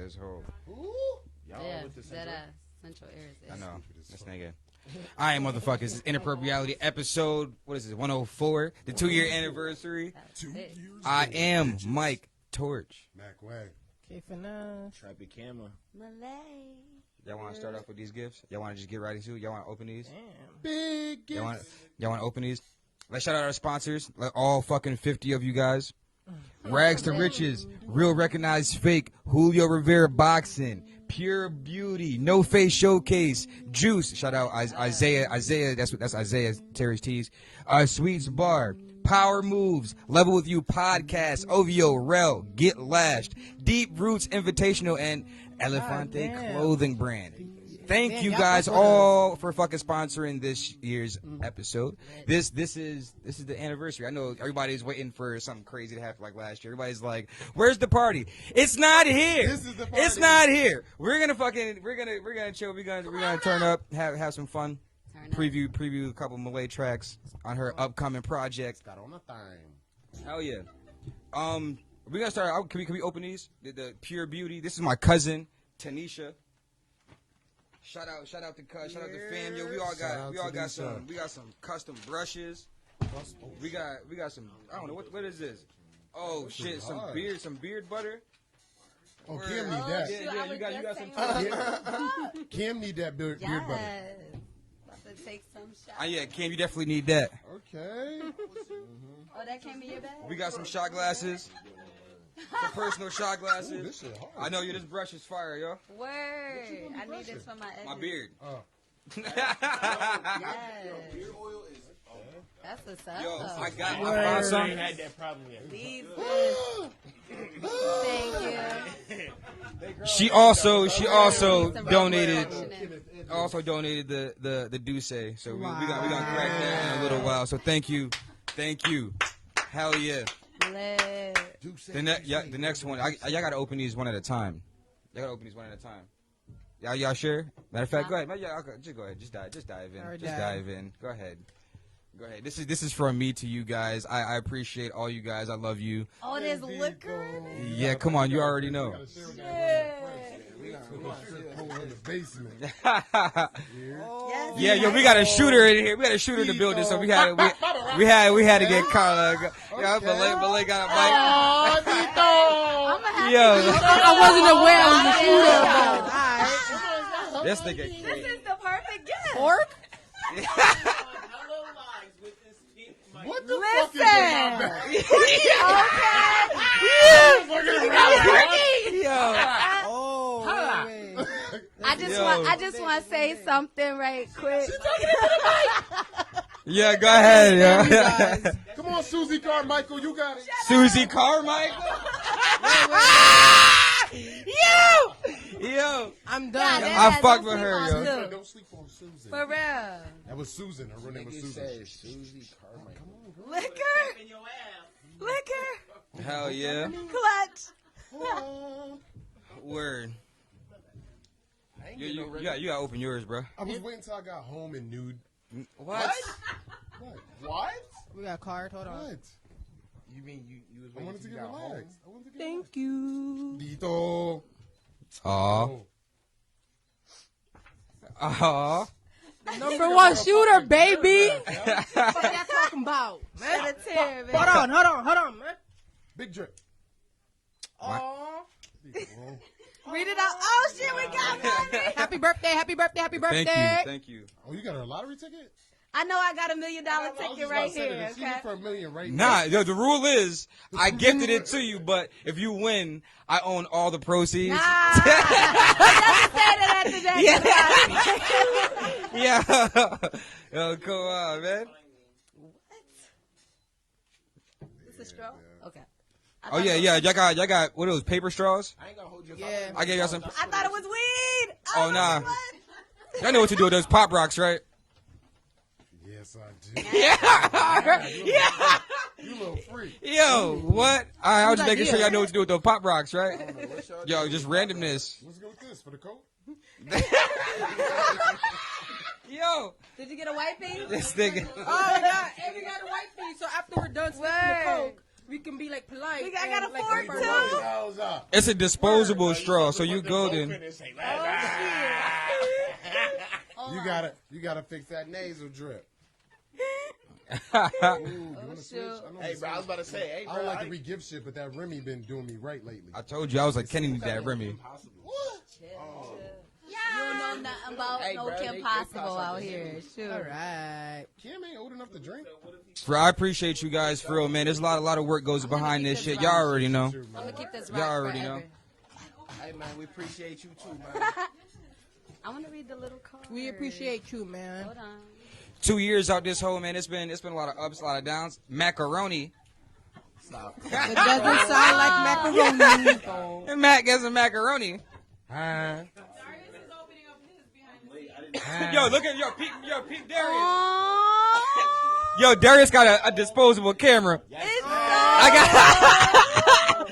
this whole. Yeah, that Central Air. I know. This nigga. All right, motherfuckers. It's Inappropriality episode, what is it, 104? The 2-year anniversary. 2 years. I am Mike Torch. Mac Way. Trappy Camera. Malay. Y'all want to start off with these gifts? Y'all want to just get right into it? Y'all want to open these? Big gifts. Y'all want to open these? Let's shout out our sponsors. Like all fucking 50 of you guys. Rags to Riches, Real Recognized Fake, Julio Rivera Boxing, Pure Beauty, No Face Showcase, Juice. Shout out Isaiah. That's Isaiah Terry's Tees. Sweets Bar, Power Moves, Level With You Podcast, OVO, Rel, Get Lashed, Deep Roots Invitational, and Elefante Clothing Brand. Thank you guys all for fucking sponsoring this year's episode. This is the anniversary. I know everybody's waiting for something crazy to happen like last year. Everybody's like, "Where's the party?" It's not here. This is the party. It's not here. We're gonna chill. We're gonna turn up, have some fun. Preview a couple Malay tracks on her upcoming project. Got on a thing. Hell yeah. We're gonna start out. Can we open these? The Pure Beauty. This is my cousin Tanisha. Shout out to Cuz, shout out to fam. Yo, we all got some custom brushes. We got some, I don't know what is this? Oh shit, some beard butter. Oh, Kim need that. Yeah, you got some. Kim need that beard butter. About to take some shots. Yeah, Kim, you definitely need that. Okay. Oh, that came in your bag? We got some shot glasses. Some personal shot glasses. Ooh, this shit hard. I know this brush is fire, yo. Word. I need this for my edges. My beard. Oh. Yes. That's what's up. Yo, I found some. I ain't had that problem yet. These Thank you. She also donated the Douce, so we gonna crack that in a little while. So thank you, hell yeah. The next one, y'all gotta open these one at a time. Y'all sure? Matter of fact, go ahead. Just go ahead. Just dive in. Dive in. Go ahead. This is from me to you guys. I appreciate all you guys. I love you. Oh, there's liquor? Yeah, come on. You already know. In the basement. Yeah, yo, we got a shooter in here. We got a shooter in the building, so we had to get Carla. Yo, Malay got a mic. Yo, I wasn't aware of the shooter. this nigga. This is the perfect gift. Pork? What the fuck is in my bag? I just want to say something right quick. Yeah, go ahead, yo. Come on, Susie Carmichael, you got it. Susie Carmichael. Yo, I'm done. I fucked with her, yo. Don't sleep on Susan. For real. That was Susan. Her real name was Susan. Susie Carmichael. Liquor. Hell yeah. Clutch. Word. You gotta open yours, bro. I was waiting till I got home and nude. What? What? We got a card. Hold on. What? You mean you was I waiting wanted to till get you got home? relaxed. Thank you. Dito. Aw. Number one shooter, baby. What are you talking about, man? Hold on, man. Big drip. Oh. Read it out. Oh, shit, we got money. Happy birthday. Thank you. Oh, you got a lottery ticket? I know I got $1 million ticket right here. She went for $1 million right Nah, the rule is I gifted it to you, but if you win, I own all the proceeds. Nah. Doesn't say that at the Yeah. Yo, come on, man. It's a straw? Okay. Oh yeah. Y'all got what are those paper straws? I ain't gonna hold your Yeah. I gave y'all some. I thought it was weed. Oh nah. Y'all know what to do with those pop rocks, right? Yes, I do. Yeah. You little freak. Yo, what? I was just making sure y'all know what to do with those pop rocks, right? what's your Yo, just randomness. Let's go with this for the coat. Yo, Did you get a white piece? this nigga. Oh, my God. And we got a white piece, so after we're done sticking the Coke, We can be like polite. I got a like, fork, like, too. Nose up. It's a disposable straw, so you go then. You gotta fix that nasal drip. Ooh, you wanna switch? shoot. I know Hey, this bro, I was is- about to say, hey, bro. I don't like to re-give shit, but that Remy been doing me right lately. I told you I was like Kenny need that Remy. You don't know nothing about Hey, no bro, Kim they Possible toss out out the here. Shoot. All right. Kim ain't old enough to drink. Bro, I appreciate you guys for real, man. There's a lot of work goes behind this shit. Y'all already know. Too, I'm man. gonna keep this Y'all rock already forever. know. Hey, man, we appreciate you too, man. I want to read the little card. We appreciate you, man. Hold on. 2 years out this hole, man. It's been a lot of ups, a lot of downs. Macaroni. Stop. It doesn't sound like macaroni. And Mac gets a macaroni. Yo, look at peep Darius. Oh, Yo, Darius got a disposable camera. it's I got.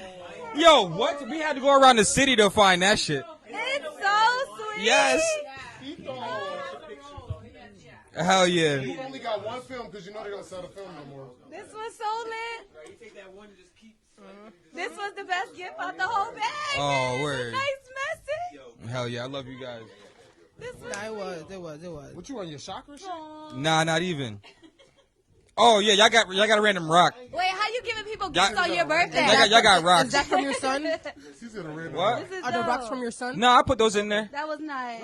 Yo, what? We had to go around the city to find that shit. it's so sweet. Yes. Hell yeah. You only got one film because you know they don't sell the film no more. This was so lit. This was the best gift out the whole bag. Oh, It's a word. nice message. Hell yeah, I love you guys. This was Nah, it was. What you on your chakra shit? Nah, not even. Oh yeah, y'all got a random rock. Wait, how you giving people gifts Y'all- on your birthday? Y'all got Is rocks. that from your son? She's in a random. What? This is Are the rocks dope. from your son? No, I put those in there. That was nice.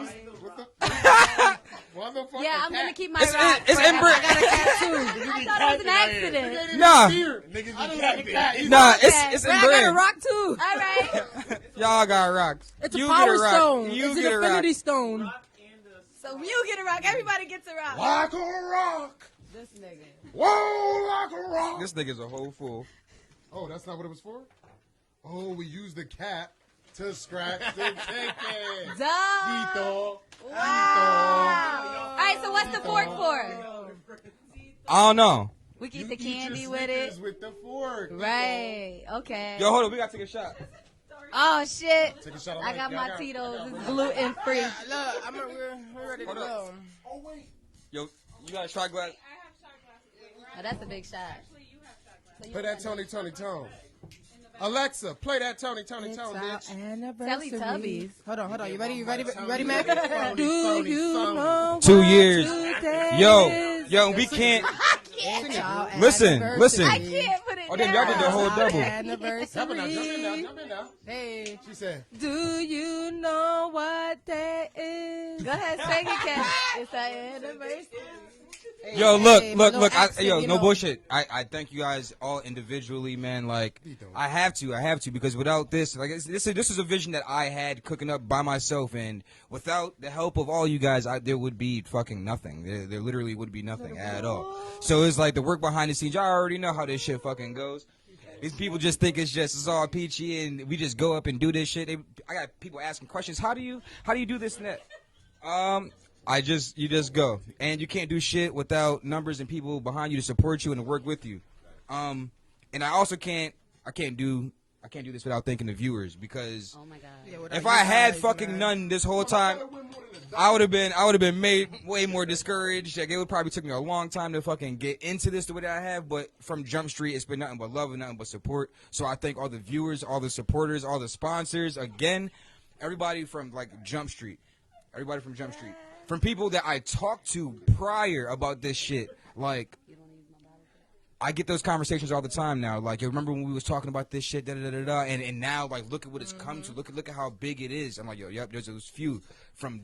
Motherfucker. Yeah, I'm gonna keep my It's rock. it's forever. inbred. I thought it was an accident. Nah, Niggas be packing. nah, Okay. it's Man, I got a inbred. rock too. All right. Y'all got rocks. It's a You power get a rock. stone. You It's get an a rock. infinity stone. So you get a rock. Everybody gets a rock. Like a rock. This nigga. Whoa, like a rock. This nigga's a whole fool. Oh, that's not what it was for? Oh, we used the cat to scratch the chicken. Duh. Tito. Wow. All right, so what's the fork for? I don't know. We keep You the eat your candy with Snickers it. with the fork. Right. Okay. Yo, hold on, we gotta take a shot. Oh shit. Take a shot of I life. got Yeah, my got it. Tito's. It's gluten free. Look, we're ready to Hold up. go. Oh, wait. Yo, you got a shot glass? Oh, that's a big shot. Play that Tony Tone. Alexa, play that Tony Tone, It's our bitch. anniversary. Teletubbies. Hold on. You ready, Mac? Phony, Do phony, you phony. know 2 what years. today is? Yo, we can't. It's our Listen. anniversary. I can't put it Oh, down. then y'all did the whole It's our double. Jump in now, anniversary. jump in now. Hey, She said, do you know what day is? Go ahead, sing it, Kat. It's our anniversary. Yo, Hey, look. my little accent, Yo, you no know. bullshit. I thank you guys all individually, man. Like, I have to, because without this, like, this is a vision that I had cooking up by myself, and without the help of all you guys, there would be fucking nothing. There literally would be nothing at all. So it's like the work behind the scenes. Y'all already know how this shit fucking goes. These people just think it's all peachy, and we just go up and do this shit. I got people asking questions. How do you do this and that? You just go, and you can't do shit without numbers and people behind you to support you and to work with you. And I also can't do this without thanking the viewers, because Oh my God. if I had fucking none this whole time, I would have been made way more discouraged. Like, it would probably took me a long time to fucking get into this the way that I have. But from Jump Street, it's been nothing but love and nothing but support. So I thank all the viewers, all the supporters, all the sponsors. Again, everybody from Jump Street, from people that I talked to prior about this shit. Like, I get those conversations all the time now. Like, you remember when we was talking about this shit, and now, like, look at what it's come to. Look at how big it is. I'm like, yo, yep, there's those few from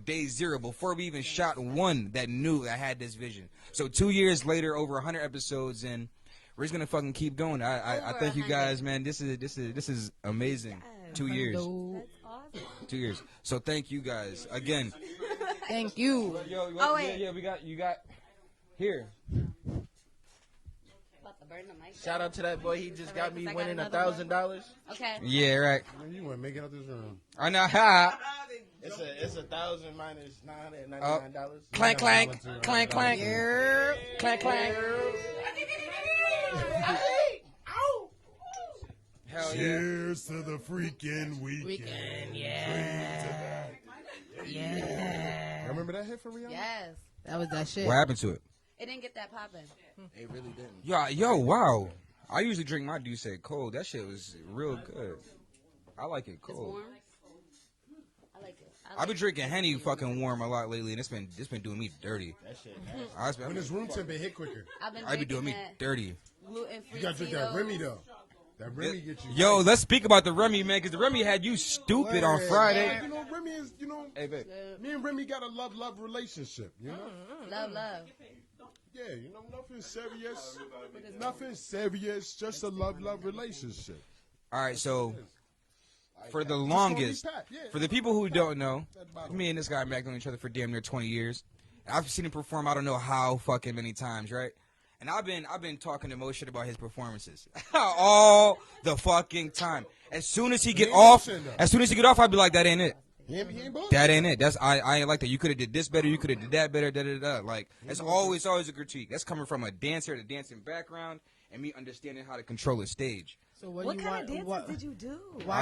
day zero, before we even shot one, that knew I had this vision. So 2 years later, over 100 episodes, and we're just gonna fucking keep going. I thank you guys, man. This is amazing. 2 years. That's awesome. 2 years. So thank you guys again. Thank you. Yo, Oh, wait. yeah, you got here. About to burn the mic. Shout out to that boy. He just got me I got winning another $1,000. Okay. Yeah, right. man, you want to make it out this room. I know. Ha. It's 1,000 minus $999. Clank, clank, clank, clank, Yeah. clank, clank. Hell yeah. Cheers to the freaking weekend. Yeah. Remember that hit for Rihanna? Yes. That was that shit. What happened to it? It didn't get that popping. It really didn't. Yo, wow. I usually drink my Douce cold. That shit was real good. I like it It's cold. warm. I like it. I've been drinking Henny fucking warm a lot lately, and it's been doing me dirty. That shit. When it's room temp, it hit quicker. I be doing me dirty. Gluten-free You gotta drink that Remy though. That Remy get you. Yo, let's speak about the Remy, man, because the Remy had you stupid on Friday. You know, Remy is, Hey, babe. me and Remy got a love relationship, you know? Love. Yeah, nothing serious. Nothing serious, just a love relationship. All right, so for the longest, for the people who don't know, me and this guy have been knowing each other for damn near 20 years. I've seen him perform I don't know how fucking many times, right? And I've been talking to Mo shit about his performances all the fucking time. As soon as he get off, I'd be like, that ain't it. He ain't bullshit. That ain't it. I ain't like that. You could have did this better. You could have did that better. Da da da. Like it's always a critique. That's coming from a dancer, the dancing background, and me understanding how to control a stage. So What kind of dances did you do?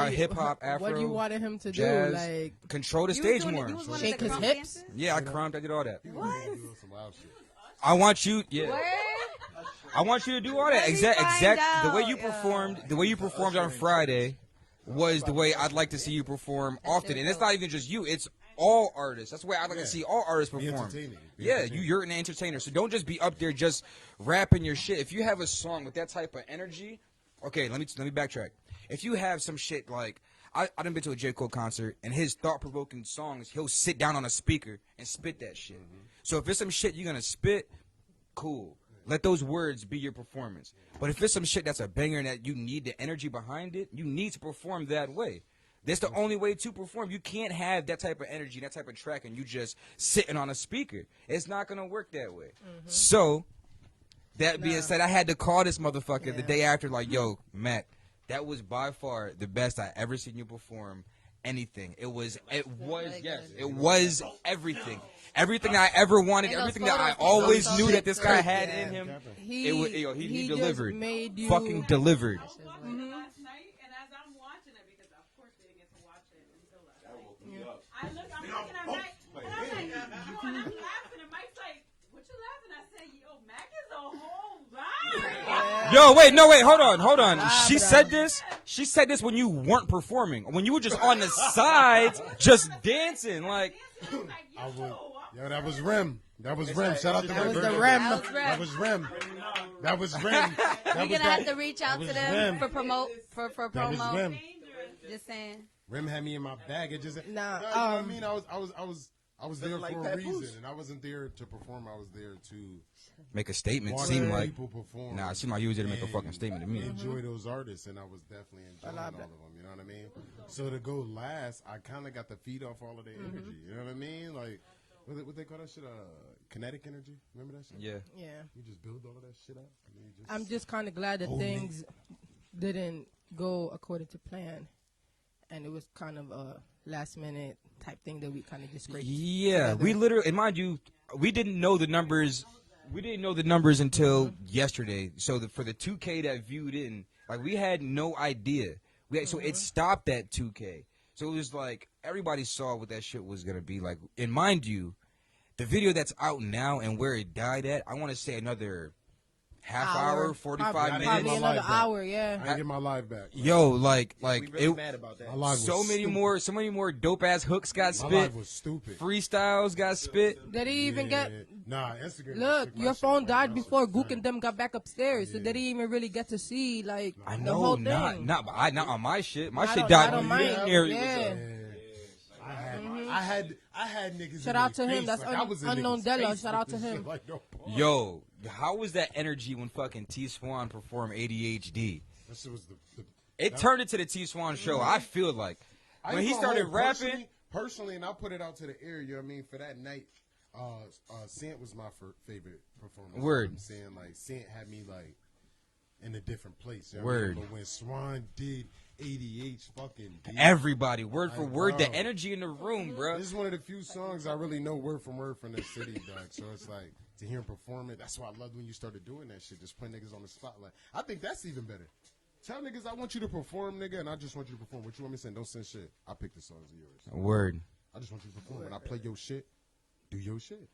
Hip hop, Afro, What do you wanted him to jazz, do? Like control the You stage was doing it- more. you was one of shake the his crump hips? dancers? Yeah, I crumped. I did all that. What? Some wild shit. I want you. Yeah. Where? I want you to do all that. Let me Exact find the way out, you yo. performed, the way you performed on Friday was the way I'd like to see you perform often. And it's not even just you, it's all artists. That's the way I'd like to see all artists Be perform. entertaining. Be Yeah, entertaining. you're an entertainer. So don't just be up there just rapping your shit. If you have a song with that type of energy, okay, let me backtrack. If you have some shit like I done been to a J. Cole concert, and his thought-provoking songs, he'll sit down on a speaker and spit that shit. So if it's some shit you're gonna spit, cool. Let those words be your performance. But if it's some shit that's a banger and that you need the energy behind it, you need to perform that way. That's the only way to perform. You can't have that type of energy, that type of track, and you just sitting on a speaker. It's not gonna work that way. So, that being said, I had to call this motherfucker the day after, like, yo, Matt, that was by far the best I ever seen you perform anything. It was everything. Everything I ever wanted, And those everything that I photos always look so knew good, that this too. guy had in him. he He just delivered. made you Fucking delivered. Last night, and as I'm watching it, because of course we didn't get to watch it until last night. I'm looking at Mike, and I'm like, and I'm laughing, and Mike's like, "What you laughing?" I said, "Yo, Mac is a whole vibe." Yo, wait, hold on. She said this when you weren't performing. When you were just on the sides, just dancing. Like, That was Rem. That was Rem. Shout out to That Rem. was the Rem. That was Rem. That was Rem. We're gonna have to reach out to was them Rem. for That was promo. Rem. Just saying. Rem had me in my bag. It just Nah, you know what I mean, I was there like for a Pat reason, Boots. and I wasn't there to perform. I was there to make a statement. watch Seemed like, people perform. nah, it seemed like you was there to make a and fucking statement to me. Enjoy those artists, and I was definitely enjoying all of them. You know what I mean? So to go last, I kind of got to feed off all of their energy. You know what I mean? Like what they call that shit? Kinetic energy. Remember that shit? Yeah. Yeah. You just build all of that shit up. And then you just I'm just kind of glad that Hold me. things didn't go according to plan, and it was kind of a last minute type thing that we kind of just scraped. Yeah, we literally, and mind you, we didn't know the numbers. We didn't know the numbers until yesterday. So for the 2K that viewed in, like we had no idea. So it stopped at 2K. So it was like everybody saw what that shit was gonna be like. And mind you, the video that's out now and where it died at, I want to say another half hour, 45 Probably minutes. my another life back. hour. I Yeah. didn't get my live back. Yo, like We really it. mad about that. My live was So many stupid. so many more dope ass hooks got My spit. live was stupid. Freestyles got spit. Did he even get? Nah, Instagram. Look, took my your shit phone away. died That before shit was Gook and them got back upstairs, so they didn't even really get to see like I the know, whole not thing. not on my shit. My Not shit on- died not on mine. nearly. Yeah. I had niggas. Shout in out their to him. face, That's like, I was in Unknown niggas' Della. face Shout with out to this shit, him. like, no pause. Yo, how was that energy when fucking T Swan performed ADHD? That shit was the It turned into the T Swan show. I feel like I when he even started hope rapping. personally, and I put it out to the air. You know what I mean? For that night, Sant was my favorite performance. You know Word. what I'm saying, like Sant had me like in a different place. You know Word. What I mean? But when Swan did ADH, fucking beat, Everybody, word for Like, word, the bro. energy in the room, bro. this is one of the few songs I really know word from word from this city, dog. So it's like to hear him perform it. That's why I loved when you started doing that shit. Just putting niggas on the spotlight. I think that's even better. Tell niggas I want you to perform, nigga, and I just want you to perform. What you want me to say? Don't send shit. I pick the songs of yours. Word. I just want you to perform. When I play your shit, do your shit.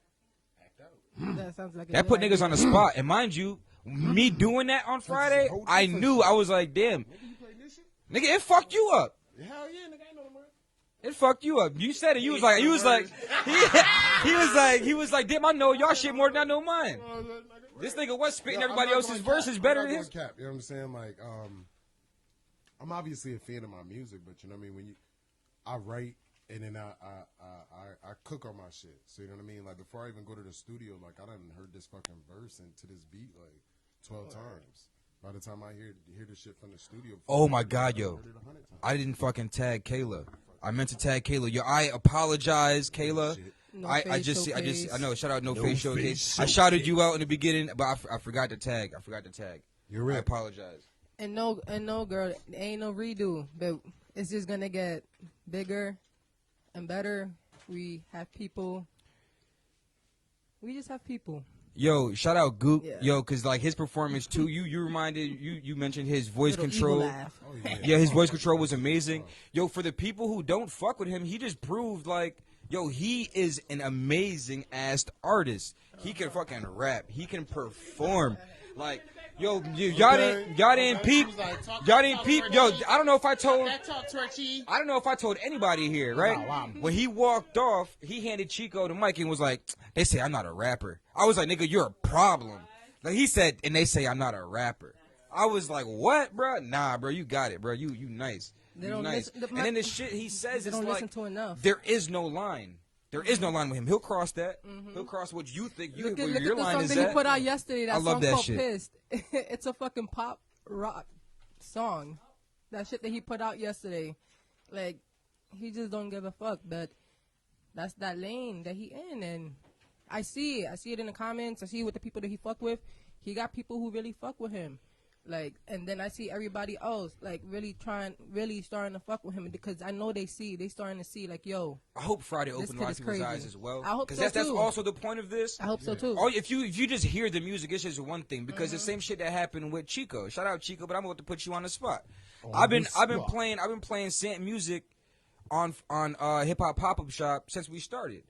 That sounds like a That good put niggas idea. on the spot. And mind you, me doing that on Friday, I knew, I was like, damn. Nigga, you play this shit? Nigga, it fucked you up. Hell yeah, nigga, I know the word. It fucked you up. You said it. You was like, he was like, damn, I know y'all shit more than I know mine. This nigga was spitting everybody else's verses better than his. Cap, you know what I'm saying? Like, I'm obviously a fan of my music, but you know what I mean? When I write and then I cook on my shit. So you know what I mean? Like before I even go to the studio, like I done heard this fucking verse into this beat like 12 times. By the time I hear the shit from the studio. Oh my God, yo. I didn't fucking tag Kayla. I meant to tag Kayla. Yo, I apologize, Kayla. No I Face just Showcase. I know, shout out No Face Showcase. I shouted you out in the beginning, but I forgot to tag. You're I right. apologize. And no, girl, there ain't no redo, but it's just gonna get bigger and better. We have people. We just have people. Yo, shout out Goop. Yeah. Yo, cause like his performance too. You mentioned his voice Little control. evil laugh. Yeah, his voice control was amazing. Yo, for the people who don't fuck with him, he just proved like, yo, he is an amazing ass artist. He can fucking rap. He can perform. Like, yo, y'all didn't peep. Yo, I don't know if I told anybody here, right? When he walked off, he handed Chico the mic and was like, they say I'm not a rapper. I was like, nigga, you're a problem. Like he said, and they say I'm not a rapper. I was like, what, bro? Nah, bro, you got it, bro. You nice. They You don't nice. listen- And then the shit he says They is don't like, listen to enough. there is no line. There is no line with him. He'll cross that. He'll cross what you think Look where at your the line song is that he at. put out yesterday. That I love song that called shit. Pissed. It's a fucking pop rock song. That shit that he put out yesterday. Like, he just don't give a fuck. But that's that lane that he in. And I see it. I see it in the comments. I see it with the people that he fuck with. He got people who really fuck with him. Like, and then I see everybody else, like, really starting to fuck with him because I know they starting to see, like, yo. I hope Friday This opened a kid lot is of people's crazy. eyes as well. I hope so, that's too. also the point of this. I hope so too. Oh, if you just hear the music, it's just one thing because the same shit that happened with Chico. Shout out Chico, but I'm about to put you on the spot. I've been playing Sant music on Hip Hop Pop Up Shop since we started.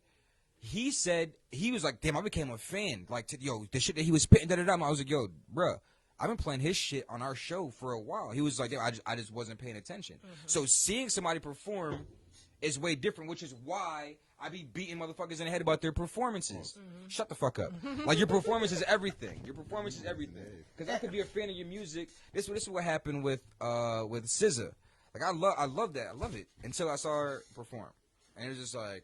He said he was like, damn, I became a fan. Like, yo, the shit that he was spitting, I was like, yo, bruh, I've been playing his shit on our show for a while. He was like, I just wasn't paying attention. So seeing somebody perform is way different, which is why I be beating motherfuckers in the head about their performances. Shut the fuck up. Like, your performance is everything. Your performance is everything. Because I could be a fan of your music. This is what happened with SZA. Like, I love that. I love it until I saw her perform. And it was just like,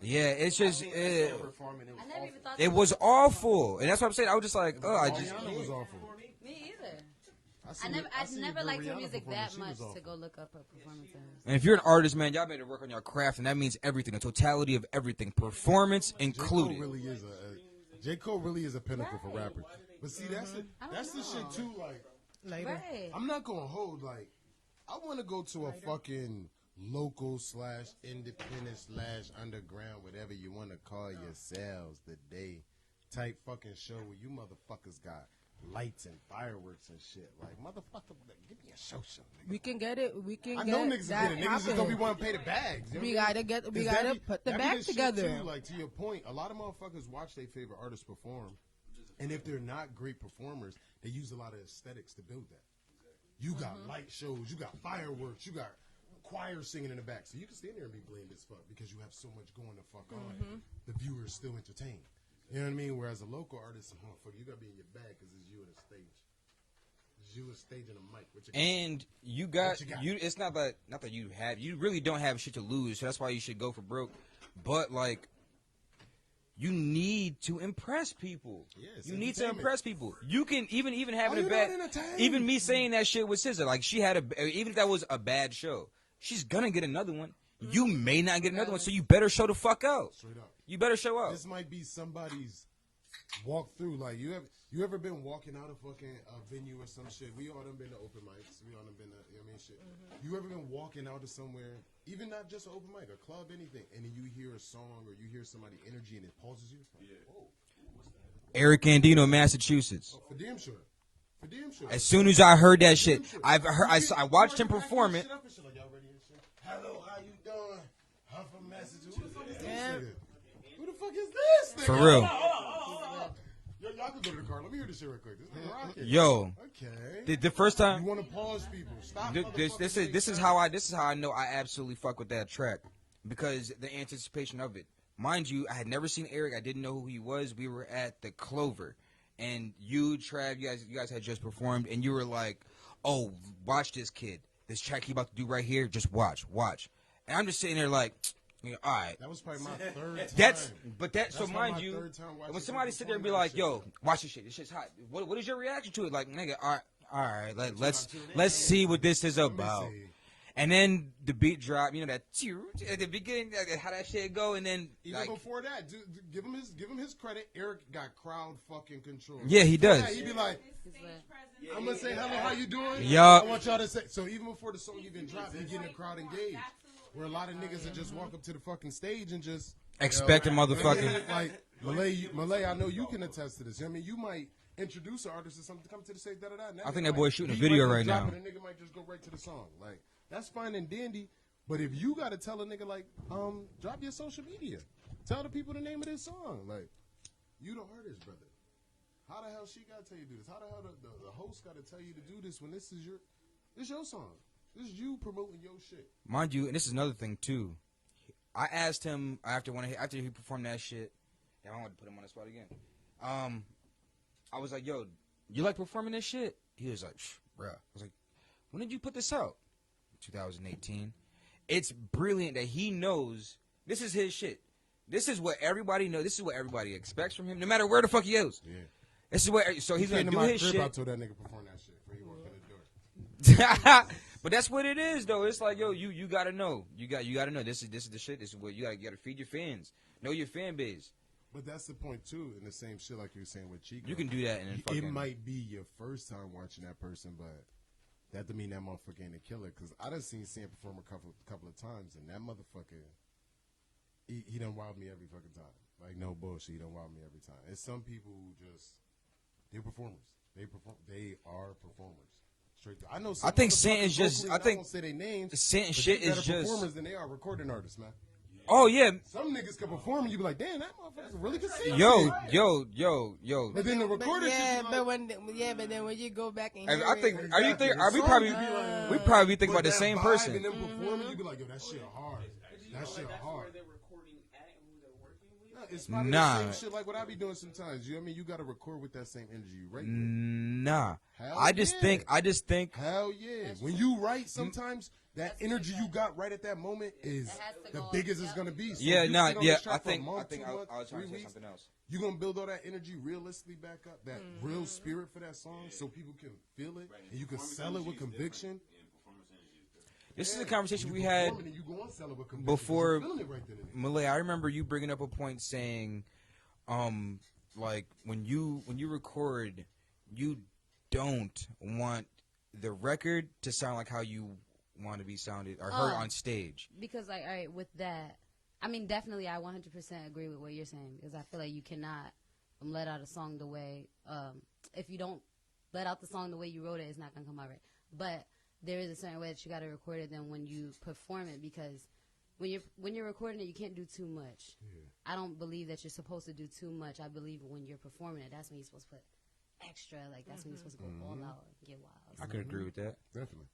yeah, it's just, I never even thought it was awful. And that's what I'm saying. I was just like, It was awful. Me either. seen I've it never during liked her Rihanna music performance. that She much was to awful. go look up her performances. and if you're an artist, man, y'all better work on your craft, and that means everything, the totality of everything, performance included. J. Cole really is a pinnacle for rappers. But see, that's the shit too. Like, Later. Right. I'm not gonna hold. Like, I want to go to a fucking local / independent / underground, whatever you want to call yourselves, the day type fucking show where you motherfuckers got lights and fireworks and shit. Like, motherfucker, give me a show. Nigga. We can get it. I know niggas that get it. Niggas just don't be want to pay the bags. You know We what I mean? gotta Is that be- put the that be bag shit, together. Too, like, to your point, a lot of motherfuckers watch their favorite artists perform, and if they're not great performers, they use a lot of aesthetics to build that. You got light shows, you got fireworks, you got choir singing in the back, so you can stand there and be blamed as fuck because you have so much going the fuck on. The viewer is still entertained. You know what I mean? Whereas a local artist, motherfucker, you gotta be in your bag because it's you on the stage. It's you on stage and a mic. What you got? And you got What you got? you. It's not that you really don't have shit to lose. So that's why you should go for broke. But like, you need to impress people. Yeah, it's you need to entertainment. impress people. You can even having Are a you bad. not entertained? Even me saying that shit with SZA, like she had even if that was a bad show, she's gonna get another one. You may not get another one, so you better show the fuck out. Straight up. You better show up. This might be somebody's walk through. Like, you ever been walking out of fucking venue or some shit? We all done been to open mics. We all done been to, you know what I mean, shit. You ever been walking out of somewhere, even not just an open mic, a club, anything, and then you hear a song or you hear somebody energy and it pauses you? Oh, Eric Andino, Massachusetts. for damn sure. For damn sure. As soon as I heard that shit, I watched him perform it. Like, y'all ready and shit? Hello, how you doing? I'm from Massachusetts. Yeah. Who the fuck fuck is this? For nigga? real. Yo, y'all can go to the car. Let me hear this shit real quick. This nigga rocking. Yo, Okay. the first time. You want to pause people? Stop. This is how I know I absolutely fuck with that track, because the anticipation of it. Mind you, I had never seen Eric. I didn't know who he was. We were at the Clover, and you, Trav, you guys had just performed, and you were like, "Oh, watch this kid. This track he about to do right here. Just watch." And I'm just sitting there like, all right. That was probably my third time. So mind you, when somebody sit there and be like, "Yo, watch this shit. This shit's hot." What is your reaction to it? Like, nigga, all right, let's see what this is about. And then the beat drop, you know, that at the beginning, how that shit go, and then even like, before that, give him his credit. Eric got crowd fucking control. Yeah, he does. He'd be like, I'm gonna say hello, how you doing? Yup. I want y'all to say. So even before the song even dropped, he getting the crowd engaged. Where a lot of niggas would just walk up to the fucking stage and just expect a motherfucking. like Malay. I know you can attest to this. I mean, you might introduce an artist or something to come to the stage. I think that boy's shooting a video right now. And a nigga might just go right to the song. Like, that's fine and dandy. But if you gotta tell a nigga like, drop your social media, tell the people the name of this song. Like, you the artist, brother. How the hell she gotta tell you to do this? How the hell the host gotta tell you to do this when this is your song? This is you promoting your shit. Mind you, and this is another thing too. I asked him after he performed that shit. Damn, I want to put him on the spot again. I was like, "Yo, you like performing this shit?" He was like, "Bruh." I was like, "When did you put this out?" 2018. It's brilliant that he knows this is his shit. This is what everybody knows. This is what everybody expects from him, no matter where the fuck he is. Yeah. This is what. So he's gonna do his shit. I told that nigga perform that shit before he walked in the door. But that's what it is, though. It's like, yo, you gotta know. You gotta know. This is the shit. This is what you gotta feed your fans. Know your fan base. But that's the point too. In the same shit like you were saying with Chico. You can do that, and then fucking. It might be your first time watching that person, but that doesn't mean that motherfucker ain't a killer. Because I done seen Sam perform a couple of times, and that motherfucker, he done wild me every fucking time. Like, no bullshit, he done wild me every time. It's some people who just, they're performers. They are performers. Straight. I know. Some I think Sam is just. vocally, I think won't say their names. Sam shit is just performers than they are recording artists, man. Oh yeah. Some niggas can perform and you be like, damn, that motherfucker really can sing. Yo. But then the recording but then when you go back and hear I think. it, Are you think? Are we probably thinking about the same person? And then performing, you be like, yo, that shit hard. That shit hard. It's probably the same shit like what I be doing sometimes. You know what I mean? You got to record with that same energy, right? Nah. Hell I just think. Hell yeah. When you write, sometimes that energy you got right at that moment is the biggest it's gonna be. So Yeah, if you nah, sit on yeah. this track I think. for a month, 2 I months, was trying 3 to say weeks, something else. you're gonna build all that energy realistically back up, that real spirit for that song, so people can feel it and you can sell it with conviction. This is a conversation we had before Malay. I remember you bringing up a point saying, like when you record, you don't want the record to sound like how you want to be sounded or heard on stage. Because like, all right, with that, I mean, definitely, I 100% agree with what you're saying, because I feel like you cannot let out a song the way, if you don't let out the song the way you wrote it, it's not gonna come out right. But there is a certain way that you got to record it than when you perform it, because when you're recording it, you can't do too much. Yeah. I don't believe that you're supposed to do too much. I believe when you're performing it, that's when you're supposed to put extra. Like, that's when you're supposed to go all out and get wild. I could agree with that. Definitely.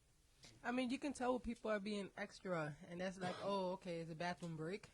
I mean, you can tell when people are being extra, and that's like, oh, okay, it's a bathroom break.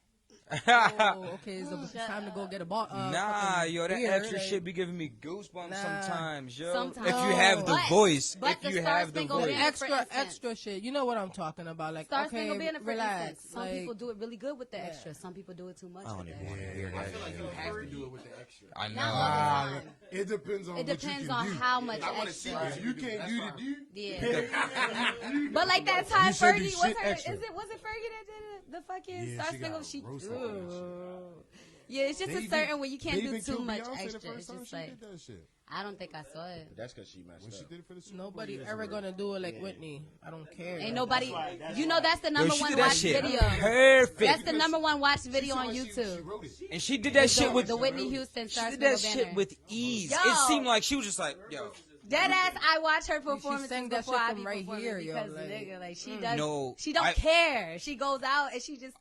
Oh, okay, it's time to go get a bottle. Nah, yo, that beer, extra like, shit be giving me goosebumps sometimes, yo. Sometimes. If you have the voice, but if you the have the Star-Spangled voice. Banner, extra shit. You know what I'm talking about? Like, Star okay, Spangled Banner, for relax. instance. Some like, people do it really good with the extra. Some people do it too much. I don't with even the want to extra. hear that. I feel like you have to do it with the extra. I Not all know. the time. It depends on It what depends you can on do. how much I wanna see extra. If you can't do the do, Yeah. But like that time You said do Fergie, shit was extra. it Fergie that did the fucking Yeah, Star she Spangled? got She roasted for that shit. yeah, it's just They a even- certain when you can't they do even too killed much Beyonce the extra. first It's time just she like did that shit. I don't think I saw it. That's because she messed When she up. did it for the Super Bowl nobody years ever ago. gonna do it like Whitney. I don't care. Ain't nobody. You know that's the number Yo, she one did that watched shit video. perfect. That's the number one watched She video sound on like she YouTube. wrote it. And she did that shit with The Whitney Houston She Star did that Spangled shit Banner. with ease. Yo. It seemed like she was just like, yo. Dead ass, I watch her performances sang that before shit I from be right performing here, yo, because like, nigga, like she does. No, she don't care. She goes out and she just,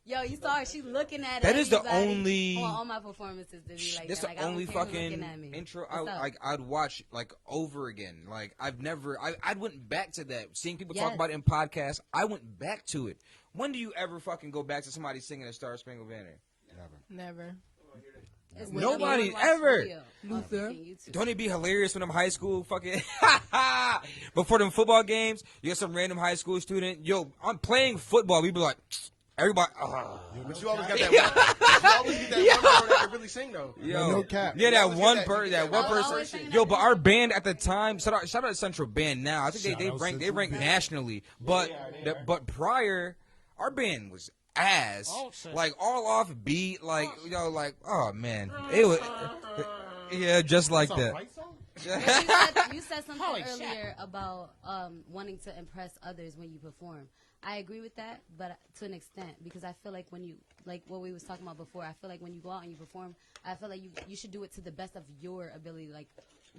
Yo, you saw her. She looking at That is the everybody only- on all my performances to be like That's that. the Like, I don't only care who's fucking looking at me. intro What's up? I'd watch like over again. Like I went back to that. Seeing people talk Yes. about it in podcasts, I went back to it. When do you ever fucking go back to somebody singing a Star Spangled Banner? Never. It's Nobody when you watch ever. video on Luther. fucking YouTube. Don't it be hilarious when them high school fucking before them football games? You get some random high school student. Yo, I'm playing football. We be like, everybody. But you always got that one. You always get that one girl that can really sing though. Yo, No cap. yeah, You that always one get that- person, you that get one that one person. person. Yo, but our band at the time, shout out to Central Band now. I think they Shout out rank Central ranked Band. nationally, but but prior, our band was ass, like all off beat, like like oh man, it was yeah, just like that. You said something earlier about wanting to impress others when you perform. I agree with that, but to an extent, because I feel like when you, like what we was talking about before, I feel like when you go out and you perform, I feel like you should do it to the best of your ability. Like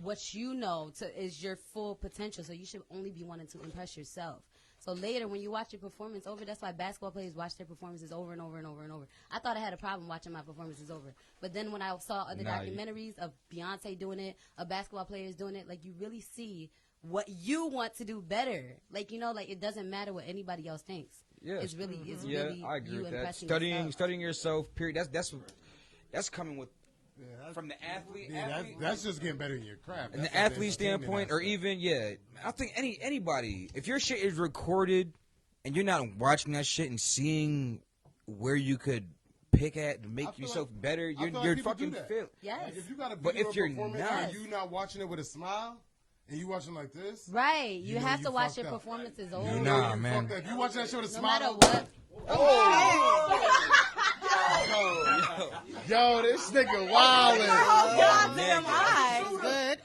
what you know is your full potential, so you should only be wanting to impress yourself. So later, when you watch your performance over, that's why basketball players watch their performances over and over and over and over. I thought I had a problem watching my performances over. But then when I saw other documentaries of Beyonce doing it, of basketball players doing it, like you really see what you want to do better. Like, you know, like it doesn't matter what anybody else thinks. Yes. It's really, Yeah, really I agree you with that. impressing Studying yourself. yourself. Period. That's coming with from the athlete. That's just getting better in your craft. And That's the what athlete entertainment standpoint, or aspect. even I think anybody, if your shit is recorded and you're not watching that shit and seeing where you could pick at to make I feel yourself like- better, I you're feel like people fucking do that. fit. Yes. Like if you got a But video if you're performance not- and you not watching it with a smile and you watching like this, Right. You, know have you to watch fucked your up. performances you over. know Nah, you man. fucked up. If you watch that shit with a No smile, matter what. yo, this nigga wildin'. Goddamn eyes. Good.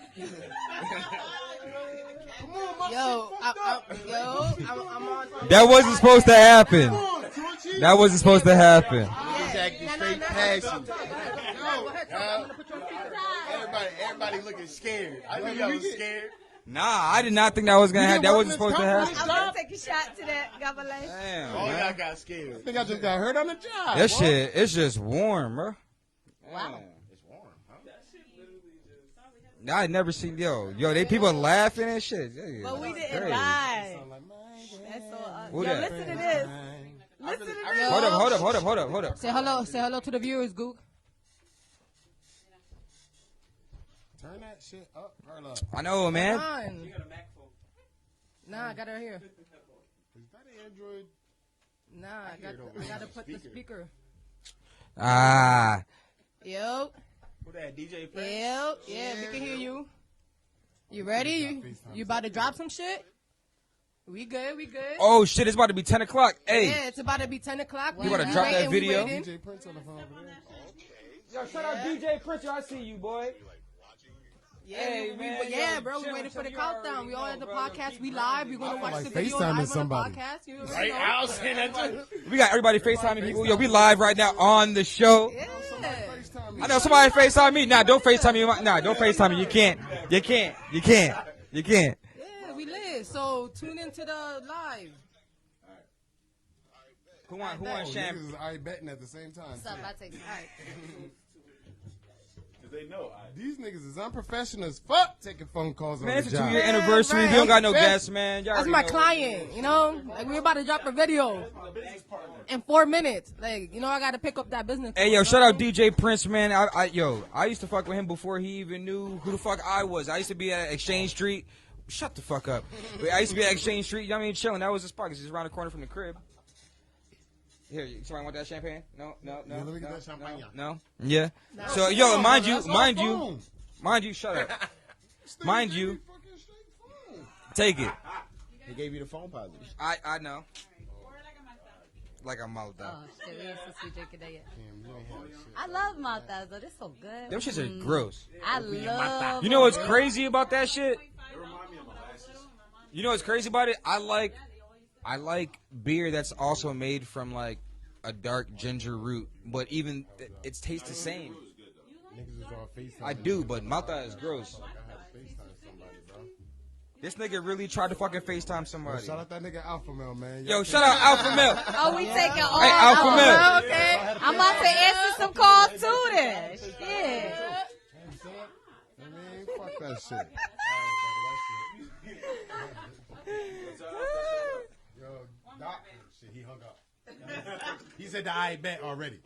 I'm on. That wasn't supposed to happen. That wasn't supposed to happen. He's acting straight passion. Everybody looking scared. I knew y'all was scared. Nah, I did not think that was gonna happen. That wasn't supposed to happen. I'm gonna take a shot to that. God bless. Damn, All man. y'all got scared. I think I just got hurt on the job. That boy. shit, it's just warm, bro. Wow. It's warm, huh? Nah, I never seen they people laughing and shit. Yeah, But we that's didn't crazy. lie. That's so. Who Yo, that? listen to this. Listen to this. Hold up. Say hello to the viewers, Gook. Turn that shit up, turn up. I know, man. Fine. Nah, I got it right here. Is that an Android? Nah, I gotta put the speaker. Ah, Yo, Who that, DJ Prince? yeah, we can hear you. You ready? You about to drop some shit? We good. oh shit, it's about to be 10 o'clock. Hey, Yeah, it's about to be 10 o'clock. You gotta We drop that waiting, we video? waiting. DJ Prince on the phone over there. yo, shout out DJ Prince. I see you, boy. Yeah, Hey, man, yo, bro, we chill, waiting for the chill, you already countdown. We all know, at the bro. podcast. Keep We grinding. live. We're gonna I watch feel the like video FaceTiming live on the somebody. podcast. You already Right, know. I was saying that too. We got everybody FaceTiming people. Yo, we live right now on the show. Yeah. FaceTime me. I know somebody FaceTime me. Nah, don't FaceTime me. Nah, don't FaceTime me. You can't. Yeah, we lit. So tune into the live. Who want Oh, champ? niggas is I betting at the same time. What's up? I take They know. These niggas is unprofessional as fuck taking phone calls Man, on it's the a job. 2-year anniversary. We don't got no guests, man. Y'all That's already my know. client, you know? Like, we're about to drop a video in 4 minutes. Like, you know, I got to pick up that business. Hey, yo, shout out DJ Prince, man. I used to fuck with him before he even knew who the fuck I was. I used to be at Exchange Street. Shut the fuck up. I used to be at Exchange Street, you know what I mean, chilling. That was his spot. It's just around the corner from the crib. Here, somebody want that champagne? No. Yeah, let me get that champagne. No? Yeah. So, yo, mind you, shut up. Mind you, take it. He gave you the phone positive. I know. Like I'm out there. Oh shit, we ain't supposed to be drinking that yet. I love Maltas though. They're so good. Them shits are gross. I love. You know what's crazy about that shit? You know what's crazy about it? I like beer that's also made from like a dark ginger root, but even it tastes the same. Niggas is all FaceTime. I do, but Malta is gross. I had to FaceTime somebody, bro. This nigga really tried to fucking FaceTime somebody. Shout out that nigga Alpha Male, man. Yo, shout out Alpha Male. Oh, we taking all. Hey, Alpha Male. Okay. I'm about to answer some calls too then. Shit. I mean, fuck that shit. Yo, Doc, shit, he hung up. He said the I bet already.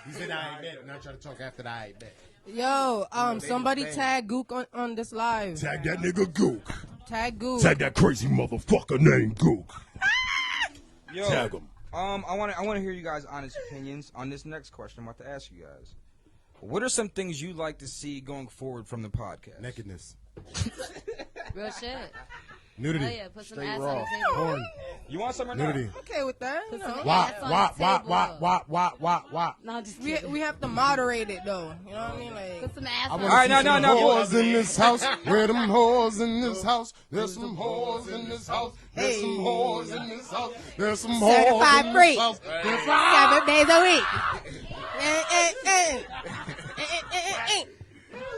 He said the I bet, and I try to talk after the I bet. Yo, somebody tag Gook on this live. Tag that nigga Gook. Tag Gook. Tag that crazy motherfucker named Gook. Yo, Tag him. I want to hear you guys' honest opinions on this next question I'm about to ask you guys. What are some things you'd like to see going forward from the podcast? Nakedness. Real shit. Nudity. Oh yeah, put some Straight ass raw. on the table. Porn. You want some or not? Nudity. Okay with that. You know. Wop, Ass on wop, the wop, table. wop, wop, wop, wop, wop. No, just kidding. We have to moderate it though. You know what I mean? Like, Put some ass I on wanna the Alright, see no, some no, whores in this house. Where them whores in this house? There's some whores in this house. There's some whores in this house. There's some whores Certified in freak. this house. 7 days a week.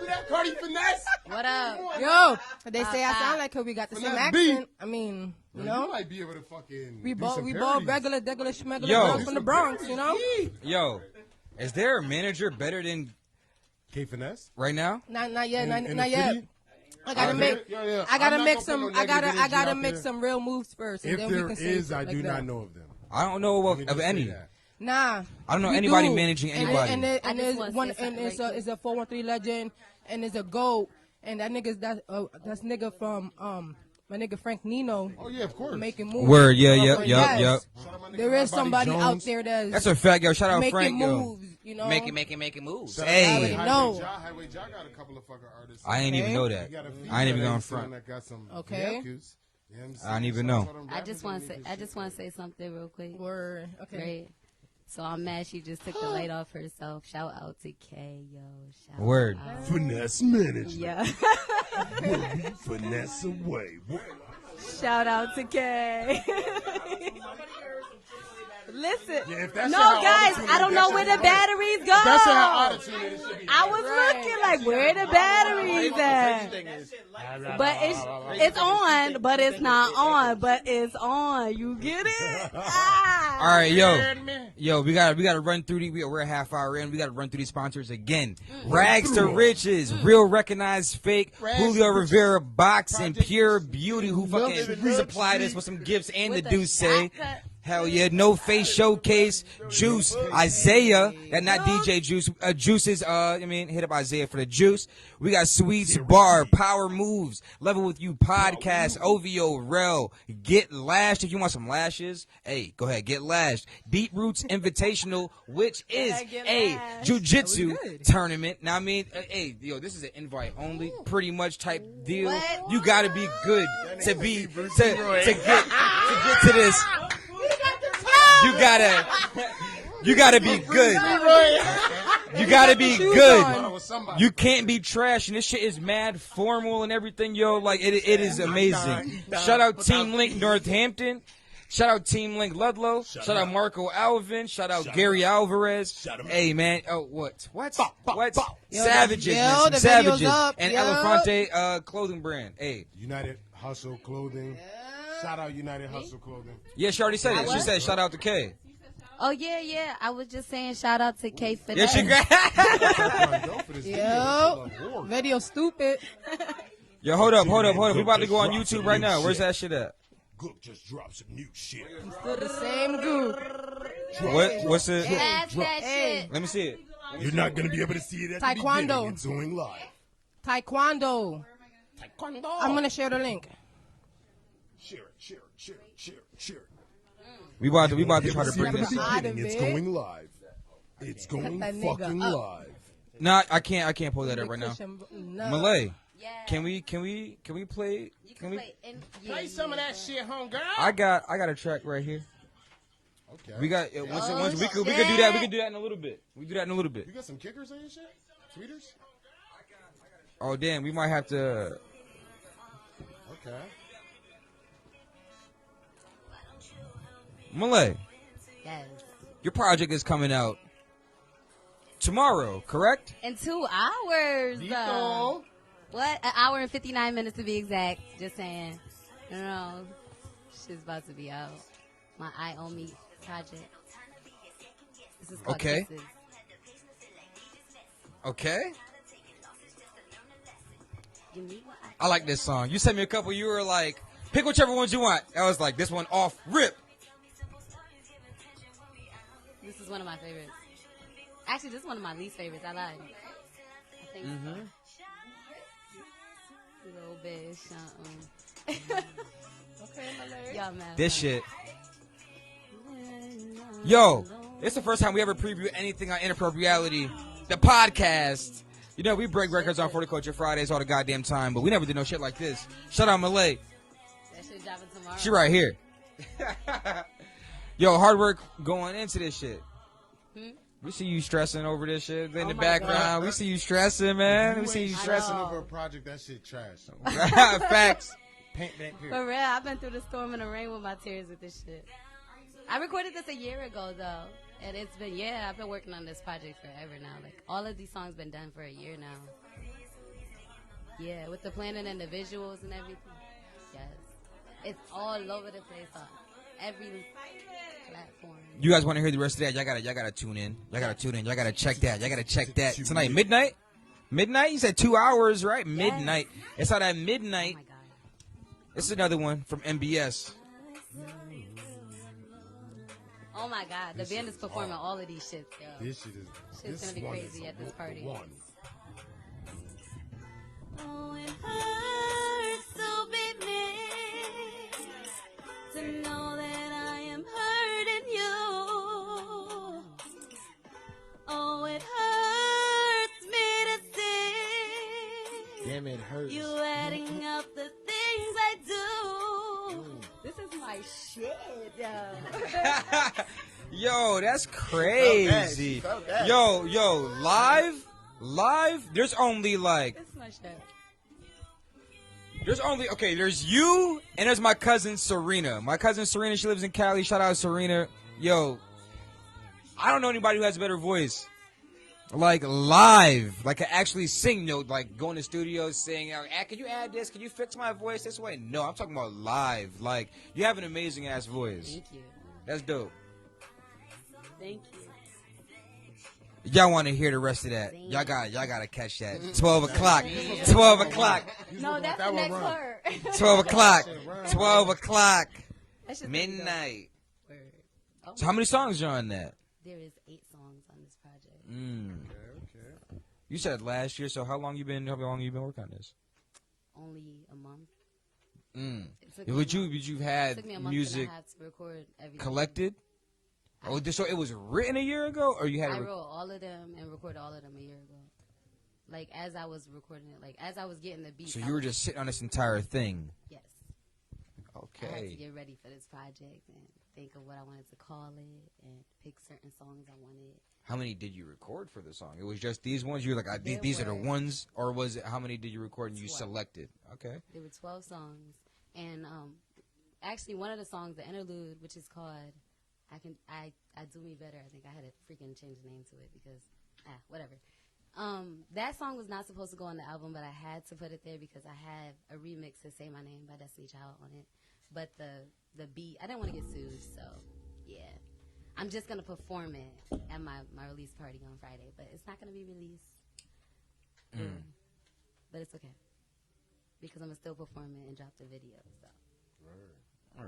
That Cardi finesse. What up? yo, they say I sound like her. We got the same Finesse beat. accent. I mean, you You know, might be able to fucking. we do both some regular, parodies. degular, schmegular Yo. girls from the Bronx. You know, Yo, is there a manager better than K finesse. right now? not yet, In not the yet. city? I gotta make. Yeah. I gotta I'm not make gonna some. put no I gotta negative make energy out some real moves first, and there. then If we there can say is, shit I like do that. not know of them. I don't know Let me of just say any. that. Nah, I don't know we anybody do. managing And anybody. And, I and just there's wanna one, say and something it's a 413 legend, and there's a GOAT, and that nigga's that's nigga from my nigga Frank Nino Oh yeah, of course. making moves. Word, yeah, So, yep, like, yep, yes, yep. Shout out my nigga There is Buddy somebody out Jones. there That's a fact, yo. Shout out making Frank, yo. moves. You know, Making moves. Shout out Hey, Highway No. Ja. Highway Ja got a couple of fucking artists. I ain't even know He that. got a I ain't even female going agency front. that got some Okay. vehicles. You know what I'm I saying? didn't even So know. all them I just want to rappers say. and I shit. just want to say something real quick. Word. Okay. Great. So I'm mad she just took the light off herself. Shout out to K, yo. Shout Word. out. Finesse management. Yeah. Finesse away. Shout out to Kay. Listen. Yeah, if that's No, how guys, auto-tune I don't is, know that where shit the be right. batteries go. That's how auto-tune it should be. I was looking like, where the batteries at? Thing is, But it's on, but it's not on, but it's on. You get it? Ah. All right, yo, we gotta run through the. We're a half hour in. We gotta run through these sponsors again. Rags to Riches, Real Recognized Fake, Julio Rivera Boxing, Pure Beauty, who fucking supplied us with some gifts and the With a Deuce. shotgun. Hell yeah, No Face Showcase, Juice, Isaiah, that not DJ Juice, Juice is, hit up Isaiah for the juice. We got Sweets Bar, Power Moves, Level With You Podcast, OVO, Rel, Get Lashed if you want some lashes. Hey, go ahead, get lashed. Deep Roots Invitational, which is Get a lashed. jiu-jitsu tournament. Now, hey, yo, this is an invite only, pretty much type deal. What? You gotta be good to get to this. You gotta be good. You gotta be good. You can't be trash, and this shit is mad formal and everything, yo. Like it is amazing. Shout out Team Link Northampton. Shout out Team Link Ludlow. Shout out Marco Alvin. Shout out Gary Alvarez. Hey man, what? Savages, man, some the video's savages, up, and yo. Elefante clothing brand. Hey, United Hustle Clothing. Shout out United Hustle Clothing. yeah, she already said it. She said shout out to K. Oh yeah. I was just saying shout out to K for Yeah, that. she Yo, video stupid. Yo, hold up. We about to go on YouTube right now. Where's that shit at? Gook just dropped some new shit. Still the same group. What's it? That's that shit. Let me see it. You're not gonna be able to see it at the Taekwondo. beginning. It's going live. Taekwondo. I'm gonna share the link. Share it. We about to try to See it bring at this. the Out of beginning. It's it. going live. It's going that nigga fucking up. live. Nah, I can't pull that up right now. No. Malay, Yeah. can we play? You can play. play some of that shit, homegirl. I got a track right here. Okay. We got once we could do that. We could do that in a little bit. We do that in a little bit. You got some kickers on your shit? Tweeters? Oh damn, we might have to. Okay. Malay, Yes. your project is coming out tomorrow, correct? In 2 hours. Dito. What? An hour and 59 minutes to be exact. Just saying. No, shit's about to be out. My I Owe Me project. This is called Okay. Kisses. Okay. Give me what I like this song. You sent me a couple. You were like, pick whichever ones you want. I was like, this one off rip. This is one of my favorites. Actually, this is one of my least favorites. I lied. I think so. Little bit something. Okay, my lyrics. Y'all mad. This shit. Yo, it's the first time we ever preview anything on Inappropreality, the podcast. You know, we break records on 40 Culture Fridays all the goddamn time, but we never did no shit like this. Shout out Malay. That shit dropping tomorrow. She right here. Yo, hard work going into this shit. We see you stressing over this shit in the my background. God. We see you stressing, man. We You see you ain't stressing. stressing over a project. That shit trash. Facts. Paint that period. For real, I've been through the storm and the rain with my tears with this shit. I recorded this a year ago, though. And it's been, I've been working on this project forever now. Like, all of these songs been done for a year now. Yeah, with the planning and the visuals and everything. Yes. It's all over the place on every platform. You guys want to hear the rest of that? Y'all gotta tune in. Y'all gotta tune in. Y'all gotta check that. Y'all gotta check that. Tonight, midnight? Midnight? You said 2 hours, right? Midnight. It's out at midnight. Oh, my God. This is another one from MBS. Oh, my God. The band is performing all of these shits, yo. This shit is. Shit's this gonna be one crazy is at this party. One. Oh, it hurts so badly to know that I am hurting you. Oh, it hurts me to see Damn, it hurts. you adding up the things I do. This is my shit, yo. Yo, that's crazy. felt that. Yo, live, there's only like, This is my shit. there's you and there's my cousin Serena. My cousin Serena, she lives in Cali. Shout out Serena. Yo, I don't know anybody who has a better voice. Like live, like I actually sing, like go in the studio, sing. Like, can you add this? Can you fix my voice this way? No, I'm talking about live. Like you have an amazing ass voice. Thank you. That's dope. Thank you. Y'all want to hear the rest of that? Y'all gotta catch that. 12 o'clock. 12 o'clock. No, that's the next part. 12 o'clock. 12 o'clock. That shit's gonna be dope. Midnight. Word. Oh, So how many songs are on that? there is 8 songs on this project. Okay. You said last year. So how long you been working on this? Only a month. It took Would me a you month. you've It had took me a month music and a half to record everything. collected? Oh, so it was written a year ago, or you had I it? wrote all of them and recorded all of them a year ago. Like as I was recording it, like as I was getting the beat. So I you were was- just sitting on this entire thing. Yes. I had to Okay. get ready for this project and think of what I wanted to call it and pick certain songs I wanted. How many did you record for the song? It was just these ones. You were like, There these are the were- ones, or was it how many did you record and you 12. selected? Okay. There were 12 songs, and actually one of the songs, the interlude, which is called I Do Me Better. I think I had to freaking change the name to it because whatever. That song was not supposed to go on the album, but I had to put it there because I had a remix to Say My Name by Destiny Child on it. But the beat, I didn't want to get sued, so yeah. I'm just gonna perform it at my release party on Friday, but it's not gonna be released. But it's okay because I'm gonna still perform it and drop the video. So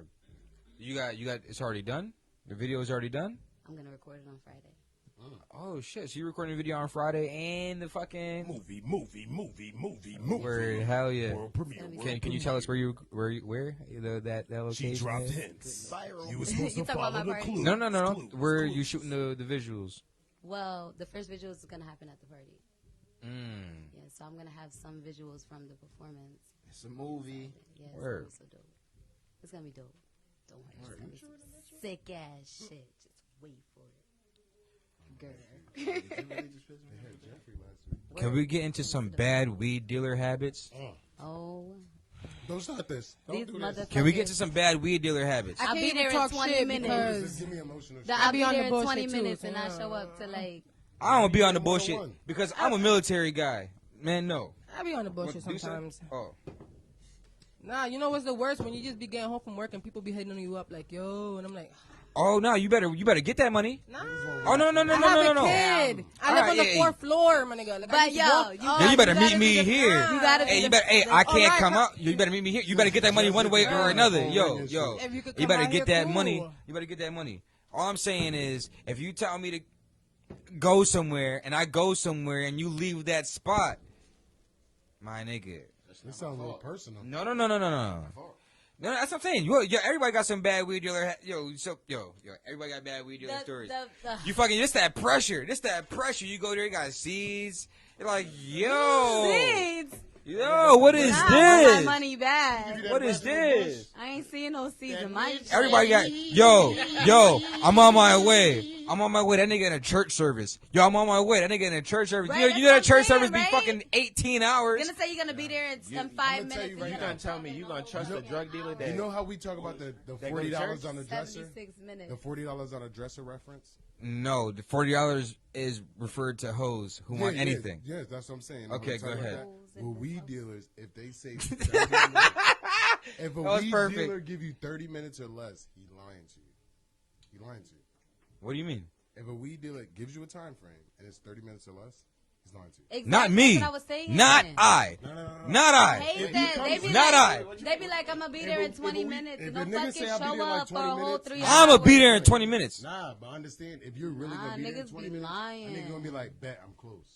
You got. It's already done. The video is already done. I'm gonna record it on Friday. Oh shit! So you're recording a video on Friday and the fucking Movie. word. Hell yeah! World premiere. Can you tell us where that location She dropped is? hints. You were supposed You to talking about follow my the party? clues. No. Clues, Where clues. you shooting the visuals? Well, the first visuals is gonna happen at the party. Mm. Yeah, so I'm gonna have some visuals from the performance. It's a movie. Yeah, it's Word. gonna be so dope. It's gonna be dope. Don't worry, it's gonna be some sick ass shit. Just wait for it. Girl. Can we get into some bad weed dealer habits? Oh, Don't start this. these Don't do this. motherfuckers. Can we get to some bad weed dealer habits? I'll I be can't there even in talk 20 shit minutes. because Just give me emotional shit. I'll be be on the there in 20 bullshit too, minutes so and I yeah. show up to like. I don't be on the One on bullshit one. because I'm a military guy. Man, no. I be on the bullshit What you say? sometimes. Oh, Nah, you know what's the worst? When you just be getting home from work and people be hitting you up like, yo, and I'm like, Oh no, you better get that money. nah. Oh no. I have a kid. I live Alright, on the yeah, fourth floor, my nigga. Like, I But need to yo, walk. Yeah, you better gotta meet do me the- here. You gotta Hey, be you better. Hey, I can't Alright, come but- out. You better meet me here. You better get that money one way or another. Yo. If you could You come better out get here, that money. cool. You better get that money. All I'm saying is, if you tell me to go somewhere and I go somewhere and you leave that spot, my nigga. This sounds a little personal. No. No, that's what I'm saying. Yo, everybody got some bad weed dealer. Yo, everybody got bad weed dealer stories. You fucking, this that pressure. You go there, you got seeds. You're like, yo. Seeds. Yo, what is Nah, I want my this? money back. What is this? I ain't seeing no seeds in my shit. Everybody got, yo, I'm on my way. That nigga in a church service. Yo, I'm on my way. That nigga in a church service. Right, You that's know that what church I'm saying, service be right? fucking 18 hours. You're gonna say you're gonna be there in 5 tell minutes. you right You now. gonna tell me you gonna trust a drug dealer that You know how we talk about the go to $40 church? on a dresser? 76 minutes. The $40 on a dresser reference? No, the $40 is referred to hoes who want anything. Yes, that's what I'm saying. Okay, When we go talk about ahead. that, Well, weed dealers, if they say 30 minutes, if a was weed perfect. dealer give you 30 minutes or less, he lying to you. What do you mean? If a weed dealer gives you a time frame and it's 30 minutes or less, he's lying to you. Exactly, Not me. That's what I was saying. Not I. Not I I. hate that. They be Not like, I. They be like, I'm gonna be there in 20 minutes. if No a nigga fucking say I'll be show there in like up for 20 a whole minutes, 3 I'm hours. gonna be there in 20 minutes. Nah, but understand, if you're really Nah, going to be there in niggas 20 be minutes, lying. a nigga going to be like, bet I'm close.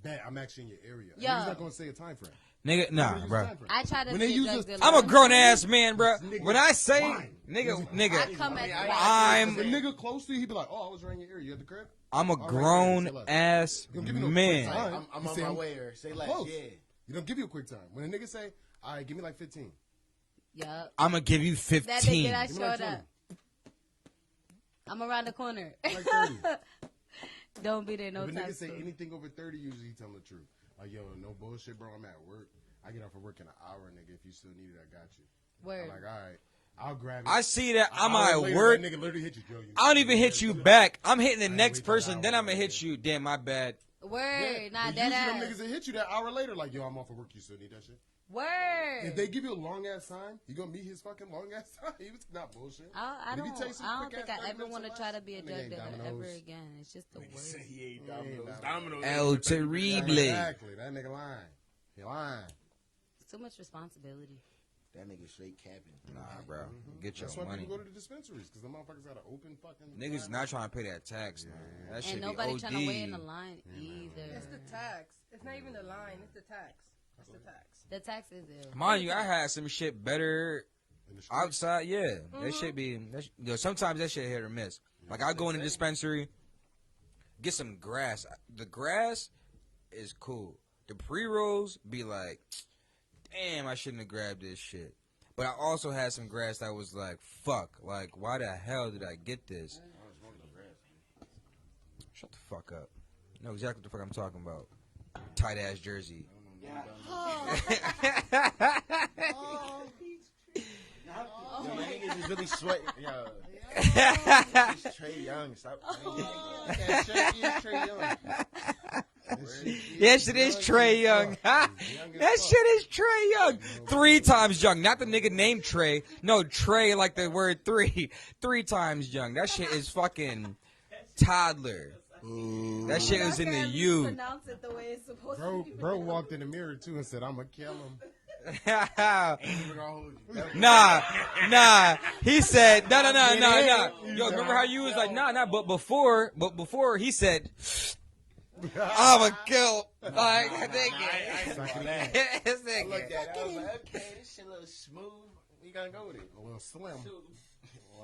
Bet I'm actually in your area. Yo. Nigga's not going to say a time frame. Nigga, nah, Use bro. time frame. I try to When be they a use drug this- dealer. I'm a grown ass man, bro. Nigga When I say, lying. I come at I'm If a nigga close to you, he be like, oh, I was right in your area. You at the crib? I'm a All right, grown say less. ass You don't give me no man. quick time. I'm You on say my I'm way or say less. close. Yeah. You don't give you a quick time. When a nigga say, all right, give me like 15. Yup. I'm gonna give you That 15. nigga that Give me like showed up. I'm around the corner. Like 30. Don't be there no If a time nigga say soon. anything over 30, usually he tell the truth. Like, yo, no bullshit, bro. I'm at work. I get off of work in an hour, nigga. If you still need it, I got you. Word. I'm like, all right, I'll grab it. I see that I'm Hour at later, work. That nigga literally hit you, Joe. I don't even hit you back. I'm hitting the ain't next wait till person, an then hour, I'm gonna hit yeah. you. Damn, my bad. Word. Nah, But dead usually them ass. niggas that hit you that hour later, like, yo, I'm off of work. You still need that shit. Word. If they give you a long ass time, you gonna meet his fucking long ass time. He was not bullshit. I But if he don't tell you some think quick-ass I 30 ever minutes want to or try less, to be a that nigga drug ain't dealer Domino's. ever again. It's just the worst. He ate Domino's. Domino's. El Terrible. Exactly. That nigga lying. He lying. It's too much responsibility. That nigga straight capping. Nah, bro. Get your That's why money. people go to the dispensaries, because the motherfuckers got an open fucking. Niggas not trying to pay that tax, man. That shit And be nobody OD. trying to wait in the line either. It's the tax. It's not even the line. It's the tax. It's the tax. The tax is ill. Mind you, I had some shit better in the street. outside. Yeah, that shit be. Yo, sometimes that shit hit or miss. Like I go in the dispensary, get some grass. The grass is cool. The pre rolls be like, damn, I shouldn't have grabbed this shit. But I also had some grass that was like, fuck, like why the hell did I get this? Shut the fuck up. You know exactly what the fuck I'm talking about. Tight ass jersey. Yo, my niggas is really sweating. Yo. It's Trey Young. Stop. Trey Young. That shit is Trey Young. That shit is Trey Young. 3 times young. Not the nigga named Trey. No, Trey like the word 3. 3 times young. That shit is fucking toddler. That shit was in the U. Pronounce it the way it's supposed to be. Bro walked in the mirror too and said, "I'm gonna kill him." Nah. He said, nah. Yo, remember how you was like, nah. But before he said, I'ma kill. Like, nigga. This I nigga. looked at it. I was like, okay, this shit looks smooth. We gonna go with it. A little slim,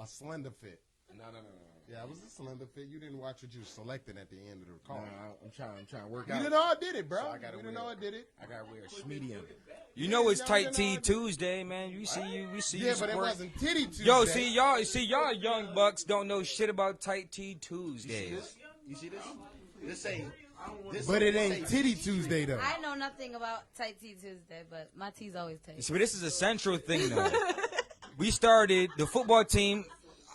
a slender fit. No. Yeah, it was a slender fit. You didn't watch what you selected at the end of the call. I'm trying to work You out. didn't know I did it, bro. So I gotta You didn't wear- know I did it. I gotta wear medium. You know it's tight T Tuesday, man. We see you Yeah, but it support- wasn't titty Tuesday. Yo, see y'all young bucks don't know shit about tight T Tuesdays. You see this? This say. But it ain't titty Tuesday though. I know nothing about tight tea Tuesday, but my tea's always tight. See, but this is a central thing though. We started the football team.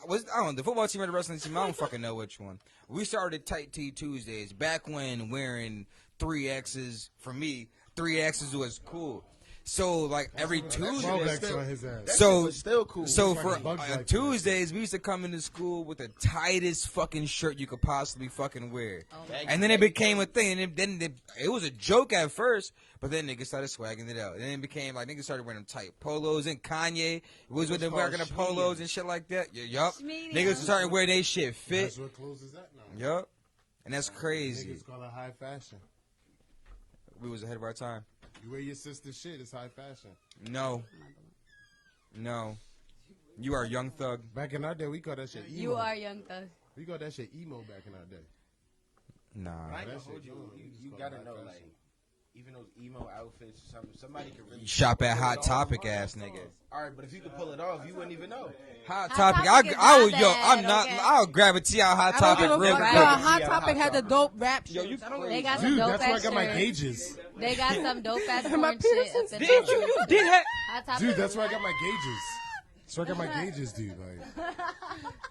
I don't know, the football team or the wrestling team. I don't fucking know which one. We started tight T Tuesdays back when wearing 3X's for me. 3X's was cool. So like every Tuesday. 12X on his ass. That So- shit was still cool. So Like for a Bug's Life. Tuesdays, we used to come into school with the tightest fucking shirt you could possibly fucking wear. Oh, And then it became a thing. And then it was a joke at first, but then niggas started swagging it out. And then it became like niggas started wearing them tight polos. And Kanye was with them called wearing the polos and shit like that. Yup. Schmedium. Niggas started wearing they shit fit. That's what clothes is at now. Yup. And that's crazy. Niggas call it high fashion. We was ahead of our time. You wear your sister's shit, it's high fashion. No. No. You are a young thug. Back in our day, we call that shit emo. You are Young Thug. We call that shit emo back in our day. Nah. I ain't That gonna shit hold you. cool. You It's gotta called know, high like, fashion. even those emo outfits, somebody could really Shop at pull it Hot off. Topic ass nigga. All right, but if you could pull it off, you wouldn't even know. Hot Hot Topic. Topic is I would, not yo, bad, I'm not. okay? I'll grab a tea out Hot I don't Topic give a real fuck. quick. Right. Hot Yeah, Topic Hot had the Topic. dope rap Yo, shit. you I don't They got know. some Dude, dope that's where I ass got my shirts. gauges. They got some dope ass My porn shit. piercings. up in Did there. you? Did have? Hot Topic Dude, is that's where I what? got my gauges. That's where I got my gauges, dude. Like,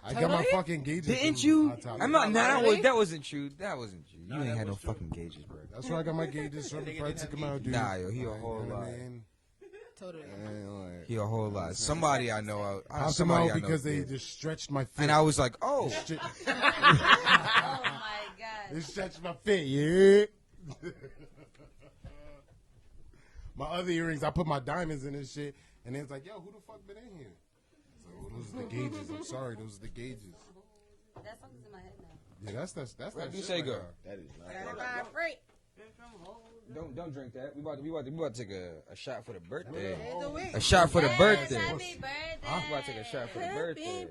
I got my fucking gauges. Didn't from you? Hot Topic. I'm not. Nah, Really? that wasn't true. That wasn't true. You ain't had no fucking gauges, bro. That's where I got my gauges from before I took them out, dude. Nah, yo, he a Like, whole you know what I lot. mean? Totally. And, like, He a whole lot. Somebody I know. popped them Somebody out I know because they did. just stretched my fit. And I was like, oh. Shit. Oh my god. They stretched my fit, yeah. My other earrings, I put my diamonds in this shit, and it's like, yo, who the fuck been in here? It's like, oh, those are the gauges. I'm sorry, those are the gauges. That song's in my head now. Yeah, that's that What you shit say, right girl? there. That is not. Don't drink that. We about to take a shot for the birthday. A shot for the birthday. Happy birthday. We about to take a shot for the birthday.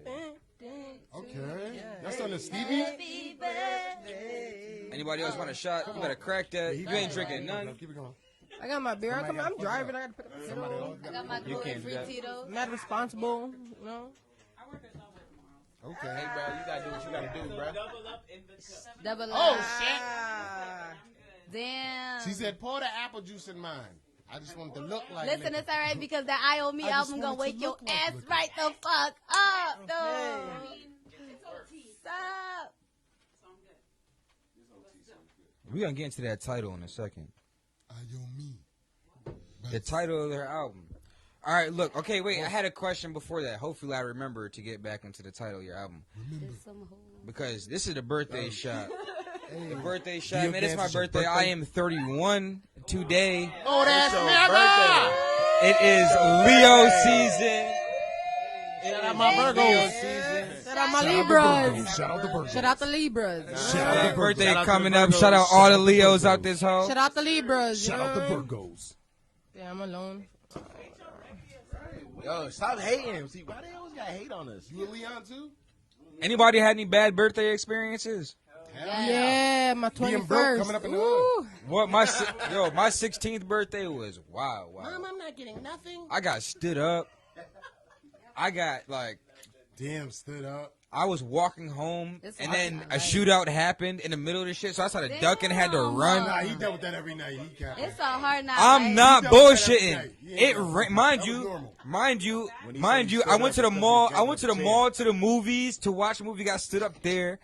Okay. That's on the Stevie? Happy birthday. Anybody else want a shot? You better crack that. You ain't drinking none. Keep it going. I got my beer. I'm driving. I got to put it Somebody on. else I got got my You can't do gluten-free that. Tito's. I'm not responsible, you know. I work at Subway tomorrow. Okay. Hey, bro, you gotta do what you gotta do, bro. Double up in the cup. Double Oh, up. shit. Damn. She said, pour the apple juice in mine. I just wanted to look like Listen, nigga. it's all right because that I O Me I just album gonna wanted to wake your look like ass liquor. right the fuck up, though. Stop. We're going to get into that title in a second. me. The title of their album. All right, look. Okay, wait. I had a question before that. Hopefully I remember to get back into the title of your album. There's some hoes. Because this is the birthday shot. Hey. The birthday shot, Dio man. It's my Dance is your birthday. birthday? I am 31 today. Oh, that's It's your never. It is Leo season. Shout out my Leo Virgos. season. Shout out my Shout out the Libras. Virgos. Shout out the Virgos. Shout out the Libras. Shout out Hey, the birthday Virgos. Shout out to coming the up. Virgos. Shout out all Shout the out the Leos Virgos. out this hoe. Shout out the Libras. Shout you out the know? Virgos. Yeah, I'm alone. Yo, stop hating. See, why they always gotta hate on us? You a Leon too? Anybody had any bad birthday experiences? Yeah, my Being broke 21st. coming up in the Ooh. hood. What my 16th birthday was wow. I'm not getting nothing. I got stood up. I got like Damn, stood up. I was walking home It's and hard then to a night. shootout happened in the middle of the shit, so I started ducking and had to run. Nah, he dealt with that every night. He can't. It's a hard night. I'm right? not He dealt with that every bullshitting. night. Yeah, It that mind was you, normal. mind you, When he mind said you. he I stood went up to the because mall. he I went to the got mall to the movies to watch a movie. Got stood up there.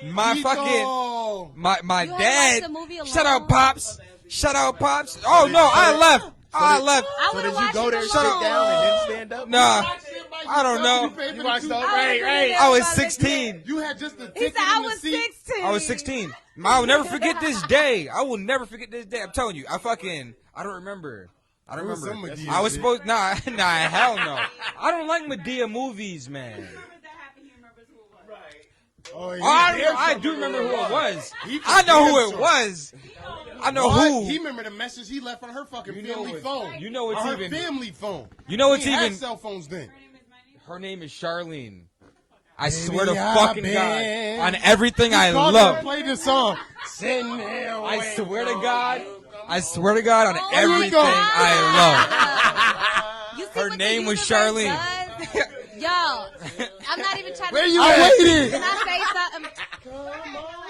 My Tito. fucking my You had dad. watched the movie Shout out alone? pops. Shout out pops. Oh no, I left. I left. I So would did have you go watched there, it sit alone. down, and then stand up? Nah, I don't know. You watched the Right. I was 16. You had just the He ticket said I in the was seat. 16. I was 16. I will never forget this day. I will never forget this day. I'm telling you. I don't remember. I don't It was remember. some Madea I was shit. supposed nah, hell no. I don't like Medea movies, man. Remember that happened, he remembers who it was. Oh, he Oh, I damn do sure remember who it was. He I know damn who it sure. was. I know What? who. He remember the message he left on her fucking You know family what- phone. you know what's On her even- family phone. You know what's He had even- cell phones then. Her name is Charlene. I Baby, swear to I've fucking been- God. On everything I Called her and love. played this song. Sitting there I waiting swear to for God. you. I swear to God on Oh, everything go. I You see Her what the name was universe Charlene. does? Yo, I'm not even trying Where to. you Can waiting? I say something?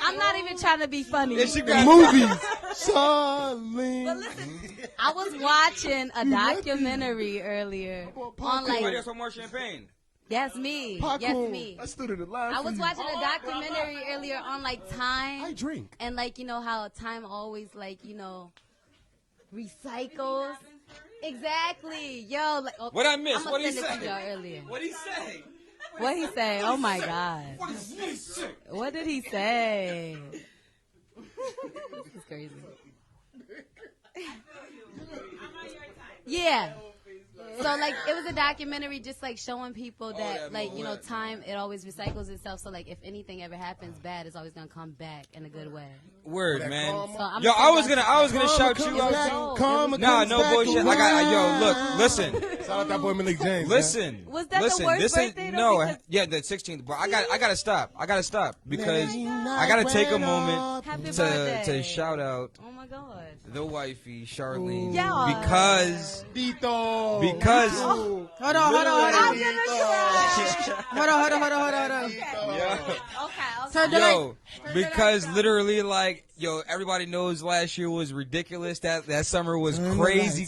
I'm not even trying to be funny. love. She The got movies. Charlene. But listen, I was watching a documentary earlier on Anybody like, else want more champagne? yes me, Popcorn. yes me. I stood in the line. I for was you. watching a documentary earlier on like I time drink. and like you know how time always like you know recycles. Exactly, yo. Like, oh, What I missed? I'ma What he send it to say? y'all earlier. What he say? What he say? Oh my God. What did he say? This is crazy. Yeah. So like it was a documentary just like showing people that like, you know, time, it always recycles itself. So like if anything ever happens bad, it's always gonna come back in a good way. Word, man. So I'm Yo, I was gonna shout you out too. Karma Nah, comes no back bullshit. around. I got yo. Look, listen. Shout out that boy Malik James. Listen. Was that the listen, worst this birthday is though? no, Because- yeah, the 16th. But I gotta stop. I gotta stop because I gotta take a moment Happy to birthday. shout out Oh my God. the wifey Charlene Yeah. because Tito. Hold on. Hold on. Okay. Turn the yo because literally like yo everybody knows last year was ridiculous. That summer was crazy.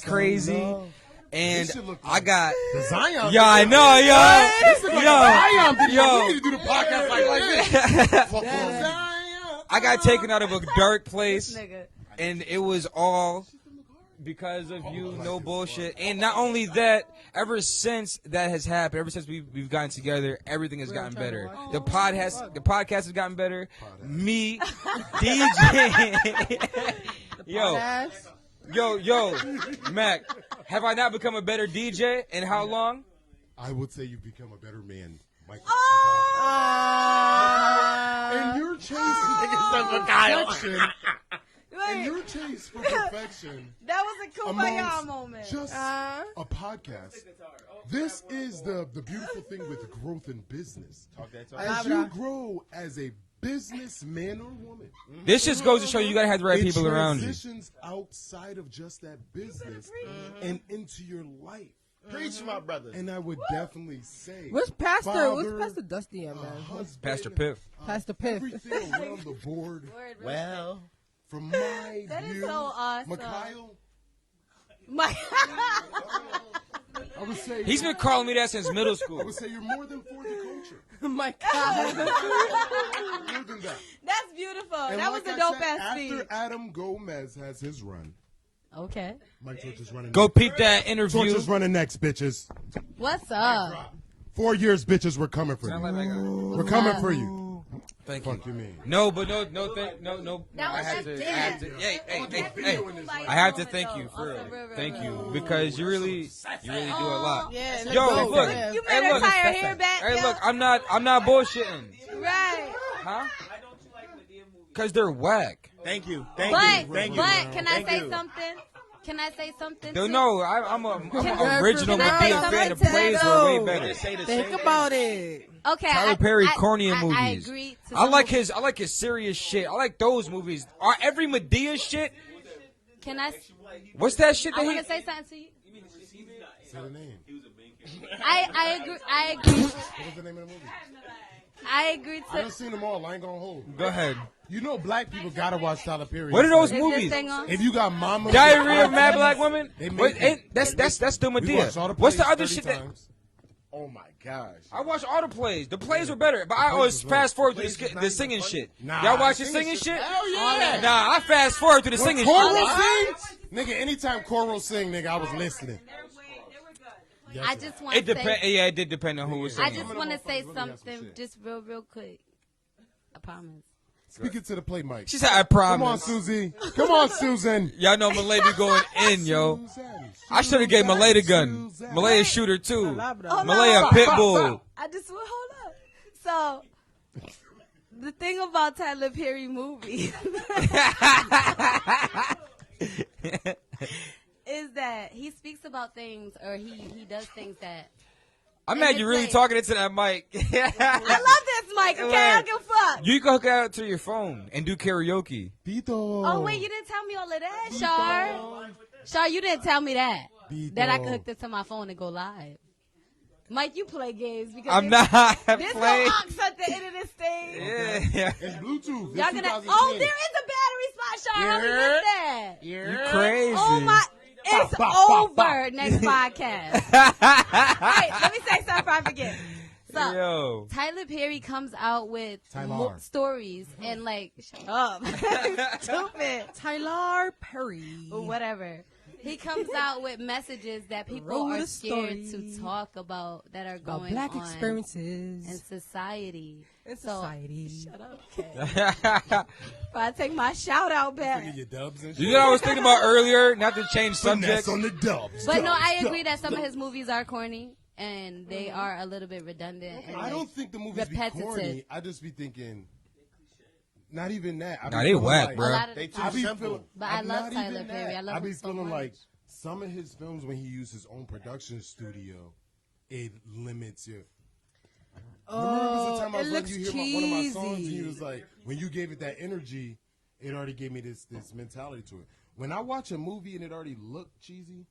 And This shit look I got The Zion. yeah, I know, Zion video. yo, We need to do the podcast like this. Fuck Zion. I got taken out of a dark place, Nigga. and it was all because of you, no bullshit. And not only that, ever since that has happened, ever since we've gotten together, everything has gotten better. The podcast has gotten better. Me, DJ, yo, Mac, have I not become a better DJ? And how long? I would say you've become a better man, Michael. Oh! And your chase for perfection. And your chase for perfection. That was a kumbaya amongst moment. just a podcast. This is the beautiful thing with growth in business. As you grow as a businessman or woman, This just goes to show you gotta have the right people around you. transitions outside of just that business and into your life. Preach, my brother. And I would definitely say, Where's Pastor? Where's father, Pastor Dusty at, man? husband, Pastor Piff. Pastor Piff. everything around the board. Well, From my That is view, so awesome. Mikhail, My I would say He's been calling me that since middle I school. would say you're more than for the culture. My God. More than that. That's beautiful. And that like was a I dope said, ass after speech. Adam Gomez has his run, Okay. Mike Torch is running. Go next. peep that Torch interview. is running next, bitches. What's up? 4 years, bitches. We're coming for you. We're coming for you. Thank you. Fuck you, mean. No, but no. That I was have that to. I have to. dance. Hey. I have to thank you for real. Thank you because you really do a lot. Yeah, Yo, let's look. go. You Hey, made her look. tie her hair back. Hey, yo. look. I'm not bullshitting. Right. Huh? Because they're whack. thank you. But can I say something? Can I say something? No, I'm I- original can I say Medea fan. The something to plays that, were way though? better. Think about it. Okay. Tyler Perry corny in I movies. agree. To I some like movies. his serious shit. I like those movies. Every Medea shit. Can I? What's that shit I that want he? to say something to you. Say the name. I agree. I agree. What is the name of the movie? I agree I to. done seen them all. I ain't gonna hold. Go ahead. You know, black people gotta watch Tyler Perry. What are those Is this movies? thing on? If you got Mama, Diary of Mad Black Woman. They make Wait, it. that's still We Medea. watched all the What's the plays other 30 shit that? times. Oh my gosh. I watched all the plays. The plays were better, but I always fast forward through the singing shit. Nah, Y'all watch the singing singing shit- shit? Hell yeah. Nah, I fast forward through the When singing Coral shit. sings, nigga, anytime Coral sing, nigga, I was listening. Yes, I sir. just want It to depend. say. Yeah, it did depend on who was I singing. just want to say Really got some something, shit. just real quick. I promise. Speak it to the plate, Mike. She said, "I Come on, promise." Susie. Come on, Susan. Y'all know Malay be going in, yo. I should have gave Malay the gun. Malay a shooter too. Malay a pit bull. I just hold up. So the thing about Tyler Perry movies is that He speaks about things, or he does things that. I'm mad it's you really like- talking into that mic. I love this mic. Okay, I don't give a fuck. You can hook it out to your phone and do karaoke. Tito. Oh wait, you didn't tell me all of that, Shar. Shar, you didn't tell me that. That I could hook this to my phone and go live. Mike, you play games because I'm not There's no playing. aux at the end of this thing. Yeah. It's Bluetooth. Y'all It's gonna? 2010. Oh, there is a battery spot, Shar. How we missed that? You crazy. Oh my! It's over. Next podcast. Wait, let me say something before I forget. So, Yo. Tyler Perry comes out with Tyler. stories and like, shut up. Stupid. Tyler Perry. or whatever. He comes out with messages that people Roll are the scared story. to talk about that are About going black on experiences in society. in So- society. Shut up, Kay. If I take my shout out back. Your dubs and You shit. know what I was thinking about earlier? Not to change Finesse subjects. on the dubs. But no, dubs, I agree dubs, that some of dubs. his movies are corny and they are a little bit redundant. And I don't think the movies repetitive. be corny. I just be thinking, not even that. I be Nah, they feeling whack, like, a bruh. lot of They the too I be time. feeling, But I I'm love not Tyler even Perry. that. I love be him so feeling much. like some of his films when he used his own production studio, it limits you. Remember there was a time I was it letting you looks hear one of my songs, and cheesy. he was like, when you gave it that energy, it already gave me this mentality to it. When I watch a movie and it already looked cheesy,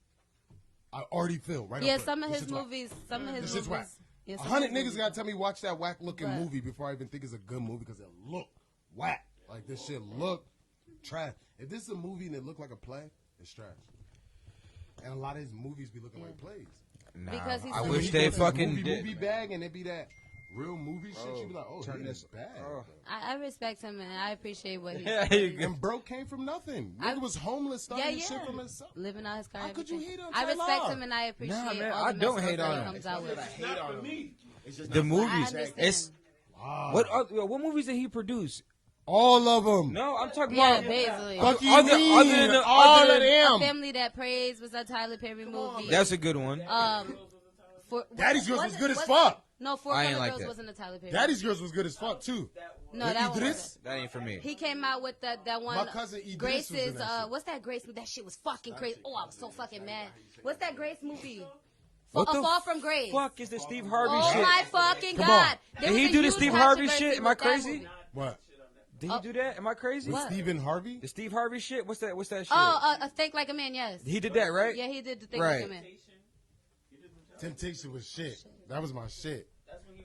I already feel right. Yeah, up front, some of this his shit's whack. movies, some of his This shit's whack. movies. Yeah, some of 100 his niggas movies- gotta tell me watch that whack looking But- movie before I even think it's a good movie because it look whack. Like this shit look trash. If this is a movie and it look like a play, it's trash. And a lot of his movies be looking like plays. Nah, Because he's I so- wish When they you go to the fucking movie did. bag and it be that real movie shit. You be like, oh, turn he this- is bad. oh. I respect him and I appreciate what he's Yeah, doing. you go. And bro came from nothing. I- Nigga was homeless, starting Yeah, his yeah. shit from himself. Living out his car. How could you everything. hate on I respect Tyler? him and I appreciate Nah, man, all I the don't messages hate that on he him. comes out with. Hate on him. It's just The not- movies. I understand. It's what movies did he produce? All of them. No, I'm talking Yeah, about basically. Fuck you Other- mean? other than the- all other of than- them. Family That Prays was a Tyler Perry movie. That's a good one. For, Daddy's Girls was good as was- fuck. No, Four I ain't Color like Girls that. wasn't a Tyler Perry. Daddy's Girls was good as fuck too. no, that one Idris? wasn't. That ain't for me. He came out with that one. My cousin Idris was in Grace's. that shit. What's that Grace movie? That shit was fucking crazy. Oh, I was so fucking mad. What's that Grace movie? What A the Fall from Grace. Fuck is the Steve Harvey Oh shit? my fucking Come god! on. There Did was he a do the huge Steve Harvey controversy shit? Am I with that crazy? movie. What? Did he do that? Am I crazy? With Stephen Harvey? The Steve Harvey shit? What's that? What's that shit? Oh, Think Like a Man. Yes. He did that, right? Yeah, he did the thing Right. like a man. Temptation was shit. That was my shit.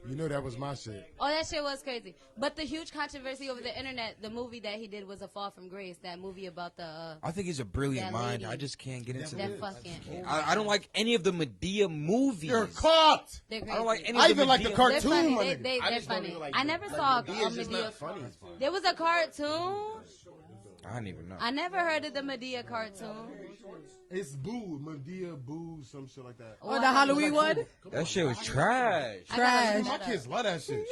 You know that was my shit. Oh, that shit was crazy. But the huge controversy over the internet, the movie that he did was A Fall from Grace. That movie about the I think he's a brilliant That mind. lady. I just can't get into that it. fucking. I don't like any of the Medea movies. You're caught. They're crazy. I don't like any I of even like the Madea- They're cartoon, funny. my They, nigga. they, I they're just don't funny. even like I them. never Like, saw Medea's just Medea. not funny. There was a cartoon. I don't even know. I never heard of the Medea cartoon. It's Boo, Medea Boo, some shit like that. Oh, the Halloween one? That shit was trash. I gotta Trash. look My that up. kids love that shit.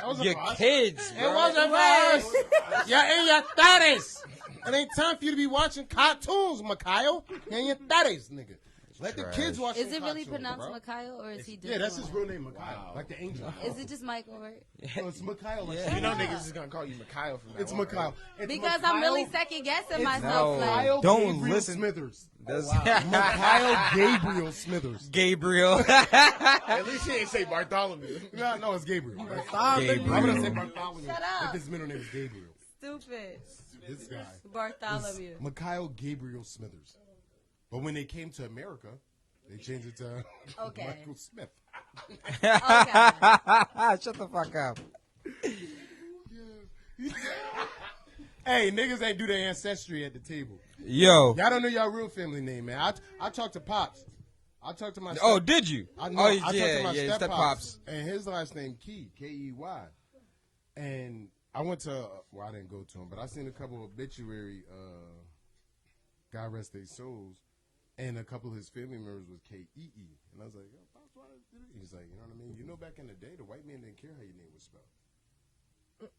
That was a Your bust. kids, It bro. wasn't first. You're in your 30s. It ain't time for you to be watching cartoons, Mikhail. You're in your 30s, nigga. Let the Trash. kids watch Is some it really cartoons, pronounced bro. Mikhail or is he just Yeah, that's his doing real name, Mikhail. Like the angel. it? Is it just Michael, right? No, it's Mikhail. Like Yeah. You know niggas is gonna call you Mikhail from now It's on, Mikhail. right? It's Because Mikhail- I'm really second guessing it's myself. No. Like, Mikhail Don't Gabriel listen. Smithers. That's Mikhail Gabriel Smithers. Gabriel. At least he ain't say Bartholomew. No, it's Gabriel. Gabriel. I'm gonna say Bartholomew. Shut up. If his middle name is Gabriel. stupid. This guy. Bartholomew. Mikhail Gabriel Smithers. But when they came to America, they changed it to Okay. Michael Smith. Okay. Shut the fuck up. Hey, niggas ain't do their ancestry at the table. Yo. Y'all don't know y'all real family name, man. I talked to Pops. I talked to my Oh, step- did you? I know, Oh, I talked to my yeah, step step pops, pops. and his last name Key, K-E-Y. And I went to, well, I didn't go to him, but I seen a couple of obituary, God rest their souls, and a couple of his family members was K-E-E. And I was like, yo, Pops, why did it? He's like, you know what I mean? You know, back in the day, the white man didn't care how your name was spelled.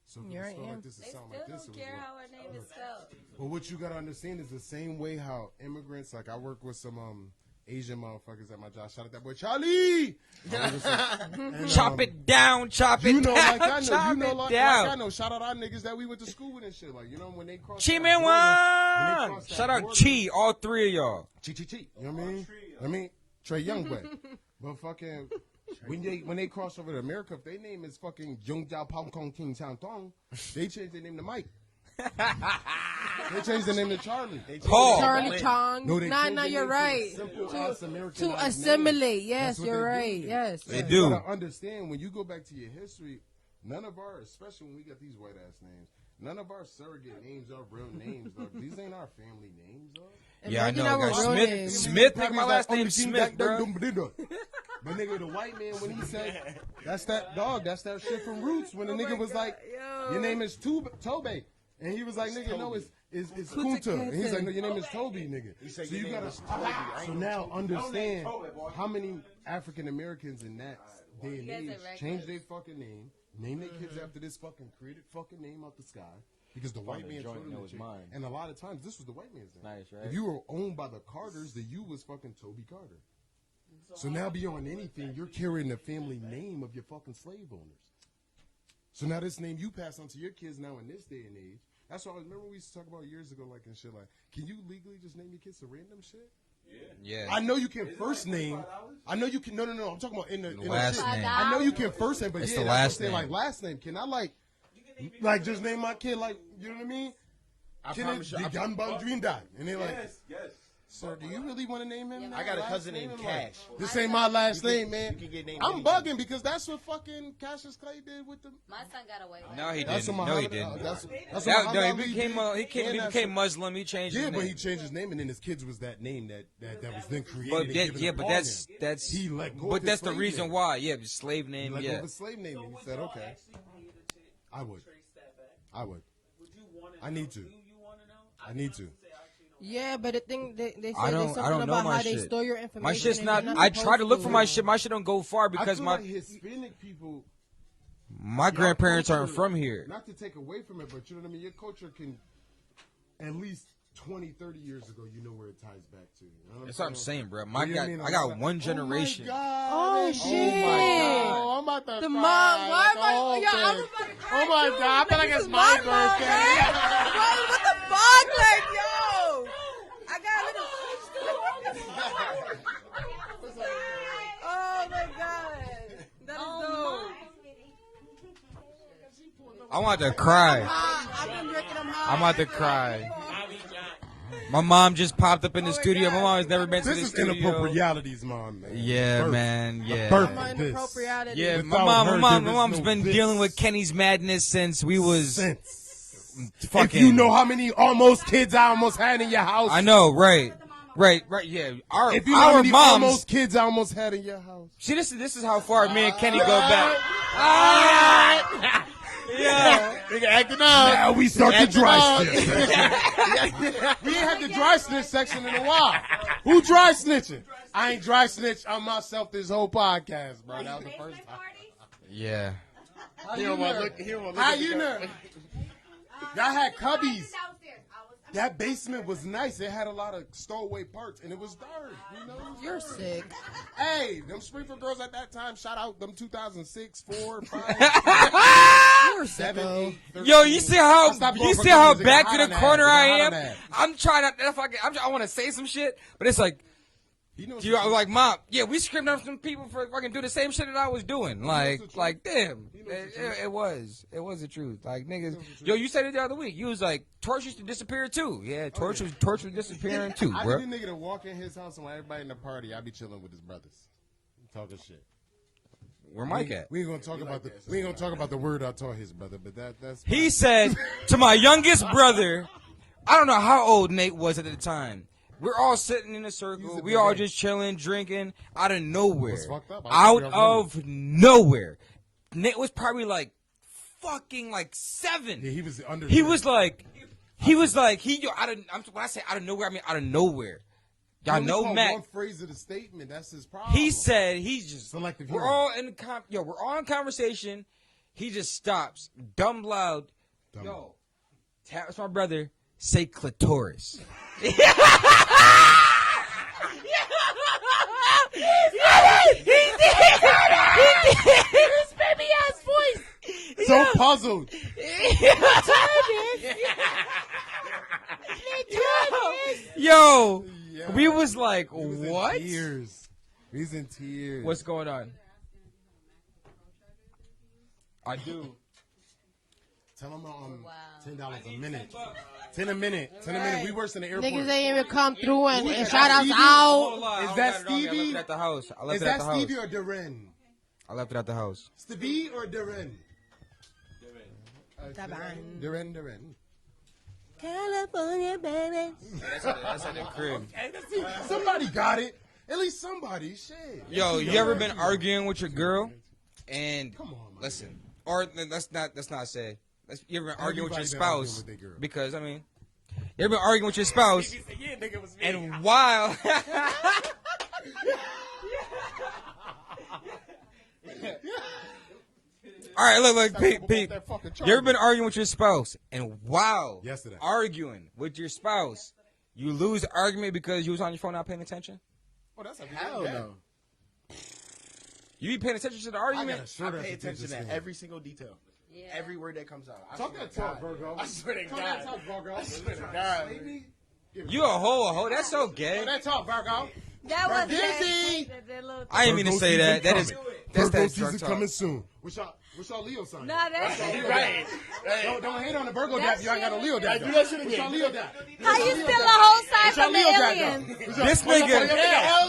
So if it You're was right, spelled yeah. like this, it They sound still like this. don't it was care like- how her name is spelled. But what you gotta understand is the same way how immigrants, like I work with some Asian motherfuckers at my job. Shout out that boy Charlie. And, Chop it down, chop it You know, down, like I know, chop you know, it like down. I know. Shout out our niggas that we went to school with and shit. Like you know when they cross. Chi that Man border, when they One. cross that Shout out border- Chi, all three of y'all. Chi. You know what I mean? I mean Trey Youngboy. But fucking when they cross over to America, if their name is fucking Jung Jiao Pong Kong King Town Tong, they change their name to Mike. They changed their name to Charlie. Paul. Charlie Chong. No, they Nah, changed nah, their you're name to right. simple ass Americanized To name. assimilate. Yes, That's what you're they're right. doing. Yes. They You do. gotta understand when you go back to your history, none of our, especially when we got these white ass names, none of our surrogate names are real names. Dog. These ain't our family names. Dog. Yeah, I Imagine know. our Guys. real Smith, names. Smith, nigga, my Probably last like, name's "Oh, the king, Smith, that, bro. But nigga, the white man when he said, that's that dog, that's that shit from Roots. When the nigga was like, your name is Tobe, and he was like, nigga, no, is Kunta Kunta. And he's like, no, Kinte. your name is Toby, nigga. He said So your you name gotta is Toby. I so ain't now understand Toby, boy. how many African Americans in that day and You guys age are reckless. change their fucking name their kids after this fucking created fucking name out the sky. Because the white the man joint told him that that was shit. mine. And a lot of times, this was the white man's name. Nice, right? If you were owned by the Carters, the you was fucking Toby Carter. So now beyond anything, you're carrying the family name of your fucking slave owners. So now this name you pass on to your kids now in this day and age. That's why I remember we used to talk about years ago, like and shit. Like, can you legally just name your kids some random shit? Yeah. I know you can first name. I know you can. No. I'm talking about in the Last shit. name. I know you can first name, but It's yeah, the that's what I'm last saying, name. like last name. Can I like just name my kid like you know what I mean? I Can promise it you. be Gunbun Dream Die? And they're like, yes. sir, do you really want to name him? I got a last cousin name? named I'm like, Cash. this ain't my last name, man. You can get named I'm anything. bugging because that's what fucking Cassius Clay did with the. My son got away with No, he That's didn't. what No, he Muhammad- didn't. That's what No, Muhammad he Ali became did. he And that's became what- Muslim. He changed his Yeah, name. but he changed his name, and then his kids was that name that was then created. But and that, given yeah, upon but that's him. that's. He let go of But his that's the slave reason name. why. Yeah, slave He name. let go Yeah. of his slave name, and he said, okay, I would. I would. I need to. I need to. Yeah, but the thing they say I there's don't something know about my how they shit. store your information. My shit's and not. you're I try to look for supposed my shit. My shit don't go far I because feel my like Hispanic people. my grandparents your aren't culture- from here. Not to take away from it, but you know what I mean? Your culture can, at least 20, 30 years ago, you know where it ties back to. You know That's what I'm saying, bro. You know My what got I mean? I got one generation. Oh, my God. Oh, shit. Oh, I'm about to The cry. mom, why am I? Oh, Yeah, I'm man. about to cry. Oh, my too. God. I feel like This it's is my mom, birthday. man. Bro, what the fuck? Like, yo. I got a little. Oh, my God. That is dope. I want to cry. I've been drinking them hard. I'm about to cry. My mom just popped up in the studio. My mom has never been to This the is studio. Inappropriality's mom, man. Yeah, Birth. man. The Yeah. birth My of this. inappropriality. Yeah, Without my her, mom's there is been no dealing this. with Kenny's madness since we was Sense. fucking. If you know how many almost kids I almost had in your house. I know, right, yeah. If you know how Our many moms. almost kids I almost had in your house. See, this is how far me and Kenny go back. Yeah. Nigga acting up. Now we start the Acting dry up. snitch. We ain't had the dry snitch section in a while. Who dry snitching? I ain't dry snitch on myself this whole podcast, bro. That was the first time. Yeah. How you know? Y'all had cubbies. That basement was nice. It had a lot of stowaway parts, and it was dark. You know? You're sick. Hey, them Springfield girls at that time, shout out them 2006, 4, 5, You're sick. 7, 8, 13. Yo, you see how I stopped going you for see how good music. back Hot to on the that. corner Hot I on am. that. I'm trying to. I want to say some shit, but it's like. You know You know, like, Mom, yeah, we screamed up some people for fucking do the same shit that I was doing. Like, damn, it was the truth. Like, niggas, yo, you said it the other week. You was like, Torch used to disappear too. Yeah, Torch was disappearing too, I bro. be the nigga to walk in his house and while everybody in the party, I be chilling with his brothers, talking shit. Where Mike at? We ain't gonna talk about the word I taught his brother, but that's He said to my youngest brother, I don't know how old Nate was at the time. We're all sitting in a circle. We all just chilling, drinking, out of nowhere. What's fucked up? Out of nowhere. Nate was probably like fucking like 7. Yeah, he was under. He was like, yo, when I say out of nowhere, I mean out of nowhere. Y'all know Mac. One phrase of the statement. That's his problem. He said he's just Selective we're hearing. all in we're all in conversation. He just stops, dumb loud. Dumb. Yo, taps my brother. Say clitoris. His baby ass voice. So puzzled. Yo, Yeah. we was like, He was in what? tears. He's in tears. What's going on? I do. Tell him Wow. $10 a minute. 10 a minute. 10 a minute. We worse than the airport. Niggas ain't even come through and Is shout that us Stevie? out. Is that I left Stevie? it at the house. I left Is it at that the house. Stevie or Darren? I left it at the house. Stevie or Darren? Darren. Darren. California, baby. That's at the crib. Somebody got it. At least somebody. Shit. Yo, you ever been arguing with your girl? And Come on, man. listen, or let's not say. You ever been arguing with your Everybody been arguing spouse? with their girl. Because I mean, You ever been arguing with your spouse? Yeah, nigga, it was me. And while all right, look, Pete. You ever been arguing with your spouse, and while Yesterday. arguing with your spouse, you lose the argument because you was on your phone not paying attention? Oh, that's a Hell no. You be paying attention to the I argument? got a I short pay attention to every single detail. Yeah. Every word that comes out. I Talk swear that to talk, God. Virgo. I swear to Talk God. that talk, Virgo. I swear to God. You a hoe. That's so gay. Talk that talk, Virgo. That was Dizzy. that little I didn't mean to say that. That is that's Virgo that season drunk talk. coming soon. What's y'all Leo sign? Nah, that's Right. Don't hate on the Virgo That dap. You ain't got a shit- Leo dap. Do that shit What's y'all again. Leo dap? how you steal a whole side from the aliens. This nigga,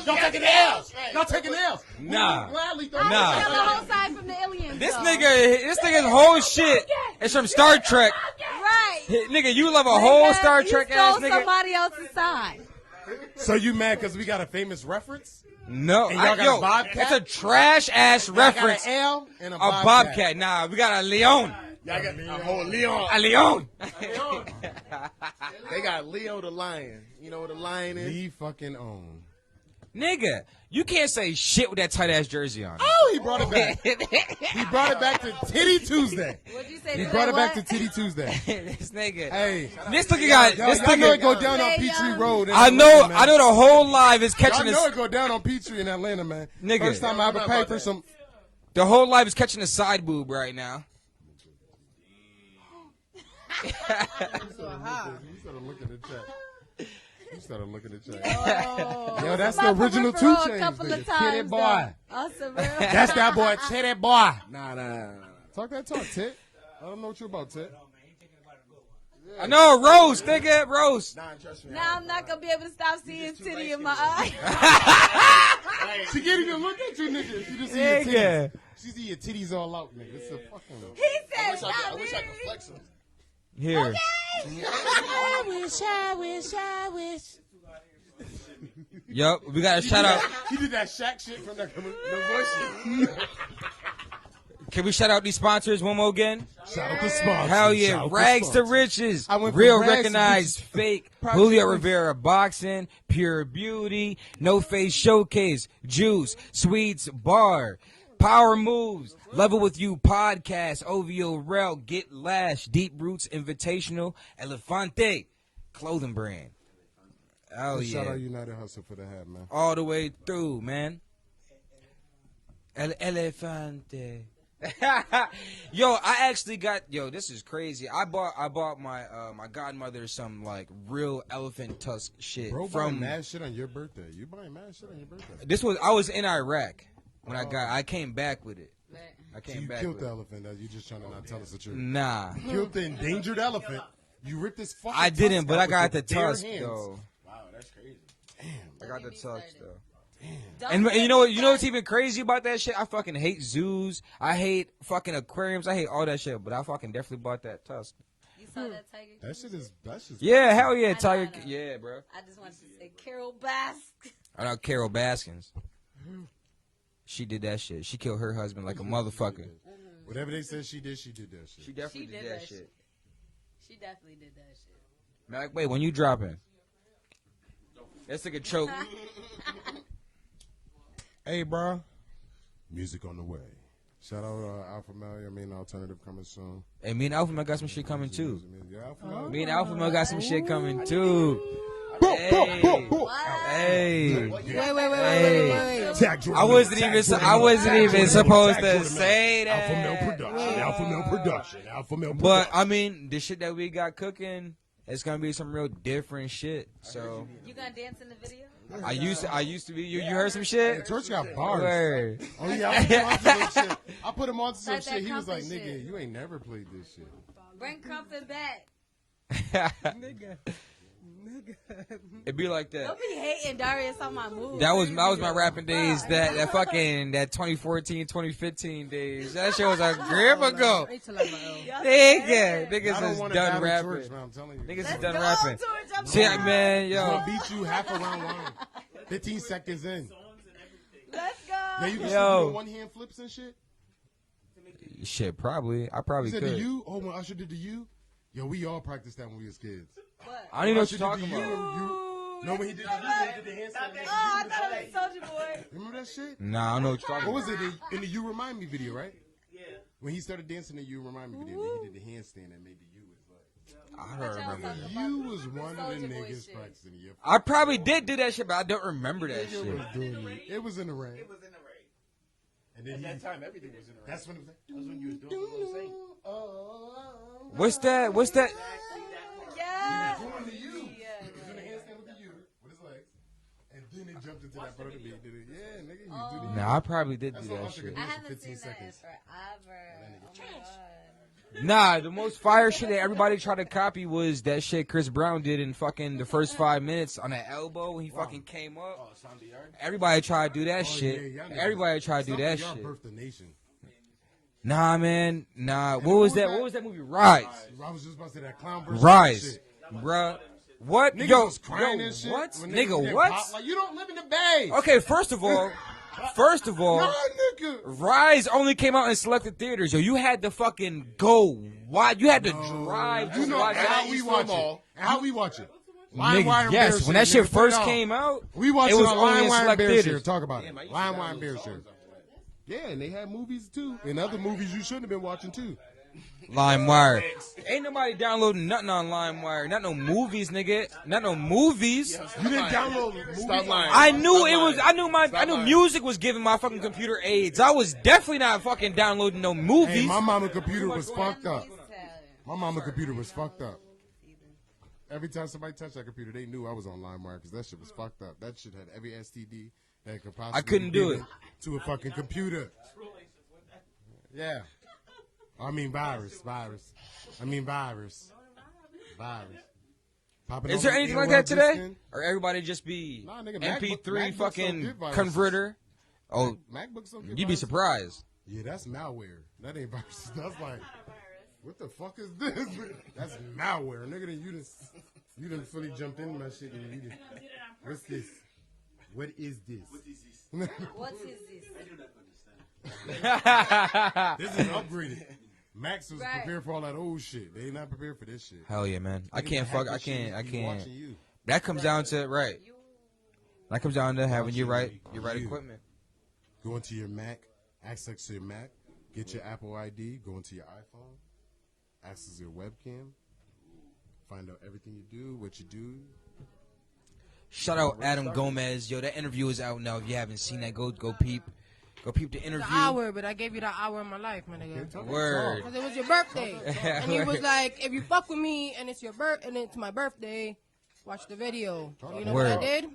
Y'all taking the L's. Y'all taking the L's. nah. Gladly throw How Nah. you steal a whole side from the aliens. This though? nigga's whole shit is from Star Trek. Right. Nigga, you love a whole Star Trek you ass stole nigga. somebody else's side. So you mad because we got a famous reference? No, And y'all got a bobcat? it's a trash ass reference. I got an L and a A bobcat. bobcat. Nah, we got a Leon. Y'all got a whole Leon. A Leon. They got Leo the lion. You know what a lion is? The fucking own. Nigga, you can't say shit with that tight ass jersey on. Oh, he brought it back. He brought it back to Titty Tuesday. What'd you say? He to brought that it back to what? Titty Tuesday. This nigga. Hey, This nigga got. y'all, This y'all know it go nigga. down on Hey, Peachtree young. Road. in I know. Atlanta, man. I know the whole live is catching Y'all know this. it go down on Peachtree in Atlanta, man. Nigga. First time I ever paid for some. The whole live is catching a side boob right now. You started looking at the chat. You started looking at the chat. Yo, that's the My original 2 peripheral Chainz. a couple nigga. of times. Titty boy. though. Awesome, real. That's that boy, Titty boy. Nah. Talk that talk, Tit. I don't know what you're about, Tit. I know, roast, nigga, roast. Nah, trust me. Now I'm not gonna be able to stop seeing just too titty in light-skinned. my eye. She can't even look at you, nigga. She just see your Nigga. titties. She see your titties all out, nigga. It's a fucking. He said, I wish I could flex them. Here. I wish. Yup, we got a shout out. He did that Shaq shit from that commercial. No voice. Can we shout out these sponsors one more again? Shout out to sponsors. Hell yeah, Shout out to Rags to sponsors. Riches, I went from Real rags to Recognized riches. Fake, Project Julio Riches. Rivera Boxing, Pure Beauty, No Face Showcase, Juice, Sweets Bar, Power Moves, Level With You Podcast, OVO Rel, Get Lash, Deep Roots Invitational, Elefante, Clothing Brand. Hell Shout yeah. out United Hustle for the hat, man. All the way through, man. Elefante. Yo, I actually got this is crazy. I bought my my godmother some like real elephant tusk shit Bro, buying from mad shit on your birthday. You buying mad shit on your birthday. I was in Iraq when I came back with it. I So came you back killed with the it. elephant. You just trying to not tell us the truth. Nah. You killed the endangered elephant. You ripped his fucking I didn't, tusk but out I with got your the bare tusk hands. though. Wow, that's crazy. I got the tusk though. Don't And get you know me what's even crazy about that shit? I fucking hate zoos. I hate fucking aquariums. I hate all that shit. But I fucking definitely bought that tusk. You saw that Tiger King? That shit is. That's just. Yeah, hell yeah, I Tiger. know. Yeah, bro. I just wanted to say Carol Baskin. I know Carol Baskins. She did that shit. She killed her husband like a motherfucker. Whatever they said she did that shit. She definitely She did, did that that shit. She definitely did that shit. Mac, wait, when you dropping? That's like a choke. Hey, bro. Music on the way. Shout out Alpha Male. I mean, Alternative coming soon. Hey, me and Alpha Male got some shit coming too. Yeah, Alpha Male. Me and Alpha Male got some shit coming too. Boom, Hey. boom, boom, boom. Hey. Wait. Tag Jordan I wasn't Miller, even. tag I wasn't Jordan even Miller, supposed tag to Jordan Miller. say Alpha Male that. Production. Alpha Male Production. Alpha Male Production. But I mean, the shit that we got cooking, it's gonna be some real different shit. So You gonna dance in the video? I used to be. You heard some shit? George got bars. Word. Oh yeah, I put him onto some shit. I put him onto some Like that shit. He was like, comfort "Nigga, shit. you ain't never played this shit." Bring Crumpet back. It'd be like that. Don't be hating Darius on my move. That was my rapping days. That 2014, 2015 days. That shit was a grip ago. Niggas I don't is want to done battle rapping. George, man. I'm telling you. Niggas is Let's done go, rapping. George. I'm See, down. man, He's yo. gonna beat you half a round one. 15 seconds in. Let's go. Now you can Yo. do one hand flips and shit. Shit, probably. I probably You said to could. you? Oh, when Usher did to you? Yo, we all practiced that when we was kids. I don't even know what you're talking about. No, when he did the handstand. Oh, I thought it was Soulja Boy. Remember that shit? Nah, I don't know what you're talking What about. was it in the You Remind Me video, right? Yeah. When he started dancing in the You Remind Me video, he did the handstand and made the U was like. I don't remember. You was one of the niggas practicing the I probably did do that shit, but I don't remember that shit. It was in the rain. It was in the rain. And then At that time, everything was in the rain. That's when it was like. That was when you was doing the little thing. What's that? What's that? Yeah. He was doing the U. He was doing the handstand with the U, with his legs. And then he jumped into that part of the beat. Did it. Yeah, nigga, you do the U. Nah, I probably did do That's all that Usher could shit. do I for haven't 15 seen that in seconds. forever. Oh my god. Nah, the most fire shit that everybody tried to copy was that shit Chris Brown did in fucking the first 5 minutes on that elbow when he fucking came up. Everybody tried to do that shit. Yeah, Everybody tried to do that y'all shit. birthed the nation. Nah, man. Nah. What was that? What was that movie? Rise. I was just about to say that clown version. Rise. Shit. Bruh. What? Niggas Yo, was crying and shit. what? When Nigga, get what? popped, like, you don't live in the Bay. Okay, first of all, Nah, nigga. Rise only came out in selected theaters. Yo, you had to fucking go. Why? You had to drive. You to know watch how that. we watch it. How we watch it. Nigga, yes, when that shit first came out, we watched it it was on only Lion in Wire select Bear theaters. Share. Talk about it. Lion Wire Bear Share. Yeah, and they had movies too, and other movies you shouldn't have been watching too. LimeWire. Ain't nobody downloading nothing on LimeWire. Not no movies, nigga. Not no movies. You didn't download movies. Stop lying. I knew Stop it was. lying. I knew music was giving my fucking computer AIDS. I was definitely not fucking downloading no movies. Hey, my mama computer was fucked up. My mama computer was fucked up. Every time somebody touched that computer, they knew I was on LimeWire because that shit was fucked up. That shit had every STD that could possibly. I couldn't do it to a fucking computer. Yeah, I mean virus. I mean virus. Popping Is on there the anything like earwax that today? disc. Or everybody just be Nah, nigga, MP3 MacBooks fucking don't get viruses. converter? Oh, MacBooks don't get you'd be viruses. surprised. Yeah, that's malware. That ain't viruses. That's like, what the fuck is this? That's malware, nigga. Then you done fully jumped into my shit. And you done, what's this? What is this? What is this? This is upgraded. Max was Right. prepared for all that old shit. They not prepared for this shit. Hell yeah, man. I Niggas can't hack fuck. this I shit can't. if you can't. watching you. That comes down to right. That comes down to having your right You. equipment. Go into your Mac, access to your Mac, get your Apple ID, go into your iPhone, access your webcam, find out everything you do, what you do. Shout out Adam Gomez. Yo, that interview is out now. If you haven't seen that, go peep. Go peep the interview. The hour, but I gave you the hour of my life, my nigga. Word. Because it was your birthday. And he was like, if you fuck with me and it's and it's my birthday, watch the video. You know what I Word. did?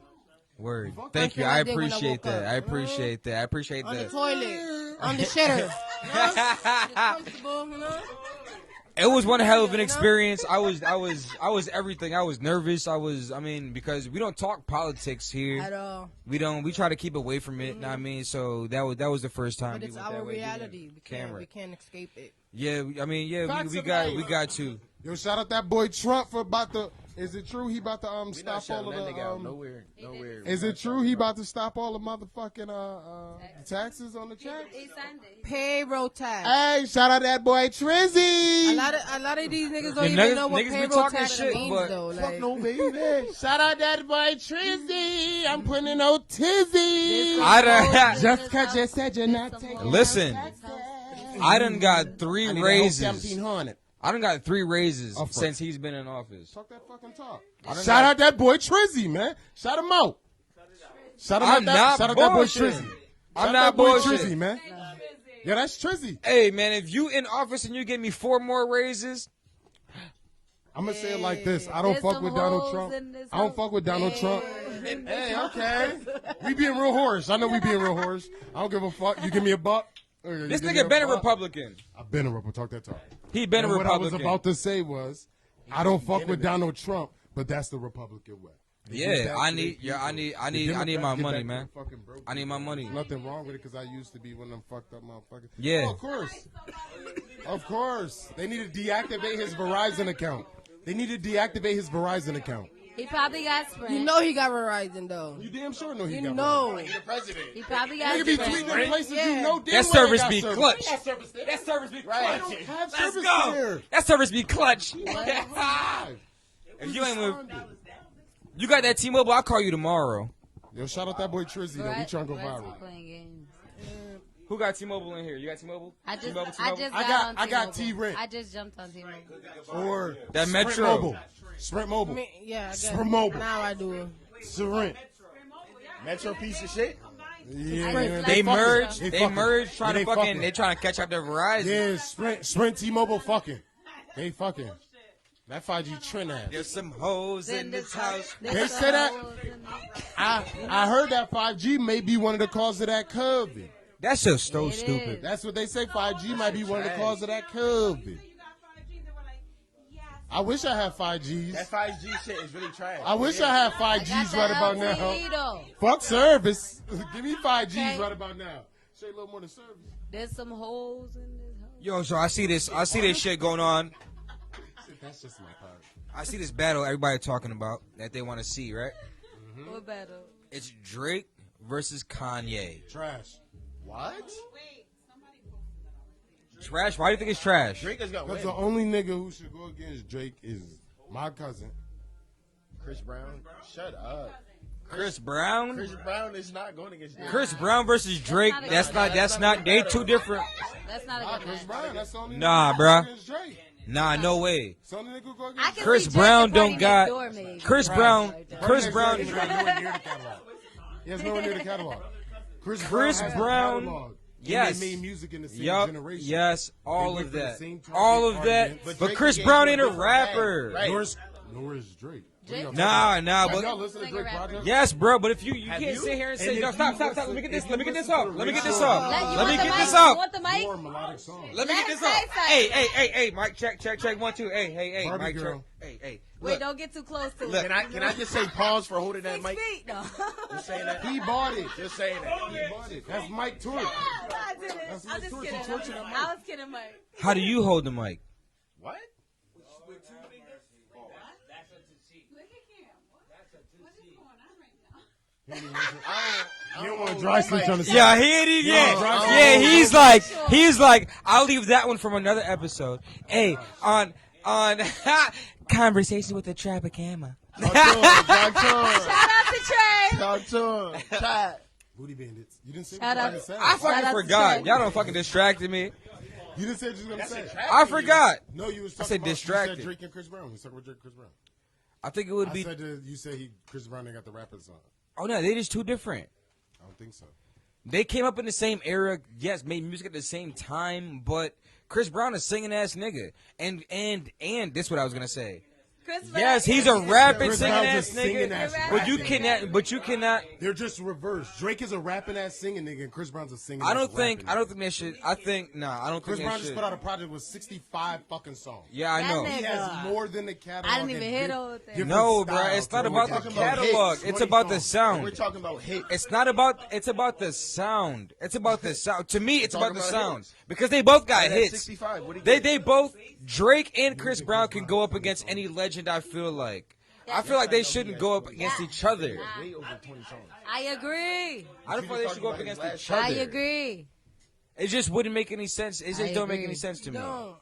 Word. First Thank you. thing I I did when I appreciate woke that. up, I you know? appreciate that. I appreciate On the that. toilet. On the shitter. It's comfortable, you know? It was one hell of an experience. I was everything. I was nervous. Because we don't talk politics here. At all. We try to keep away from it, know what I mean? So that was the first time But we it's went our that way. reality. We can't escape it. Yeah, Facts we of got life. to. Yo, shout out that boy Trump for about to. Is it true he about to We not stop all shutting of that nigga out. the? Nowhere. Is it true he about to stop all the motherfucking taxes on the checks? He signed it. Payroll tax. Hey, shout out that boy A Trizzy. lot of these niggas don't Yeah, even know what niggas be payroll talking tax shit, means, but- though. Fuck Like, no baby. Shout out that boy Trizzy. I'm putting in no tizzy. I done, Just cause you said you're not taking. listen, I done got 3 raises. 1700. I done got 3 raises Up front. since he's been in office. Talk that fucking talk. I done Shout got- out that boy Trizzy, man. Shout him out. Shout him I'm out. not Shout out that boy bullshitting. Trizzy. I'm Shout not out that boy bullshitting. Trizzy, man. Yeah, that's Trizzy. Hey man, if you in office and you give me 4 more raises, I'm gonna say it like this. I don't There's fuck some with Donald holes Trump. in this I don't house. fuck with Donald Trump. Hey, okay. We being real whorish. I know we being real whorish. I don't give a fuck. You give me a buck. this nigga been a Republican. I've been a Republican. Talk that talk. He been a And what I was Republican. about to say was, I don't fuck with Donald Trump, but that's the Republican way. They use Yeah, that I to need, their yeah, I people. need, I The need, I need my Democrats get money, back to man. the fucking broke I need my money. There's nothing wrong with it because I used to be one of them fucked up motherfuckers. Yeah. Oh, of course. Of course. They need to deactivate his Verizon account. They need to deactivate his Verizon account. He probably got Sprint. You know he got Verizon though. You damn sure know he You got know. Verizon. The president. He probably got Nigga be Sprint. tweeting in places Yeah. you know damn That well service they be got clutch. That service there. That service be Right. clutch. Have Let's service go. there. That service be clutch. Live. If you ain't with, you got that T-Mobile, I'll call you tomorrow. Yo, shout out that boy Trizzy though. We trying to go viral. Playing games. Who got T-Mobile in here? You got T-Mobile? I just T-Mobile, I T-Mobile? just I got got- on I got T-Mobile. T-Rent. I just jumped on T-Mobile. Or That Sprint Metro. Mobile. Sprint I Mobile. mean, yeah, I guess. Sprint Mobile. Now I do. Sprint. Metro piece of shit. Yeah, Sprint yeah, They fucking- merged. They They fucking. merged. Trying Yeah, to they fucking. fucking. They trying to catch up to Verizon. Yeah, Sprint T-Mobile fucking. They fucking. That 5G trend ass. There's some hoes in this house. They say that. I heard that 5G may be one of the causes of that COVID. That's just so It stupid. is. That's what they say. 5G might be one of the causes of that COVID. You got 5G, they were like, yes. I wish I had 5Gs. That 5G shit is really trash. I wish I had I got 5Gs the right about LTE now. though. Fuck service. Give me 5Gs Okay. right about now. Say a little more than service. There's some holes in this house. Yo, so I see this shit going on. That's just my part. I see this battle everybody talking about that they want to see, right? What battle? It's Drake versus Kanye. Trash. What? Wait, somebody posted that already. Trash? Why do you think it's trash? Drake is gonna Because win. the only nigga who should go against Drake is my cousin. Chris Brown. Shut up. Chris Brown? Chris Brown is not going against Drake. Chris Brown versus Drake? That's not, they two different. That's not a Nah, good Chris match. Brown. That's the only Nah, nigga who bruh. go against Drake. Nah, no way. It's the only nigga who go I against can Chris see Drake Brown and Party don't got- Next Door, maybe. Chris Brown, Right Chris Drake. Brown, He's not nowhere near the catalog. He has nowhere near the catalog. Chris Chris has the Brown, catalog. And yes. They made music in the same yup, generation. yes, all They went of for the that. same target All of that. audience. But Drake Chris gave Brown you a ain't a different bag. rapper. Right. Nor is Drake. What are y'all Nah, talking nah, about? Have y'all but listen to Singer Drake rapper. project? yes, bro. But if you Have can't you? sit here and And say, if no, you stop. Let listen- me get this. if Let me you get this listen off. to Let me get Rachel- this off. You Let me want the get mic? this You off. want the mic? More melodic songs. Let me get Let's this off. say something. Hey, Mike, check, 1, 2. Hey, Barbie Mike, check. girl. Hey. Wait, Look, don't get too close to Look. it. Can I just say pause for holding that 6 mic? feet, no. Just saying that. He bought it. Just saying that. He bought it. That's Mike Torch. I didn't. That's I'm my just torch. kidding. You torching that mic. I was kidding, Mike. how do you hold the mic? What? Look at him. What is going on right now? You don't want to dry snitch on the side. Yeah, here it is. Yeah, he's like, I'll leave that one from another episode. Hey, on Conversation with the Trapicama. Talk to him. Shout out to Trey. Talk to him. Chat. Booty bandits. You didn't say Shout what you out. were saying. I Shout out fucking to forgot. Trey. Y'all don't fucking distracted me. You didn't say what you was going to say. I forgot. No, you was talking said about distracted. You said Drake and Chris Brown. You was talking about Drake and Chris Brown. I think it would I be. said you said Chris Brown ain't got the rappers on. Oh no, they just too different. I don't think so. They came up in the same era. Yes, made music at the same time, but Chris Brown is singing ass nigga. And this is what I was gonna say. Chris Yes, Brown he's is- a rapping Chris singing Brown's ass a singing nigga. ass But you cannot. They're just reversed. Drake is a rapping ass singing nigga, and Chris Brown's a singing. I don't ass think rapping they should. I think nah. I don't Chris think Brown they just should. put out a project with 65 fucking songs. Yeah, I That know. nigga- He has more than the catalog. I didn't even and hear di- the whole thing. different No, bro. styles It's not to about it. the talking about catalog. hits, It's 20 about the songs. sound. We're talking about hits. It's not about. It's about the sound. It's about the sound. To me, it's We're about the talking about sound hits. because they both got Out of that hits. 65, what do you They get? both Drake and Chris Brown can go up against any legend. I feel like they shouldn't go up against each other. Way over 20 songs. I agree. I don't feel like they should go up against each I other. agree. It just wouldn't make any sense. It I just don't make agree. any sense to me. No.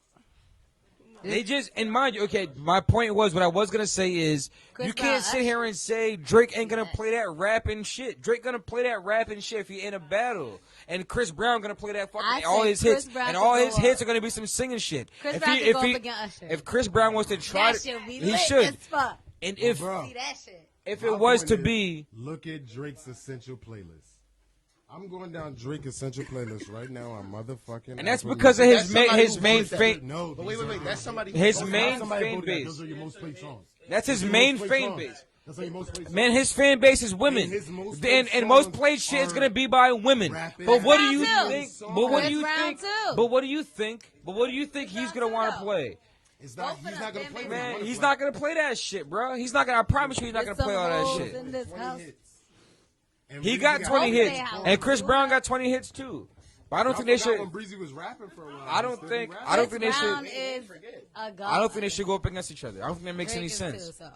They just, and mind you, okay, my point was, what I was gonna say is, Chris you Brown, can't sit here and say Drake ain't gonna play that rapping shit. Drake gonna play that rapping shit if he in a battle, and Chris Brown gonna play that I fucking all say his Chris hits, Brown and could all go his hits up. are gonna be some singing shit. Chris If Brown he, could if go he, up against Usher. if Chris Brown was to try, That shit be he lit should. as fuck. And if Bro. See that shit. if My it was point to is, be, look at Drake's essential playlist. I'm going down Drake essential playlist right now on motherfucking. and that's Apple because of Music. his That's somebody his who main voted that. fan. No, But wait. That's somebody. who His voted main that. somebody fan voted that. base. Those are your most played songs. That's his Those are your main most played fan songs. base. That's how your most played songs. Man, his fan base is women, And his most and played most songs played shit is are gonna be by women. rapping. But what do Chris you Brown think? too. But what do Chris you Brown think? too. But what do you think? But what do you think he's gonna want to play? It's not. Both of He's not them, gonna play. they what he Man, wanna he's play. not gonna play that shit, bro. He's not gonna. I promise you, he's not gonna There's play some all that hoes shit. in this 20 house. hits. And He Breezy got 20 Both hits, they have. and Chris Brown got 20 hits too. But I don't think they forgot should. when Breezy was rapping for a while. I He don't still think. be rapping. I don't Chris think they Brown should. is a god. I don't think they should go up against each other. I don't think that makes any Drake is sense. too, so.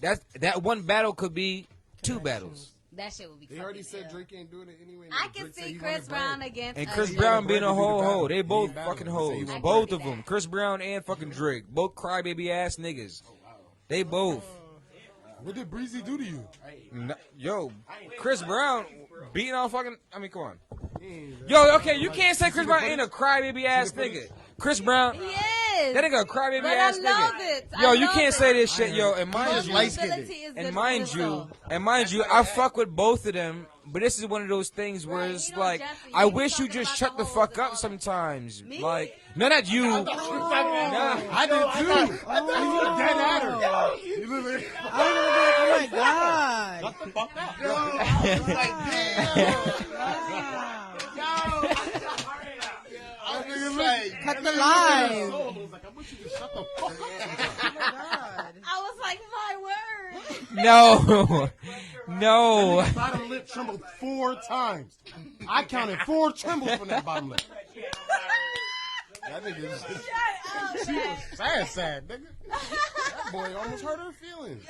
that one battle could be 2 battles. That shit would be. They already said ill. Drake ain't doing it anyway. I Drake can said see he Chris wanted Brown Brad. against. And Chris Usher. Brown being a Brad to do the hoe. battle. They He both ain't battling. fucking He said he hoes. wanted Both Brad. of them. Chris Brown and fucking Drake. Both crybaby ass niggas. They both. What did Breezy do to you? Yo, Chris Brown beating on fucking. I mean, come on. Yo, okay, you can't say Chris Brown ain't a crybaby ass nigga. Chris Brown, He is. that nigga a crybaby But ass I love nigga. it. Yo, I you love can't it. say this shit, yo. And mind you, Vulnerability is good and for mind his you, soul. I fuck with both of them. But this is one of those things where Right, it's you know, like, Jesse, I you wish you talking just about shut the the fuck hoes and up all sometimes. Me? Like, no, not you. Nah. I did too. I thought you were dead at her. You literally. I was gonna be like, oh my god. Cut the line. I was like, my word. No. No. Bottom lip trembled 4 times. I counted 4 trembles from that bottom lip. That nigga is sad, nigga. That boy almost hurt her feelings.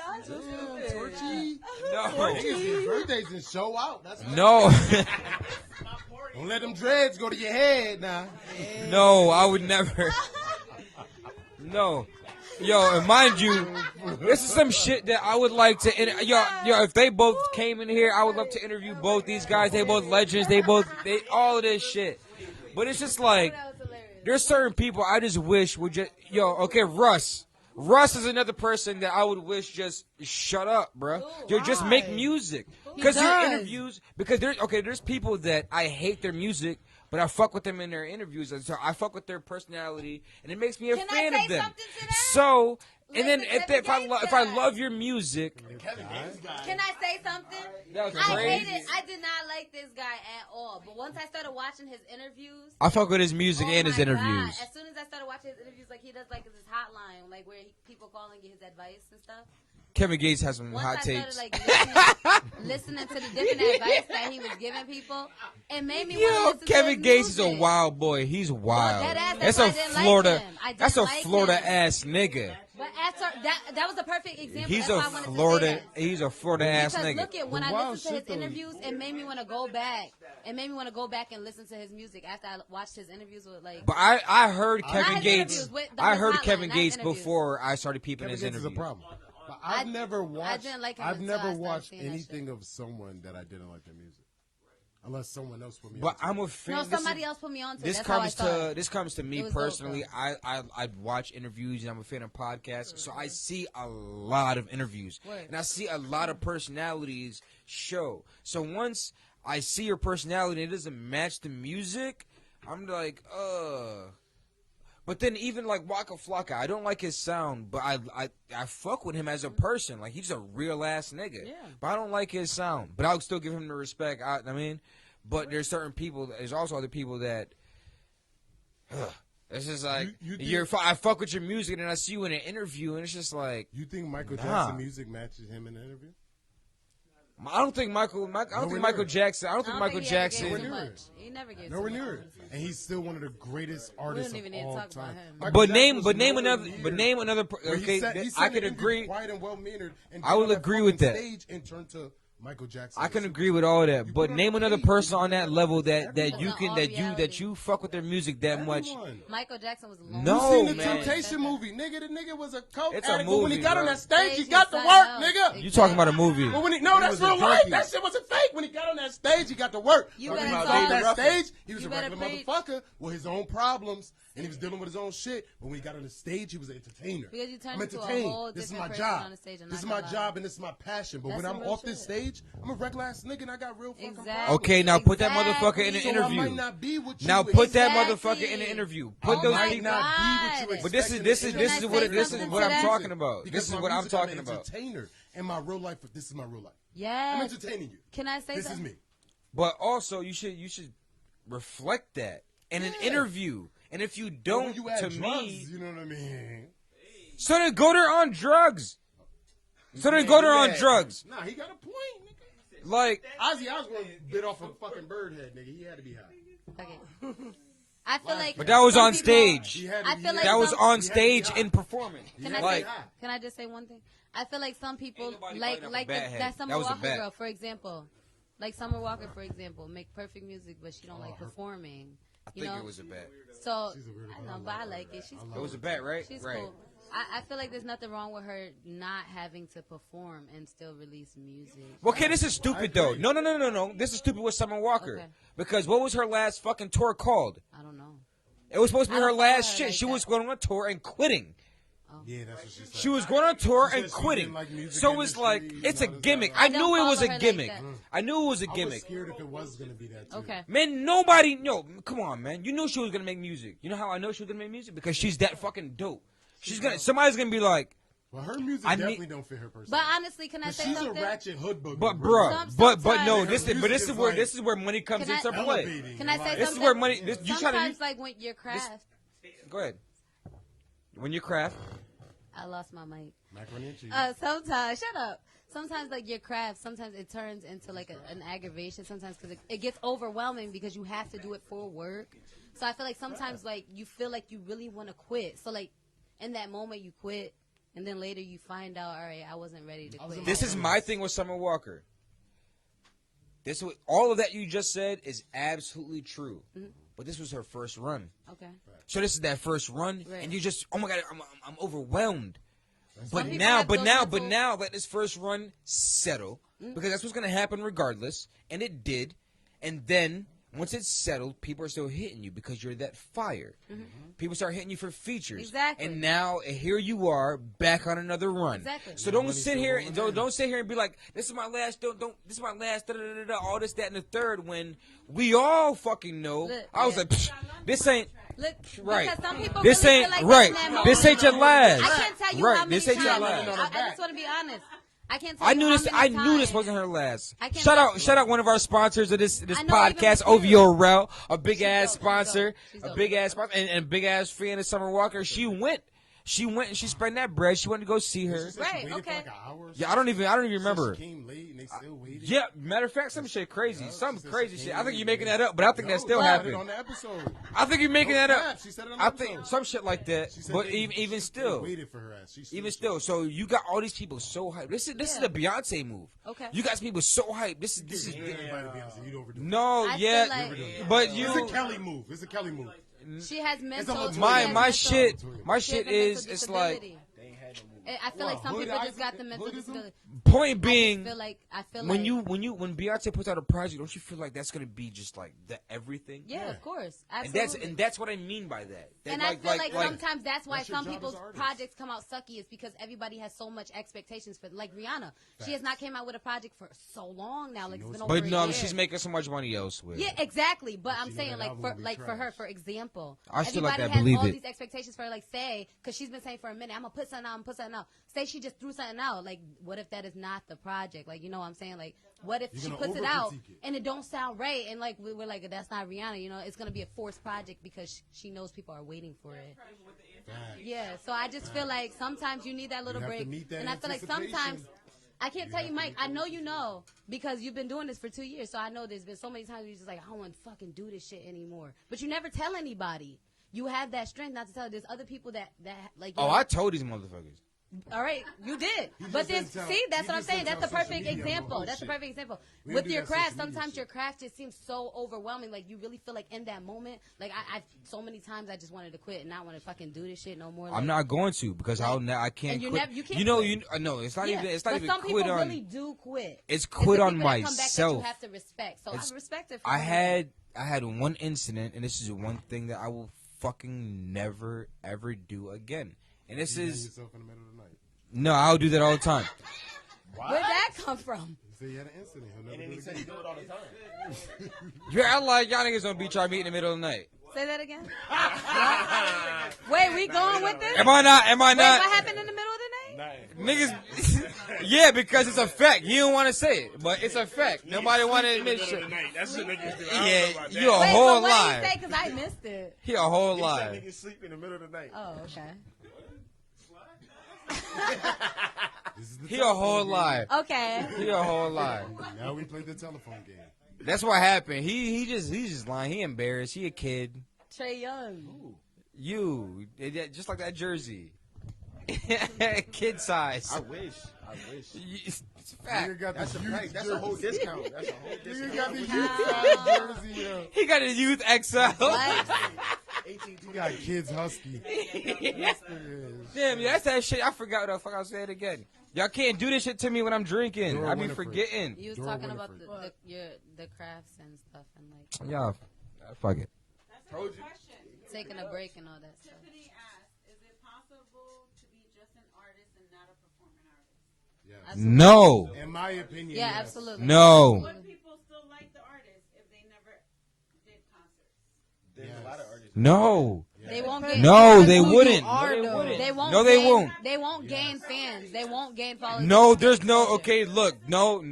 Torchy. No. Niggas get birthdays and show out. That's No. Don't let them dreads go to your head now. No, I would never. No. Yo, and mind you, this is some shit that I would like to. Yo, if they both came in here, I would love to interview both these guys. They both legends. They all of this shit. But it's just like, there's certain people I just wish would just. Yo, okay, Russ. Russ is another person that I would wish just shut up, bro. Just make music. Because your interviews, there's people that I hate their music, but I fuck with them in their interviews. And so I fuck with their personality, and it makes me a fan of them. So, and then if I love your music, Can I say something? that was I crazy. hated. I did not like this guy at all. But once I started watching his interviews, I fuck with his music and his my interviews. God. As soon as I started watching his interviews, like he does like his hotline, like where people call and get his advice and stuff. Kevin Gates has some Once hot I takes. started like listening to the different advice that he was giving people, it made me want to Yo, listen to Kevin his Gates is a music. wild boy. He's wild. deadass, That's that's a why I didn't like Florida. him. I That's a didn't like Florida him. ass nigga. But after that was a perfect example. He's That's a why I wanted to say Florida. that. He's a Florida ass Because nigga. look at when I wild listened to his shit, though. interviews, it made me want to go back. It made me want to go back and listen to his music after I watched his interviews with like. But I heard Kevin his Gates. interviews with the I heard hotline, Kevin not Gates interviews. before I started peeping Kevin his Gates is a interviews. problem. But I've never watched. didn't like him I've until I never started watched seeing that anything of someone that I didn't like their music, unless someone else put me. But on I'm to a it. fan. No, this somebody is- else put me on to. This That's how I comes saw to it. this comes to me It was dope, personally. though. I watch interviews and I'm a fan of podcasts, so I see a lot of interviews and I see a lot of personalities show. So once I see your personality and it doesn't match the music, I'm like, But then even like Waka Flocka, I don't like his sound, but I fuck with him as a person. Like he's a real ass nigga. Yeah. But I don't like his sound. But I'll still give him the respect. I mean, but there's certain people. There's also other people that. It's just like You think- I fuck with your music and then I see you in an interview and it's just like You think Michael Nah. Jackson music matches him in an interview? I don't think Michael Jackson. I don't think Michael he ever gave Jackson. too Nowhere near much. He never gave Nowhere too near much. it. And he's still one of the greatest artists even of need to all talk about time. him. Michael But Jackson name was another. nowhere But near name another. where he Okay, said I he can could agree. Be quiet and well-mannered and I get will on that agree with fucking that. Stage and turn to Michael Jackson. I can agree with all that, but put on name a another stage, person you on that put level that everyone. you It's can all that reality. you fuck with their music that much. Everyone. Michael Jackson was alone. No, You seen the man. Temptation movie, nigga? The nigga was a coke It's a addict, but when he movie, got on bro. that stage, he Stage got to is work, something else. nigga. You talking about a movie? But when that's was a real life. junkie. That shit wasn't fake. When he got on that stage, he got to work. You Talking better about talk. on that Ruffin. stage, he was You a better regular preach. motherfucker with his own problems, and he was dealing with his own shit. But when he got on the stage, he was an entertainer. Because you turned I'm into a entertained. whole This is different my person job. on the stage, I'm This is not my gonna lie. job, and this is my passion. But That's when I'm some real off this shit. stage, I'm a regular ass nigga, and I got real fucking Exactly. problems. Okay, now put that Exactly. motherfucker in an So I interview. might not be what you Now put that Exactly. motherfucker in an interview. I Put those my might people. not be what God. you But this is expect this in is an this Can is I what say this is something what to I'm that? talking about. Because This is my what I'm music, talking an about. Entertainer, and my real life. This is my real life. I'm Yes. entertaining you. Can I say This is something? me. But also you should reflect that in an interview. And if you But don't, when you add to drugs, me, you know what I mean. so then go there on drugs. So then go there on drugs. Nah, he got a point, nigga. Like Ozzy Osbourne bit off a fucking bird head, nigga. He had to be high. Okay. I feel like, But that was some on people- stage. I feel like That was some- on stage in performance. Can I Like, say, can I just say one thing? I feel like some people Ain't nobody like fighting off a like bat the, head. that Summer That was a Walker bat. girl, for example. Like Summer Walker, for example, make perfect music, but she don't like performing. I You think know? it was a bet. So She's a weirdo, I know, but I like it. She's cool. It was a bet, right? She's Right. cool. I feel like there's nothing wrong with her not having to perform and still release music. Okay, this is stupid though. No. This is stupid with Summer Walker. Okay. Because what was her last fucking tour called? I don't know. It was supposed to I be her don't follow last her shit. like She that. was going on a tour and quitting. Yeah, that's what she said. She was going on tour She and said she quitting. didn't like music So it's like, industry, it's a all this, gimmick. that. I I don't knew it was follow a her like gimmick. that. I knew it was a I was gimmick. scared if it was gonna be that too. Okay. Man, nobody, no, come on, man. You knew she was gonna make music. You know how I know she was gonna make music? Because she's that fucking dope. Somebody's gonna be like, Well, her music I need- definitely don't fit her personality. But honestly, can I 'Cause say she's something? a ratchet hood booger. but bro. bruh, but no, sometimes- this is, but this is where this is where money comes Can I- into play. Elevating. Can I say Like, This is something? where money. This, you try to Sometimes, like when your craft, go ahead. When you craft, I lost my mic. macaroni and cheese. Sometimes, shut up. Sometimes, like your craft, sometimes it turns into like an aggravation. Sometimes because it gets overwhelming because you have to do it for work. So I feel like sometimes like you feel like you really want to quit. So like in that moment you quit, and then later you find out, all right, I wasn't ready to quit. this is my thing with Summer Walker. This was, all of that you just said is absolutely true. But this was her first run. Okay. So this is that first run, Right. and you just, oh my god, I'm overwhelmed. But people now, have but those now, mental- but now, let this first run settle, because that's what's gonna happen regardless, and it did. And then once it's settled, people are still hitting you because you're that fire. People start hitting you for features, Exactly. and now here you are back on another run. Exactly. So don't money's sit still here rolling and in. don't sit here and be like, this is my last, don't this is my last, all this, that, and the third. When we all fucking know, Look, I was yeah. like, Psh, this ain't. Look, Right. because some people This really ain't feel like right. in that moment. This ain't your last. I can't tell you Right. how many This ain't your times. last. I just want to be honest. I can't tell I you knew how this. many I knew this times. wasn't her last. I can't Shout out one of our sponsors of this I know, even podcast, with you. OVO Rel, a big She's ass dope, she's sponsor, dope, she's a dope. big ass sponsor, and a big ass fan of Summer Walker. She went and she spent that bread. She went to go see her. She said she Right, waited for okay. like an hour or Yeah, I don't even She remember. came late and they still waited. Yeah, matter of fact, some shit crazy, Yeah, some she said crazy she shit. came I think late, you're making yeah. that up, but I think No, that still she said it happened. on the episode. I think you're making No that up. cap, she said it on the I think episode. some shit like that. She said But they- even they still, waited for her ass. She even still, so you got all these people so hyped. This is Yeah. a Beyonce move. Okay. You got people so hyped. This is Everybody Beyonce, you overdo it. no, I yeah, feel like- but It's a you. Kelly move. It's a Kelly move. She has mental. little she My has my mental- shit she has is mental it's like disability. I feel like some Hood people just got Isaac- the mental hoodism? disability. point being I feel when like when Beyonce puts out a project, don't you feel like that's gonna be just like the everything? yeah, of course, And absolutely. that's what I mean by that. That And like, I feel like, like sometimes that's why That's your some job people's as artists. projects come out sucky is because everybody has so much expectations for like Rihanna. She has not came out with a project for so long now. Like it's been over but a no, year. she's making so much money elsewhere. Yeah, exactly. But I'm know saying that like album for will be like for her, trash. for example, I still like everybody that, has believe all it. these expectations for her, like say, because she's been saying for a minute, I'm gonna put something out, I'm gonna put something out. Say she just threw something out. Like, what if that is not the project? Like, you know what I'm saying? Like, what if You're she gonna puts it out over-critique it. and it don't sound right? And like we're like, that's not Rihanna. You know, it's gonna be a forced project because she knows people are waiting for it. Yeah, so I just feel like sometimes you need that little You have to break, meet that and I feel like anticipation. sometimes I can't tell you, have to Mike. meet I that know you know because you've been doing this for 2 years, so I know there's been so many times where you're just like, I don't want to fucking do this shit anymore. But you never tell anybody. You have that strength not to tell. There's other people that like. You Oh, know, I told these motherfuckers. all right, you did. just But then, didn't tell- see, that's he what I'm just saying. didn't That's a tell social perfect media example. about That's a shit. perfect example. We With don't do your that craft, social media sometimes shit. your craft just seems so overwhelming. Like, you really feel like in that moment, like, I so many times I just wanted to quit and not want to fucking do this shit no more. Like, I'm not going to because I can't and you quit. never- you can't you know, quit. no, it's not yeah, even. It's not but even some quit people on. really do quit. It's the quit on people that come back that myself. you have to respect. So It's- I respect it. For I coming had one incident, and this is one thing that I will fucking never ever do again. And this You hang is yourself in the middle of the night. no, I'll do that all the time. back. Where'd that come from? He said he had an incident. He'll never And then do he it said he again. do it all the time. Yeah, I like y'all niggas don't beat y'all meet in the middle of the night. Say that again. Wait, we going with this? Am I not? Am I Wait, not? what happened in the middle of the night? Niggas, yeah, because it's a fact. You don't want to say it, but it's a fact. Nobody want to admit shit. That's what niggas do. Yeah, you a Wait, whole but what did he lie. say? Because I missed it. He a whole He said lie. niggas sleep in the middle of the night. Oh, okay. This is the He a telephone whole game. lie. Okay. He a whole lie. Now we played the telephone game. That's what happened. He's just lying. He embarrassed. He a kid. Trey Young. You, just like that jersey. Kid size. I wish. It's a fact. Nigga got That's the a youth price. That's a whole jersey. discount. That's a whole Nigga discount. got the youth size jersey, yo. He got a youth XL. What? 18 He got kids husky. Damn, yeah, that's that shit. I forgot what the fuck I was saying again. Y'all can't do this shit to me when I'm drinking. Dora I be Winifred. forgetting. You was Dora talking about Winifred. the crafts and stuff and like Y'all, fuck it. That's a good question. taking a break and all that stuff. Tiffany asked, is it possible to be just an artist and not a performing artist? Yes. Absolutely. No. In my opinion, Yeah, yes. absolutely. No. Would people still like the artist if they never did concerts? There's a lot of artists. No. They won't get. No, they Who you wouldn't. are, No, they though. wouldn't. They won't. No, they gain, won't. They won't gain fans. They won't gain followers. No, there's no. Okay, look. No. I'm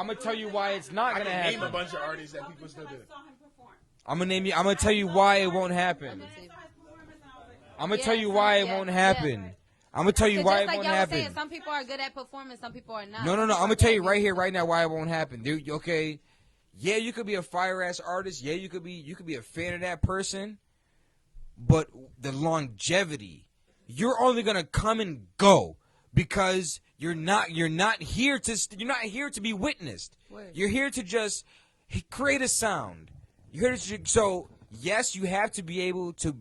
gonna tell you why it's not I gonna can name a happen. bunch of artists that people still do. I saw him perform. I'm gonna name you. I'm gonna tell you why it won't happen. I saw his performance and I was like, I'm gonna tell you why it won't happen. I'm gonna tell you Just why it like won't y'all was saying, happen. some people are good at performing, some people are not. No. Some I'm people gonna are tell good you at right here, music. right now, why it won't happen, dude. Okay, yeah, you could be a fire ass artist. Yeah, you could be a fan of that person, but the longevity, you're only gonna come and go because you're not here to be witnessed. Word. You're here to just create a sound. You're here to so yes, you have to be able to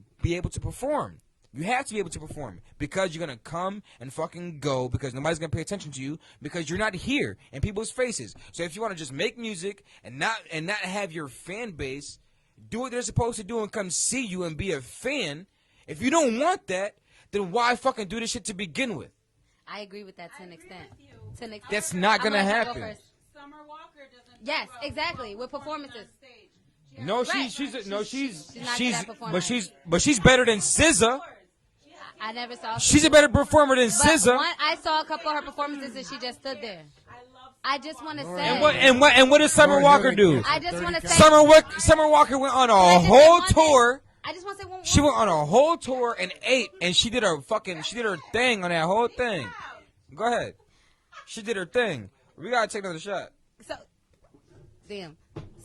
perform. You have to be able to perform because you're gonna come and fucking go because nobody's gonna pay attention to you because you're not here in people's faces. So if you want to just make music and not have your fan base do what they're supposed to do and come see you and be a fan, if you don't want that, then why fucking do this shit to begin with? I agree with that to an extent. To an extent. That's not I'm gonna let you go happen. first. Summer Walker doesn't. Yes, talk about exactly, with performing performances. on stage. She has No, Right. she's not good at performing. but she's better than SZA. I never saw. She's a better performer than But SZA. I saw a couple of her performances and she just stood there. I just want to say. And what does Summer Walker do? I just want to say. Summer Walker went on a I just whole want to- tour. I just want to say one. She went on a whole tour and ate, and she did her thing on that whole thing. Go ahead. She did her thing. We gotta take another shot. So, damn.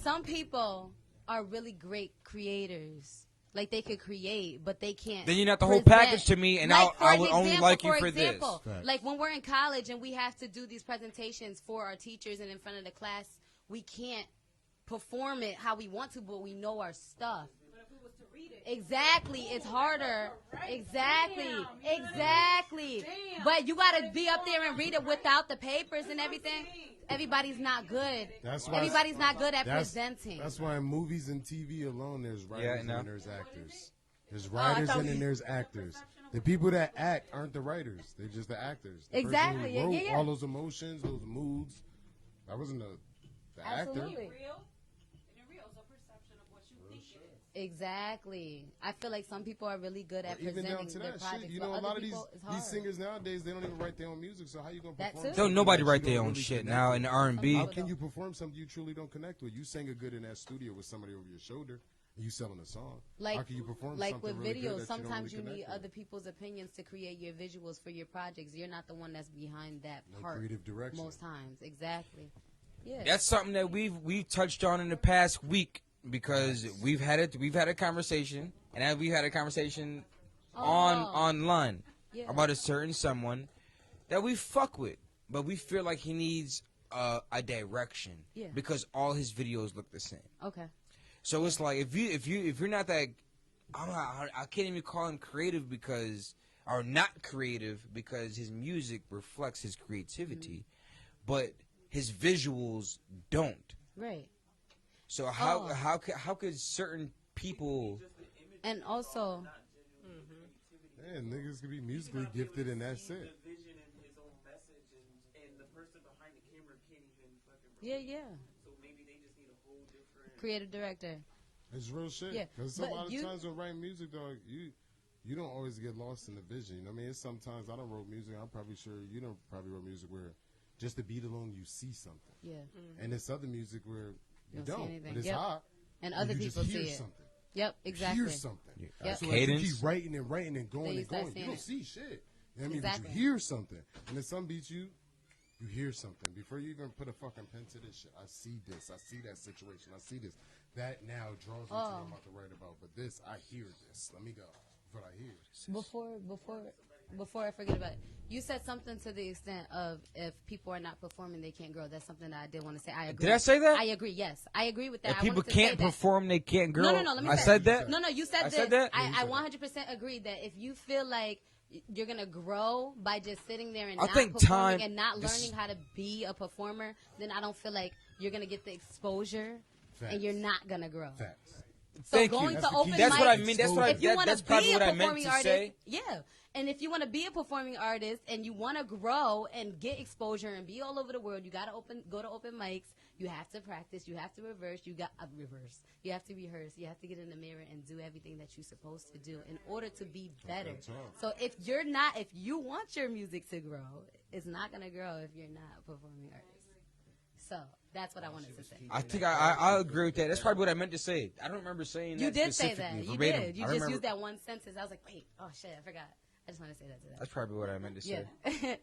Some people are really great creators. Like they could create, but they can't. Then you're not the whole present. package to me, and Like, I for would only example, like you for example, this. Like when we're in college and we have to do these presentations for our teachers and in front of the class, we can't perform it how we want to, but we know our stuff. Exactly, it's harder. Exactly. But you gotta be up there and read it without the papers and everything. Everybody's not good. That's why Everybody's not good at That's presenting. That's why in movies and TV alone, there's writers Yeah, I and know. then there's actors. There's writers and then there's actors. The people that act aren't the writers; they're just the actors. The person Exactly, who wrote yeah. all those emotions, those moods. That wasn't the actor. Absolutely. real. And real is a perception of what you think it is. Exactly. I feel like some people are really good at Even presenting down to their that projects. shit, you but know, a other lot of people, it's these hard. singers nowadays, they don't even write their own music. So how you gonna That perform? too. something Don't nobody that write you their don't own really shit connect now with? in the R&B. How can you perform something you truly don't connect with? You sang a good in that studio with somebody over your shoulder, and you selling a song. How can you perform like something with really good videos, that you don't sometimes really you need connect with? other people's opinions to create your visuals for your projects. You're not the one that's behind that No part. creative direction. Most times, exactly. Yeah. That's something that we've touched on in the past week because we've had a conversation, and we've had a conversation online Yeah. about a certain someone that we fuck with, but we feel like he needs a direction Yeah. because all his videos look the same. Okay. So it's like if you're not that, I can't even call him creative because or not creative because his music reflects his creativity, but his visuals don't. Right. So how could certain people? And also, Man, niggas could be musically gifted and that's it. yeah. Creative director. It's real shit. Yeah, Because a but lot of you- times when writing music, dog, you don't always get lost in the vision. You know what I mean? It's sometimes I don't wrote music. I'm probably sure you don't probably wrote music where just the beat alone you see something, Yeah. and it's other music where you don't see don't, anything. but it's Yep. hot. And other you people just hear see it. something. Yep. Exactly. Hear something. Yep. So like, Cadence. you keep writing and writing and going Then you and start going. You seeing don't it. see shit. You know what I mean? Exactly. But you hear something, and then some beats you hear something before you even put a fucking pen to this shit. I see this. I see that situation. I see this. that now draws me to what I'm about to write about. But this, I hear this. Let me go. What I hear. Before I forget about it, you said something to the extent of if people are not performing, they can't grow. That's something that I did want to say. I agree. Did I say that? I agree. Yes, I agree with that. If I people wanted to say can't that. perform, they can't grow. No. Let me I say said that. No, you said I this. said that? I 100% agree that if you feel like you're gonna grow by just sitting there and I not think performing time- and not this- learning how to be a performer, then I don't feel like you're gonna get the exposure Facts. and you're not gonna grow. Facts. So Thank going you. to That's the open key. That's mics, what I mean. That's what I. if you want That's to probably be a what I meant performing to artist, say. yeah. And if you want to be a performing artist and you want to grow and get exposure and be all over the world, you got to go to open mics. You have to practice. You have to reverse. You have to rehearse. You have to get in the mirror and do everything that you're supposed to do in order to be better. So if you want your music to grow, it's not gonna grow if you're not a performing artist. So that's what I wanted to say. I think I agree with that. That's probably what I meant to say. I don't remember saying that. You did say that. specifically, You verbatim. did. You I just remember- used that one sentence. I was like, wait, oh shit, I forgot. I just want to say that to that. That's probably what I meant to say. Yeah.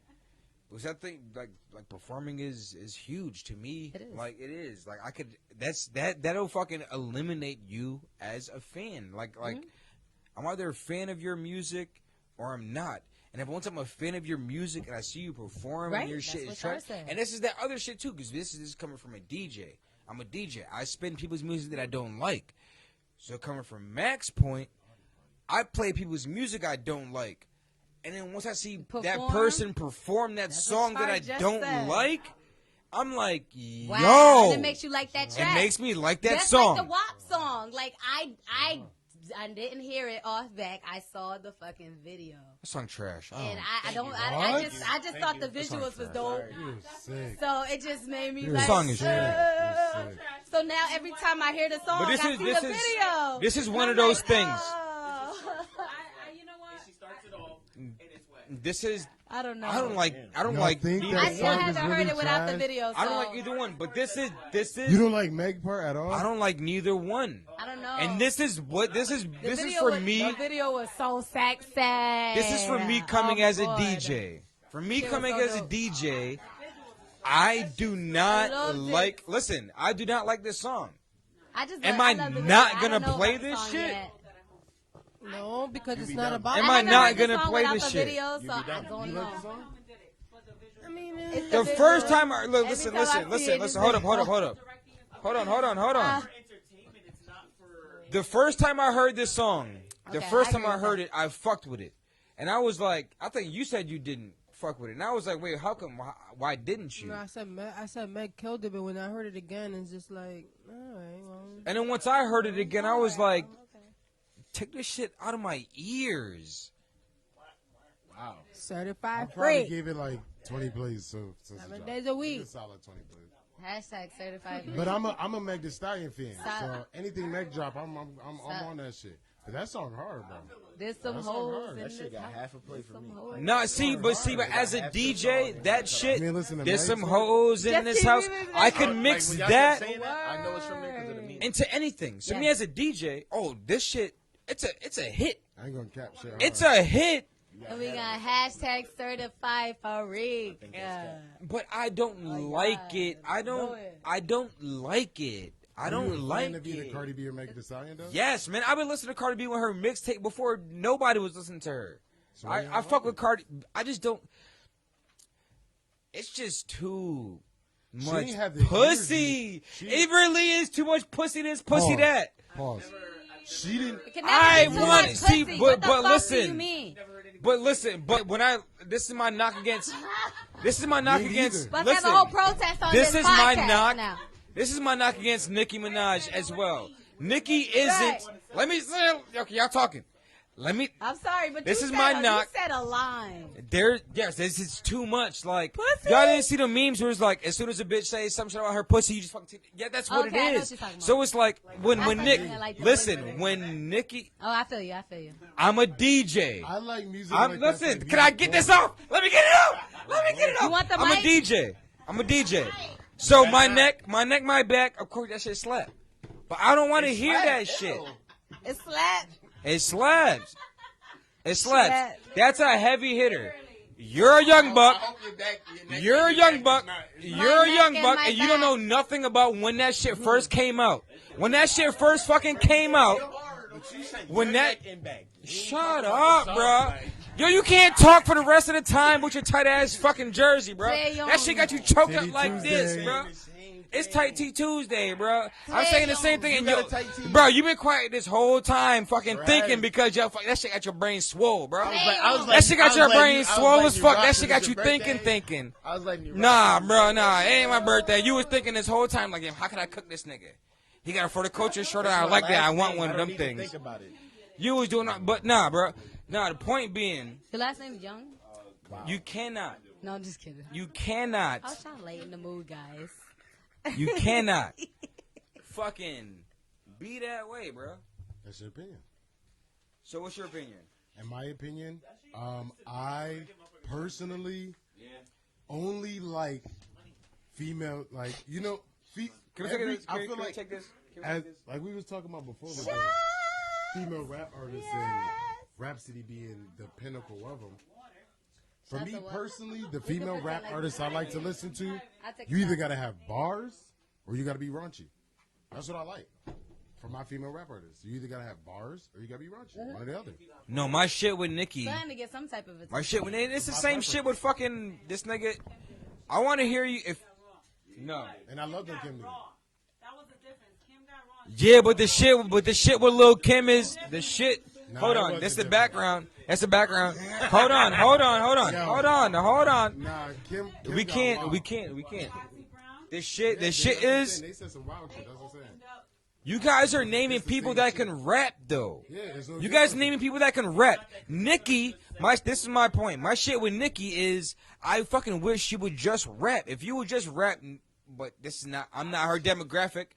Because I think like performing is huge to me. It is. Like it is. Like I could. That'll fucking eliminate you as a fan. Like I'm either a fan of your music or I'm not. And if once I'm a fan of your music and I see you perform Right, and your that's shit what is trash, Char said. and this is that other shit too, because this is coming from a DJ. I'm a DJ. I spin people's music that I don't like. So coming from Mac's point, I play people's music I don't like. And then once I see that Perform. person perform that That's song what that I Char just don't said. like, I'm like, Wow. yo. And it makes you like that track. It makes me like that Just song. like the WAP song. Like I didn't hear it off back. I saw the fucking video. That song trash. And Oh. I just thought the visuals was dope. You're sick. So it just made me Your like. song is You're sick. So now every time I hear the song, But this I is- see this the is- video. this is And one I'm of those like, things. oh. You know what? She starts it off, and it's wet. This is. I don't know. I don't like. I don't Y'all like. think either that I still song one. is haven't heard really it without the trash? video. So I don't like either one. But this is. You don't like Meg part at all? I don't like neither one. I don't know. And this is what this is. The This is video for was- me. The video was so sexy. This is for me coming Oh, as a God. DJ. For me Shit was coming so as a dope. DJ, I do not loved it. like. Listen, I do not like this song. I just Am I I love the not video. I gonna don't know play about the this song shit? yet. No, because it's not about. Am I I haven't not heard the gonna song play without this the shit? video, so I don't know. I mean, It's The video. first time I look, Every listen, time I see listen. it, it's Hold like, up. Hold on. For entertainment, it's not for. The first time I heard this song, the Okay, first I time agree I with heard that. it, I fucked with it, and I was like, I think you said you didn't fuck with it, and I was like, wait, how come? Why didn't you? no, I said Meg killed it, but when I heard it again, it's just like, all right, well. And then once I heard it again, I was like, take this shit out of my ears. Wow. Certified I probably free. gave it like 20 plays. So since it 7 dropped. days a week. It's a solid 20 plays. Hashtag certified. But I'm a Meg Thee Stallion fan. Stop. So anything Meg drop, I'm on that shit. But that song hard, bro. There's some That's so hoes hard. in That this shit got house. half a play for me. No, see, but as a DJ, that shit, I mean, listen to there's Meg some song. hoes in Just this keep house. it I could Like, mix when y'all kept that saying I know it's from there because of the meme. into anything. So me Yes. as a DJ, oh, this shit, it's a hit. I ain't gonna cap shit. It's a hit. And we got hashtag certified free. Yeah. But I don't like it. I don't like it. I don't like of either it. Cardi B or Meg Thee Stallion, though? Yes, man. I've been listening to Cardi B with her mixtape before nobody was listening to her. So why you I don't fuck like with it? Cardi. I just don't. It's just too much ain't have the pussy. energy. It really is too much pussy. This, pussy Pause. that. Pause. She didn't. It can never I be too want- much see, pussy. but- What the but fuck listen. do you mean? But listen, but when this is my knock against. This is my knock Me against. neither. Let's have a whole protest on This this is my podcast knock. now. This is my knock against Nicki Minaj as well. Nicki isn't. Right. Let me say. Okay, y'all talking. Let me. I'm sorry, but This you is said my a, knock. You said a line. Yes, this is too much. Like, Pussy? y'all didn't see the memes where it's like, as soon as a bitch says some shit about her pussy, you just fucking take it. Yeah, that's what Okay, I know it what is. you're talking about. So it's like, when I Nick, fucking like that. listen, when Nicki, Oh, I feel you. I'm a DJ. I like music. I'm, like that listen, for can I get this off? Let me get it out. Let me get it out. You want the I'm mic? a DJ. I'm a DJ. So my neck, my back, of course that shit slap. But I don't want to hear that shit. It slapped. It slaps. It slaps. Slap. That's a heavy hitter. You're a young buck. You're a young buck. You're a neck young and buck, my and you don't back. know nothing about when that shit first came out. when that shit first fucking came out, when that shut up, bro. Yo, you can't talk for the rest of the time with your tight ass fucking jersey, bro. That shit got you choked up like this, bro. It's tight T Tuesday, bro. I'm saying the same thing. And yo, bro, you been quiet this whole time, fucking thinking because yo, that shit got your brain swole, bro. That shit got your brain swole as fuck. That shit got you thinking. I was like, Nah, bro, nah. It ain't my birthday. You was thinking this whole time like, yo, how can I cook this nigga? He got a for the culture shirt on. I like that. I want one of them things. Think about it. You was doing, but nah, bro. Nah, the point being, Your last name's Young? you cannot. No, I'm just kidding. You cannot. I was trying to lighten the mood, guys. You cannot fucking be that way, bro. That's your opinion. So what's your opinion? In my opinion, I personally only like female, like, you know, Can we take this? I feel Can we like take this? as, like we was talking about before with the female rap artists and Rhapsody being the pinnacle of them. For me personally, the female rap artists I like to listen to, you either got to have bars or you got to be raunchy. That's what I like. For my female rap artists, you either got to have bars or you got to be raunchy. One or the other. No, my shit with Nicki. Trying to get some type of attention. My shit with it's the same shit with fucking this nigga. I want to hear you if no. And I love them Kim. That was the difference. Kim got wrong. Yeah, but the shit with Lil Kim is the shit. Nah, Hold that on, wasn't that's the different. background. That's the background. Hold on. Yo. Hold on. Nah, Kim We got can't. wild. We can't. This shit They is. said some wild shit. That's what I'm saying. You guys are naming people that can rap though. Yeah, there's no You guys difference. naming people that can rap. Nicki, this is my point. My shit with Nicki is I fucking wish she would just rap. If you would just rap, but this is not. I'm not her demographic.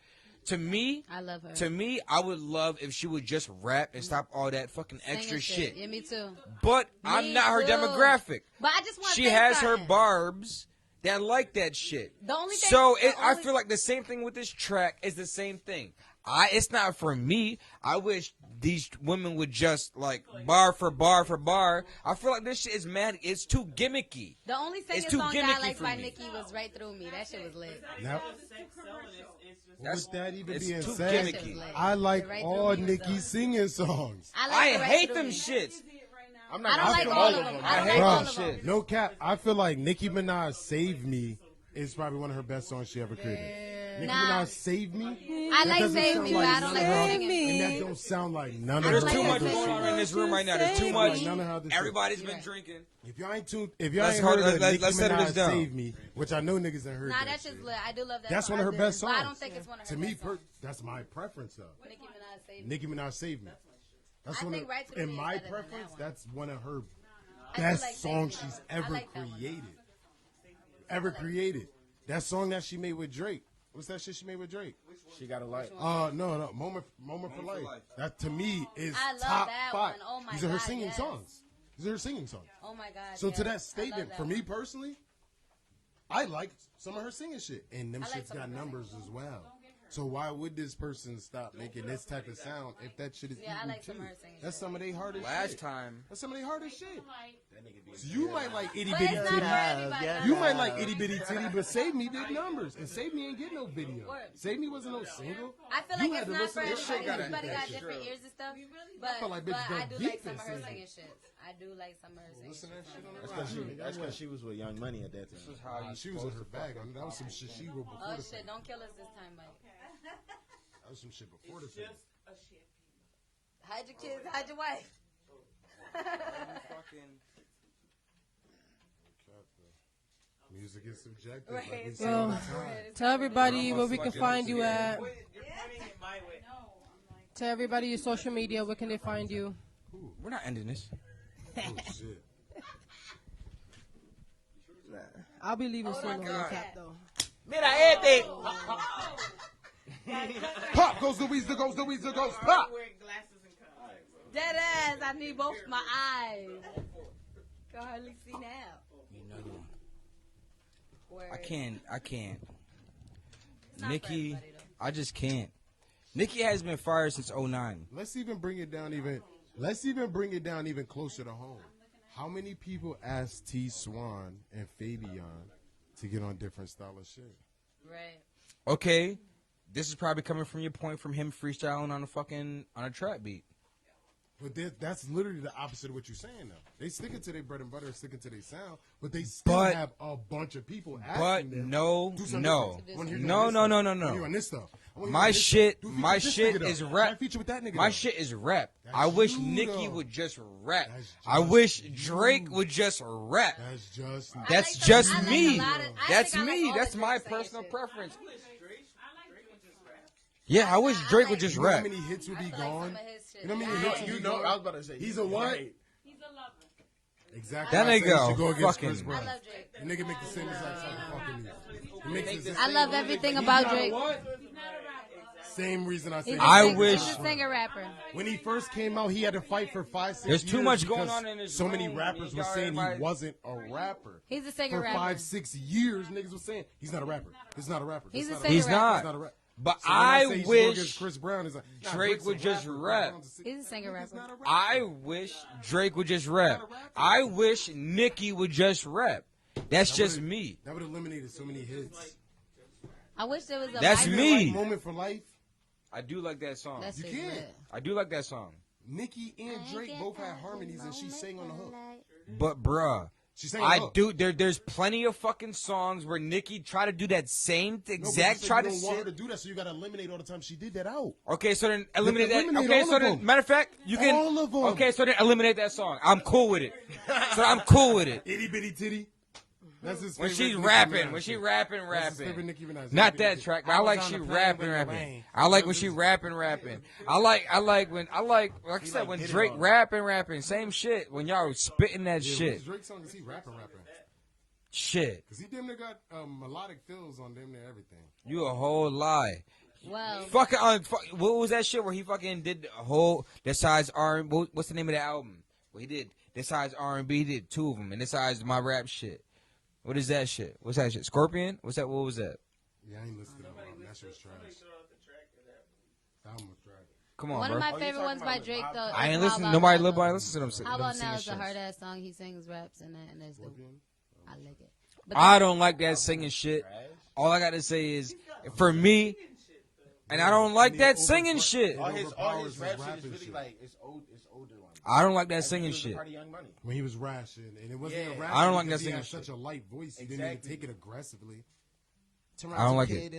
To me, I love her. To me, I would love if she would just rap and stop all that fucking extra Singing shit. Yeah, me too. But I'm not her too. demographic. But I just want to She say has her something. barbs that like that shit. The only thing, So the I only- feel like the same thing with this track is the same thing. It's not for me. I wish these women would just like bar for bar for bar. I feel like this shit is mad. It's too gimmicky. The only singing It's too song that gimmicky I liked for by me. Nicki was Right Through Me. That shit was lit. Now, That's with that even it's being too said, gimmicky. I like Right all Through Me was Nicki dope. singing songs. I, I like the Right hate Through them Me. shits. I'm I not don't gonna like say all of them. I I don't hate like all them of them. shit. No cap. I feel like Nicki Minaj "Save Me" is probably one of her best songs she ever created. Nicki Nah. Minaj "Save Me." I that like doesn't Save sound Me, but I don't like her none of singing. And that don't sound like none of There's her too like much other that. going shit. on in this room right now. There's too Like much. none of her other shit. Everybody's been drinking. If y'all ain't tuned, if y'all Let's ain't hold- heard of let's Nicki settle this Minaj down. "Save Me," which I know niggas ain't heard. Nah, that that's shit. just lit. I do love that. That's song. one of her I do. best But I songs. don't think it's one of her To me, best songs. that's my preference though. Nicki Minaj Save Me. Nicki Minaj "Save Me." That's I one think of, Right to Me in is my better than that preference, one. that's one of her I do best like Save songs Me, she's though. I ever like that one. created. Ever created. That song that she made with Drake. What's that shit she made with Drake? She got a light. No, Moment for Life. That to me is I love top that 5. one. Oh my These are her God, singing yes. songs. These are her singing songs. Oh my God. So yes. to I that love statement, that for one. me personally, I like some of her singing shit, and them I like shits some got of her numbers as well. So why would this person stop making this type of sound if that shit is Yeah, I eating like too? some of her singing That's shit. some of their hardest Last shit. time. That's some of their hardest shit. So you might like itty But bitty it's not titty. for everybody. You might like itty bitty titty, but Save Me did numbers, and Save Me ain't get no video. Word. Save Me wasn't no single. I feel You like had it's to not for listen to this shit, everybody. gotta Everybody get got that different shit. ears and stuff. But, feel like but bitches I don't do get like some of this her shit. singing shits. I do like some of her singing Listen to that shits. shit on the That's because she was with Young Money at that time. She was in her bag. I mean, that was some shit she wrote before Oh the shit! film. Don't kill us this time, Mike. That was some shit before the film. Hide your kids. Hide your wife. Music is subjective. Right. Like we say all the time. Tell everybody where we can find you at. Tell everybody your social media. Where can they find you? We're not ending this. Oh, shit. I'll be leaving soon on the tap though. Pop goes the Weezer, goes the Weezer, goes pop. Dead ass. I need both my eyes. Can hardly see now. Word. I can't. It's not for Nicki, everybody, though. I just can't. Nicki has been fired since 09. Let's even bring it down even closer to home. How many people asked T Swan and Fabian to get on different style of shit? Right. Okay, this is probably coming from your point from him freestyling on a trap beat. But that's literally the opposite of what you're saying, though. They sticking to their bread and butter, sticking to their sound, but they still have a bunch of people asking them. No. Do something different. I wanna hear you on this stuff. I wanna hear you My on this shit, stuff. Do my feature this shit nigga, though. is Try rap. feature with that nigga, My though. shit is rap. That's I wish you, Nicki though. would just rap. That's I just wish you. Drake would just rap. That's Just I like me. a lot of- I That's think I like me. all That's the my Drake saying personal shit. preference. I like Drake would just rap. Yeah, I wish Drake would like just You know how rap. many hits would be I feel like gone? some of his shit. You know how many Yeah. hits would be gone? I was about to say. He's a what? He's a lover. Exactly. That why I say nigga he should go against fucking- Chris Brown. I love Drake. The nigga make the same exact song fucking music. He makes the I love everything about Drake. same reason I say. He's a I sing- wish- he's a singer rapper. When he first came out, he had to fight for 5-6 There's years. too much going because on in his so many room. rappers He were got saying he everybody- wasn't a rapper. He's a singer For rapper. 5-6 years, niggas was saying he's not a rapper. He's not a rapper. He's This a not singer He's rapper. not. He's not a rapper. But So when I say I he should go against wish Chris Brown is like, nah, Drake Drake's a would just rapper, rap. Brown's a He's a singer Nigga's not rapper. a rapper. I wish Drake would just rap. I wish Nicki would just rap. That's just me. That would have eliminated so many hits. I wish there was a. That's live- me. Right moment for life. I do like that song. That You shit can't. lit. I do like that song. Nicki and Drake both had harmonies, and she sang on the hook. But bruh, She sang on the I hook. do. There's plenty of fucking songs where Nicki tried to do that same No, but you exact said try you to don't want her to sit. do that, so you got to eliminate all the time she did that out. Okay, so then eliminate that. Eliminate Okay, all so of then them. matter of fact, you can. All of them. Okay, so then eliminate that song. I'm cool with it. So I'm cool with it. Itty bitty titty. That's his When favorite she's Nicki rapping, Minaj when she shit. rapping, That's his favorite Nicki Minaj. Not Itty that bitty track, titty. but I like was she on the plane rapping, with the rapping. rain. I like when This she is- rapping. like I said, when hit it Drake on. rapping. Same shit. When y'all spitting that Yeah, shit. which Drake song is he rapping? Shit. Because he damn near got melodic fills on damn near everything. You a whole lie. Well, Fucking what was that shit where he fucking did a whole this size R&B? What's the name of the album? Well, he did this size R&B. He did 2 of them, and this size my rap shit. What is that shit? What's that shit? Scorpion? What's that? What was that? Yeah, I ain't listened to that album. That shit was trash. That album was trash. Come on, one bro. of my you favorite talking ones by about Drake Bob? though. I is ain't How listen. About Nobody Now. listen to them. How about singing now is a shits. hard ass song. He sings raps and that's dope. I like it. But I don't like that singing shit. All I gotta say is, for me, and I don't like that singing shit. All his Overpowers rap his shit is rapping really shit. like it's older ones. I don't like that Like, singing he was a shit. part of Young Money. When he was rashing, and it wasn't Yeah. a rap. I don't like because that he had singing such a light voice. He didn't Exactly. even take it aggressively. I don't like it.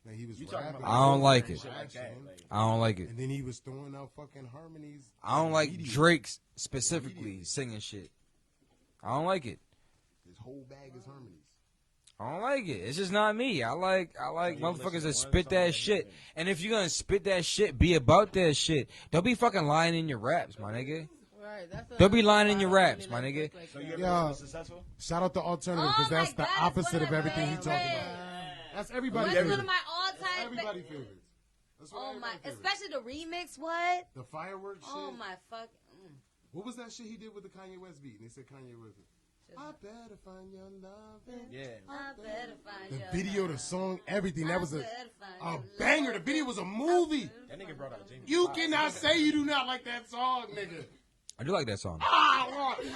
Like, he was You talking rapping. about I don't like it. shit like that. Like, I don't like it. And then he was throwing out fucking harmonies. I don't like Immediately. Drake specifically singing shit. I don't like it. His whole bag is harmonies. I don't like it. It's just not me. I like motherfuckers that spit that shit. And if you're gonna spit that shit, be about that shit. Don't be fucking lying in your raps, my nigga. Right, that's Don't be lying in your raps, my nigga. so you ever Yeah. been successful? Shout out to Alternative, because Oh my that's the God, it's opposite one of of my everything he talking about. favorites. That's everybody's What's one favorite. of my all-time? Everybody favorites. That's what Oh my! everybody favorites. Especially the remix. What? The fireworks shit. Oh my fuck! What was that shit he did with the Kanye West beat? And they said Kanye West. I better find your love. Yeah. I better find The your video, love. the song, everything. That was I a better find your banger. The love. video was a movie. That nigga brought out Jamie. You Foxx. cannot say you do not like that song, nigga. I do like that song.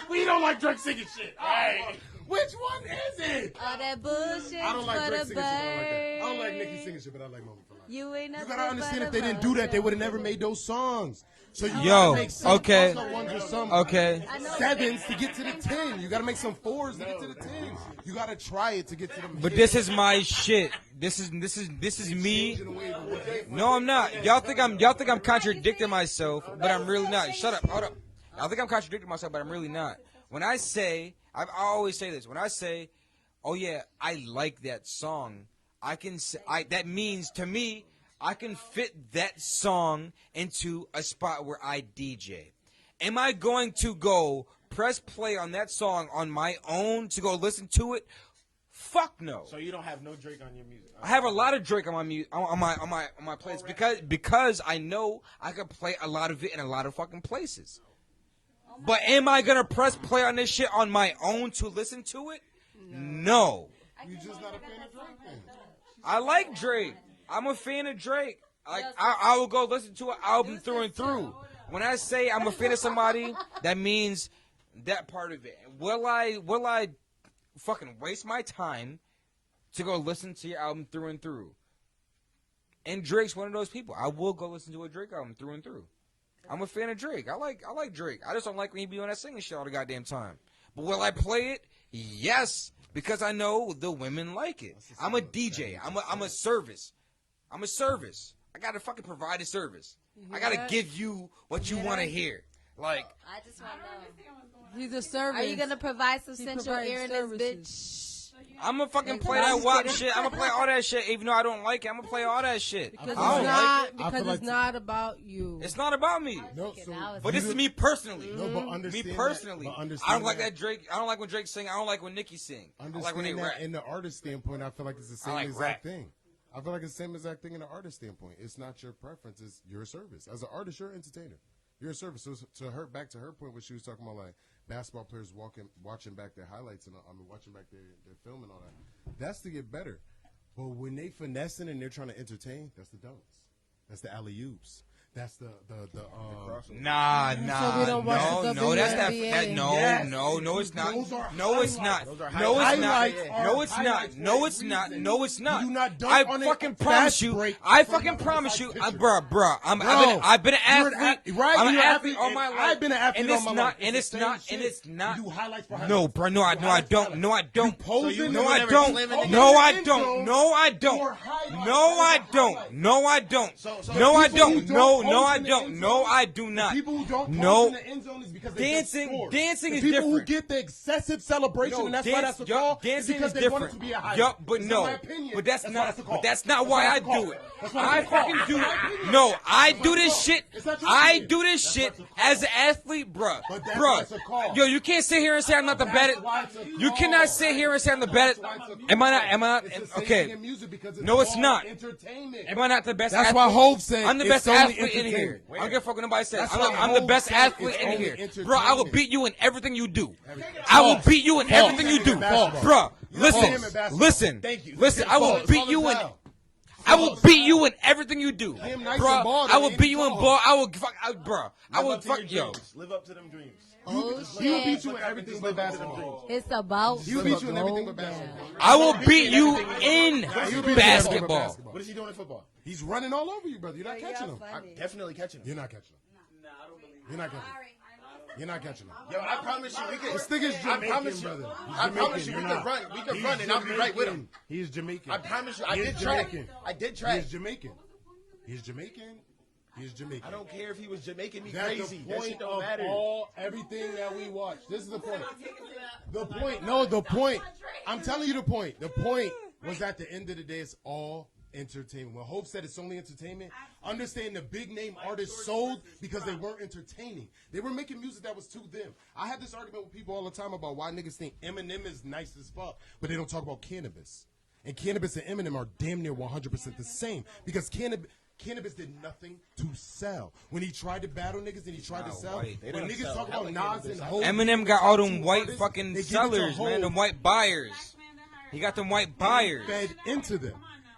We don't like Drake singing shit. Hey, which one is it? All that bullshit I don't like for Drake the singing shit, but I like that. I don't like bird. Nicki singing shit, but I like Moment for Life. You ain't You nothing gotta understand, but if they a didn't do that, they vulture. would have never made those songs. So you Yo, gotta make some okay. also ones or some Okay. I know, sevens to get to the 10. You gotta make some 4s to get to the 10. You gotta try it to get to the. But this is my shit. This is me. No, I'm not. Y'all think I'm contradicting myself, but I'm really not. Shut up. Hold up. I think I'm contradicting myself, but I'm really not. When I say, I always say this. When I say, oh yeah, I like that song, I can say, that means to me, I can fit that song into a spot where I DJ. Am I going to go press play on that song on my own to go listen to it? Fuck no. So you don't have no Drake on your music? I have a lot of Drake on my playlist because I know I can play a lot of it in a lot of fucking places. But am I gonna press play on this shit on my own to listen to it? No. You just not a fan of Drake, then. I like Drake. I'm a fan of Drake. I will go listen to an album through and through. When I say I'm a fan of somebody, that means that part of it. Will I fucking waste my time to go listen to your album through and through. And Drake's one of those people. I will go listen to a Drake album through and through. I'm a fan of Drake. I like Drake. I just don't like when he be on that singing shit all the goddamn time. But will I play it? Yes, because I know the women like it. I'm a DJ. I'm a service. I'm a service. I gotta fucking provide a service. I gotta give you what you want to hear. Like, I just want to know. He's a service. Are you gonna provide some He central provides air in services. this bitch? I'm gonna fucking play that WAP shit. I'm gonna play all that shit, even though I don't like it. I'm gonna play all that shit. Because I don't like it. because it's not about you. It's not about me. No, so But this is me personally. No, but understand Me personally. That, but I understand don't like that Drake. I don't like when Drake sing. I don't like when Nicki sing. I don't like when they Understand rap. that in the artist standpoint, I feel like it's the same like exact rap. thing. I feel like it's the same exact thing in the artist standpoint. It's not your preference. It's your service. As an artist, you're an entertainer. You're a service. So back to her point, what she was talking about, like basketball players watching back their highlights and watching back their film and all that. That's to get better. But when they finessing and they're trying to entertain, that's the dunks. That's the alley oops. That's the Nah, So we don't watch the no, that's that. WNBA. No, Yes. no, it's not. Those are No, it's not. highlights. Those are No, it's not. highlights. No, it's not. Highlights No, for a it's not. reason. No, it's not. You do not dunk I on it. fucking Fast promise you. break I for fucking another promise you, picture. bruh. I've been an athlete. Right? I'm an You're athlete all my life. I've been an athlete and all it's my not. life. And It's it's the not. same And shit. it's not. You do highlights for No, highlights. bro. No, I don't. No, I don't. posing No, and I never don't. slamming niggas No, in I the end don't. zone. No, I don't. Your highlights. No, I Those are don't. highlights. No, I don't. So No, I people who don't. No, don't no, I post in the don't. end No, zone, I do not. People who don't No. post in the end zone is because they Dancing- get scored. dancing the is people different. who get the excessive celebration No, and that's why that's a call. dancing because is they want it different. to be a highlight. Yup, but That's no, my opinion. but that's why not. it's a call. But that's not That's why why I it's a call. do it. That's why I it's a call. fucking do That's my it. opinion. No, I That's do why it's this a call. shit. It's not your I opinion. do this That's shit why it's a call. as an athlete, bruh. But that's why it's a call. Yo, you can't sit here and say I'm not the That's better. why it's a You call. cannot sit here and say I'm the better. That's why it's a call. Am I not? Am I not? It's the same Okay. thing in music because it's No, it's all not. entertainment. Am I not the best? That's athlete? why Hov said I'm the it's best only athlete in here. entertainment. I don't give a fuck what nobody says. That's I'm why the Hov best said athlete it's in only here, bro. I will entertainment. beat you in everything you do. I will beat you in False. everything you do, Basketball. bro. False. Listen, listen, Thank you. listen. I will False. beat you in. False. I will beat you in everything you do, Him nice bro. and ball, I will though, beat ain't you in he ball. I will fuck, bro. I Live will up to your fuck yo. dreams. Live up to them dreams. Oh, He will shit. beat you in everything but basketball. It's about He will beat you in to everything go but basketball. down. I will beat you in He'll beat you in everything but basketball. What is he doing in football? He's running all over you, brother. You're not catching him. I'm definitely catching him. You're not catching him. You're not catching him. You're not catching him. Yo, I promise you, we could. This nigga's I Jamaican, promise you, brother. He's I promise you, Jamaican. we You're could not. run. We could He's run, and I'll be right with him. Jamaican. He's Jamaican. I promise you, I He did is track. Jamaican. I did He track. is Jamaican. He's Jamaican. He's Jamaican. I don't care if he was Jamaican me That's crazy. the That shit point don't of matter. everything that we watch. This is the point. The point. No, the point. I'm telling you the point. The point was at the end of the day, it's all entertainment. When Hope said it's only entertainment, understand the big name artists sold because they weren't entertaining. They were making music that was to them. I have this argument with people all the time about why niggas think Eminem is nice as fuck, but they don't talk about cannabis. And cannabis and Eminem are damn near 100% the same because cannabis did nothing to sell. When he tried to battle niggas and he tried to sell, white. when niggas talk about Nas and Hov, Eminem got all them white artists, fucking they give it to sellers, man. Hov. Them white buyers. He got them white buyers. Fed into them.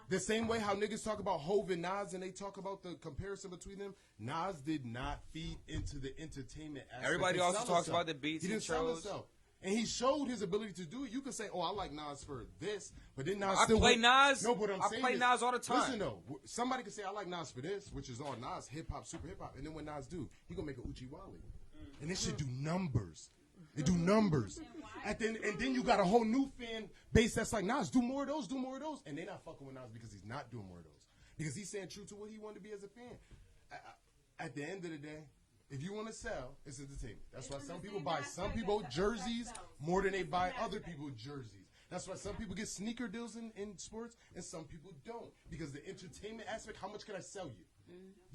The same way how niggas talk about Hov and Nas and they talk about the comparison between them, Nas did not feed into the entertainment aspect. Everybody and also sell talks himself. about the beats he he didn't sell chose. himself. And he showed his ability to do it. You can say, oh, I like Nas for this, but then Nas I still play went- Nas. No, but I'm I saying play is- Nas all the time. Listen though, somebody can say I like Nas for this, which is all Nas, hip hop, super hip hop, and then when Nas do, he gonna make a Uchi Wale, and this should do numbers. It do numbers. And then you got a whole new fan base that's like, Nas, do more of those, and they not fucking with Nas because he's not doing more of those. Because he's saying true to what he wanted to be as a fan. At the end of the day, if you want to sell, it's entertainment. That's why some people buy some people jerseys more than they buy other people jerseys. That's why some people get sneaker deals in sports and some people don't. Because the entertainment aspect, how much can I sell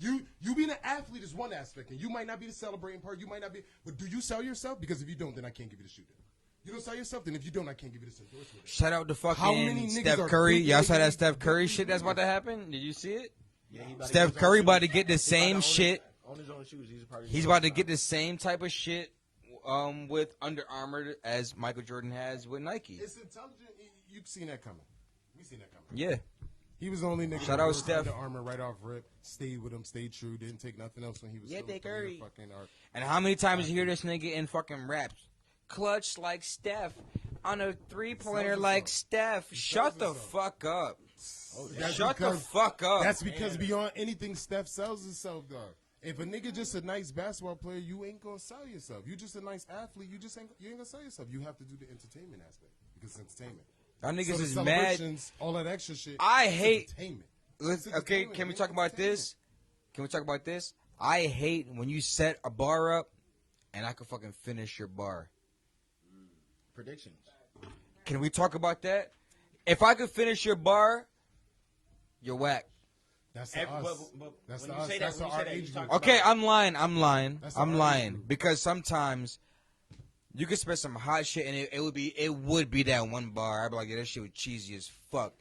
you? You being an athlete is one aspect, and you might not be the celebrating part. You might not be, but do you sell yourself? Because if you don't, then I can't give you the shoe deal. You don't sell yourself, then if you don't, I can't give you this endorsement. Shout out to How many fucking niggas Steph are Curry. thinking Y'all they saw can that be Steph Curry big shit that's about to happen? Did you see it? Yeah, he about to Steph get his Curry own about to shoes. get the He's about to same own shit. Own his own shoes. He's a part of He's about to get the same type of shit with Under Armour as Michael Jordan has with Nike. It's intelligent. You've seen that coming. We seen that coming. Yeah. He was the only nigga Shout that out worked Steph. Under Armour right off rip. Stayed with him. Stayed true. Didn't take nothing else when he was Yeah, still they a career Curry. fucking art. And how many times you hear this nigga in fucking raps? Clutch like Steph. on a 3-pointer sells like itself. Steph. Shut the sells itself. fuck up. That's Shut the because- fuck up. That's because beyond anything, Steph sells himself, dog. If a nigga just a nice basketball player, you ain't gonna sell yourself. You just a nice athlete, you ain't gonna sell yourself. You have to do the entertainment aspect because it's entertainment. Y'all niggas So the is mad. celebrations, all that extra shit. I it's hate- entertainment. Let's, It's okay, entertainment, can we man. talk about Entertainment. this? Can we talk about this? I hate when you set a bar up and I can fucking finish your bar. Predictions. Can we talk about that? If I could finish your bar, you're whack. That's to us. That's when to you us. say That's that, to when you our say that, age you group. talk Okay, about- I'm lying. That's I'm our age lying group. because sometimes you could spit some hot shit and it would be that one bar. I'd be like, yeah, that shit was cheesy as fuck.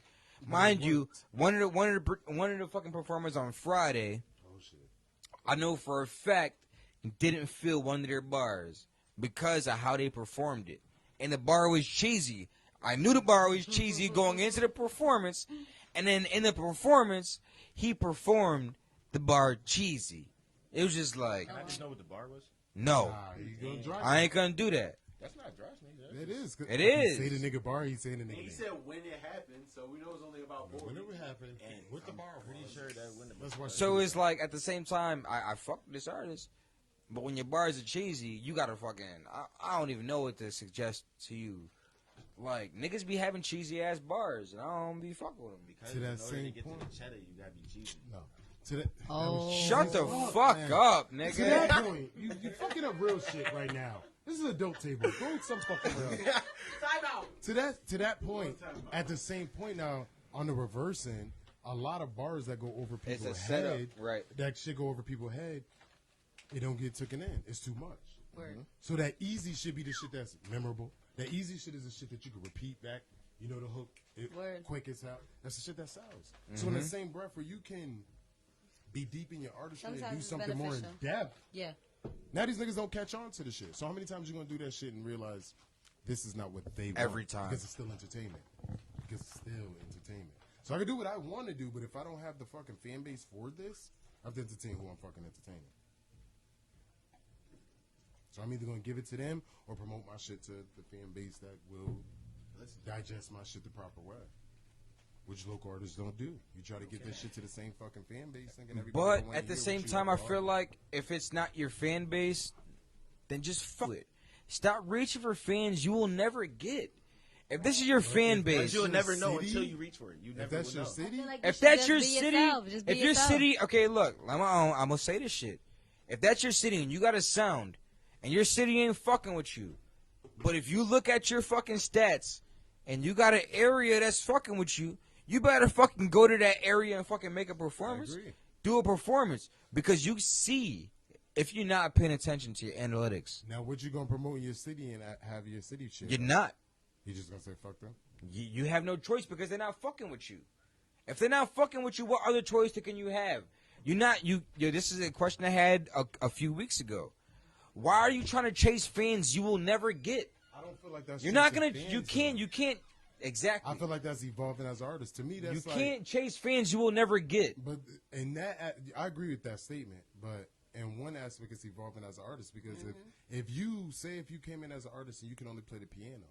Mind you, one of the fucking performers on Friday, Oh shit. I know for a fact didn't feel one of their bars because of how they performed it, and the bar was cheesy. I knew the bar was cheesy going into the performance, and then in the performance, he performed the bar cheesy. It was just like, Can I just know what the bar was? no, Nah, you gonna drive. I ain't gonna do that. That's not dry snake. It is. It If is. he say the nigga bar, he's saying the nigga He name. said when it happened, so we know it's only about 40. When it would happen, with the bar, Pretty sure that when the Let's watch So the it's like at the same time, I fuck with this artist, but when your bars are cheesy, you gotta fucking. I don't even know what to suggest to you. Like niggas be having cheesy ass bars, and I don't be fucking with them. because To that in order same to get point. to the cheddar, you gotta be cheesy. No. To that, Oh. Shut the fuck man. up, To nigga. that point, you fucking up real shit right now. This is a dope table. Go some fucking real. Time out. To that point, at the same point now, on the reverse end, a lot of bars that go over It's a people's setup, head, right? that shit go over people's head, it don't get taken in. It's too much. Word. So that easy should be the shit that's memorable. That easy shit is the shit that you can repeat back. You know the hook, Word. quick as hell. That's the shit that sells. So in the same breath where you can be deep in your artistry and Sometimes do it's something more in beneficial. depth. Yeah. Now these niggas don't catch on to the shit. So how many times you gonna do that shit and realize this is not what they want? Every time. Because it's still entertainment. Because it's still entertainment. So I can do what I want to do, but if I don't have the fucking fan base for this, I have to entertain who I'm fucking entertaining. So I'm either gonna give it to them or promote my shit to the fan base that will digest my shit the proper way. Which local artists don't do. You try to get this shit to the same fucking fan base, thinking everybody But wanna at the hear same what you time, I are. feel like if it's not your fan base, then just fuck it. Stop reaching for fans you will never get. If this is your fan if that's base, You'll your never know city, until you reach for it. You If never that's will your know. city, if that's your city, if your city, okay, look, I'm gonna say this shit. If that's your city and you got a sound, and your city ain't fucking with you, but if you look at your fucking stats and you got an area that's fucking with you, you better fucking go to that area and fucking make a performance. agree. Do a performance because you see if you're not paying attention to your analytics, now what you gonna promote in your city and have your city shit? you're not. You just gonna say fuck them? You have no choice because they're not fucking with you. If they're not fucking with you, what other choice can you have? You're not you. This is a question I had a few weeks ago. Why are you trying to chase fans you will never get? I don't feel like that's. You're not chasing gonna. fans, You can't. though. You can't. Exactly. I feel like that's evolving as an artist. To me, that's You like, can't chase fans you will never get. But in that, I agree with that statement. But in one aspect, it's evolving as an artist because if you came in as an artist and you can only play the piano,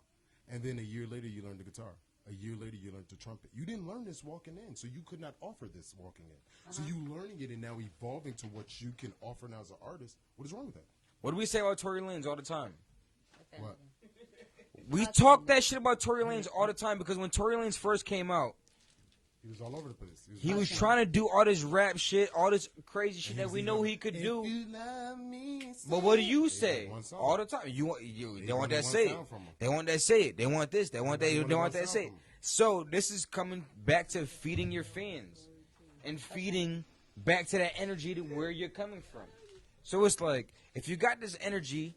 and then a year later you learned the guitar, a year later you learned the trumpet, you didn't learn this walking in, so you could not offer this walking in. So you learning it and now evolving to what you can offer now as an artist. What is wrong with that? What do we say about Tory Lanez all the time? What? We talk that shit about Tory Lanez all the time because when Tory Lanez first came out, He was all over the place. he was trying to do all this rap shit, all this crazy shit that we know he could If do. you love me, But what do say you it. say One song. all the time? They want wanted that one say it. sound from him. They want that say it. They want this. They want that. Everybody They wanted want one that sound say it. from him. So this is coming back to feeding your fans and feeding back to that energy to where you're coming from. So it's like if you got this energy,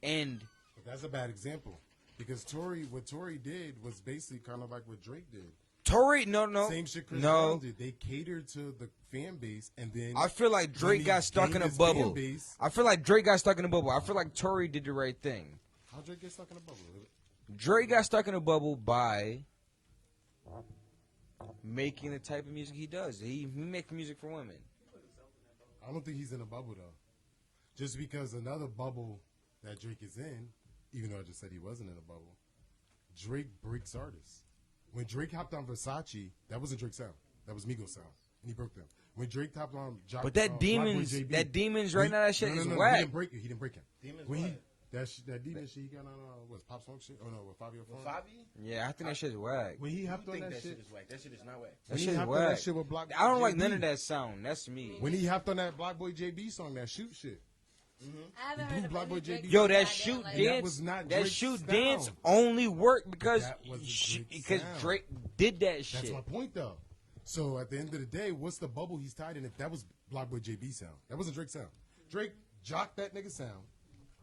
and But that's a bad example because what Tory did was basically kind of like what Drake did. Tory, no, Same shit Chris Brown no. did. They catered to the fan base, and then I feel like when Drake he got stuck gained in a his fan bubble. base- I feel like Drake got stuck in a bubble. I feel like Tory did the right thing. How Drake get stuck in a bubble? Drake got stuck in a bubble by making the type of music he does. He makes music for women. I don't think he's in a bubble though. Just because another bubble that Drake is in, even though I just said he wasn't in a bubble, Drake breaks artists. When Drake hopped on Versace, that wasn't Drake's sound. That was Migos' sound, and he broke them. When Drake hopped on, But that demons right now, that shit is whack. He didn't break it. He didn't break him. Demons That demon shit he got on what Pop Smoke shit? Oh no, with Fabio Foreign. Fabi? Yeah, I think that shit is whack. When he hopped on think that shit, is whack. That shit is not whack. That he shit is hopped on that whack. shit with Block I don't Boy like JB. none of that sound. That's me. When he hopped on that Block Boy JB song, that shoot shit. I haven't He heard blew of Black any Boy Drake JB. Yo, songs that I didn't shoot like. And that dance, was not that Drake's shoot sound. dance only worked because That was Drake's because sound. Drake did that That's shit. my point, though. So at the end of the day, what's the bubble he's tied in? If that was Block Boy JB sound, that wasn't Drake's sound. Drake jocked that nigga sound,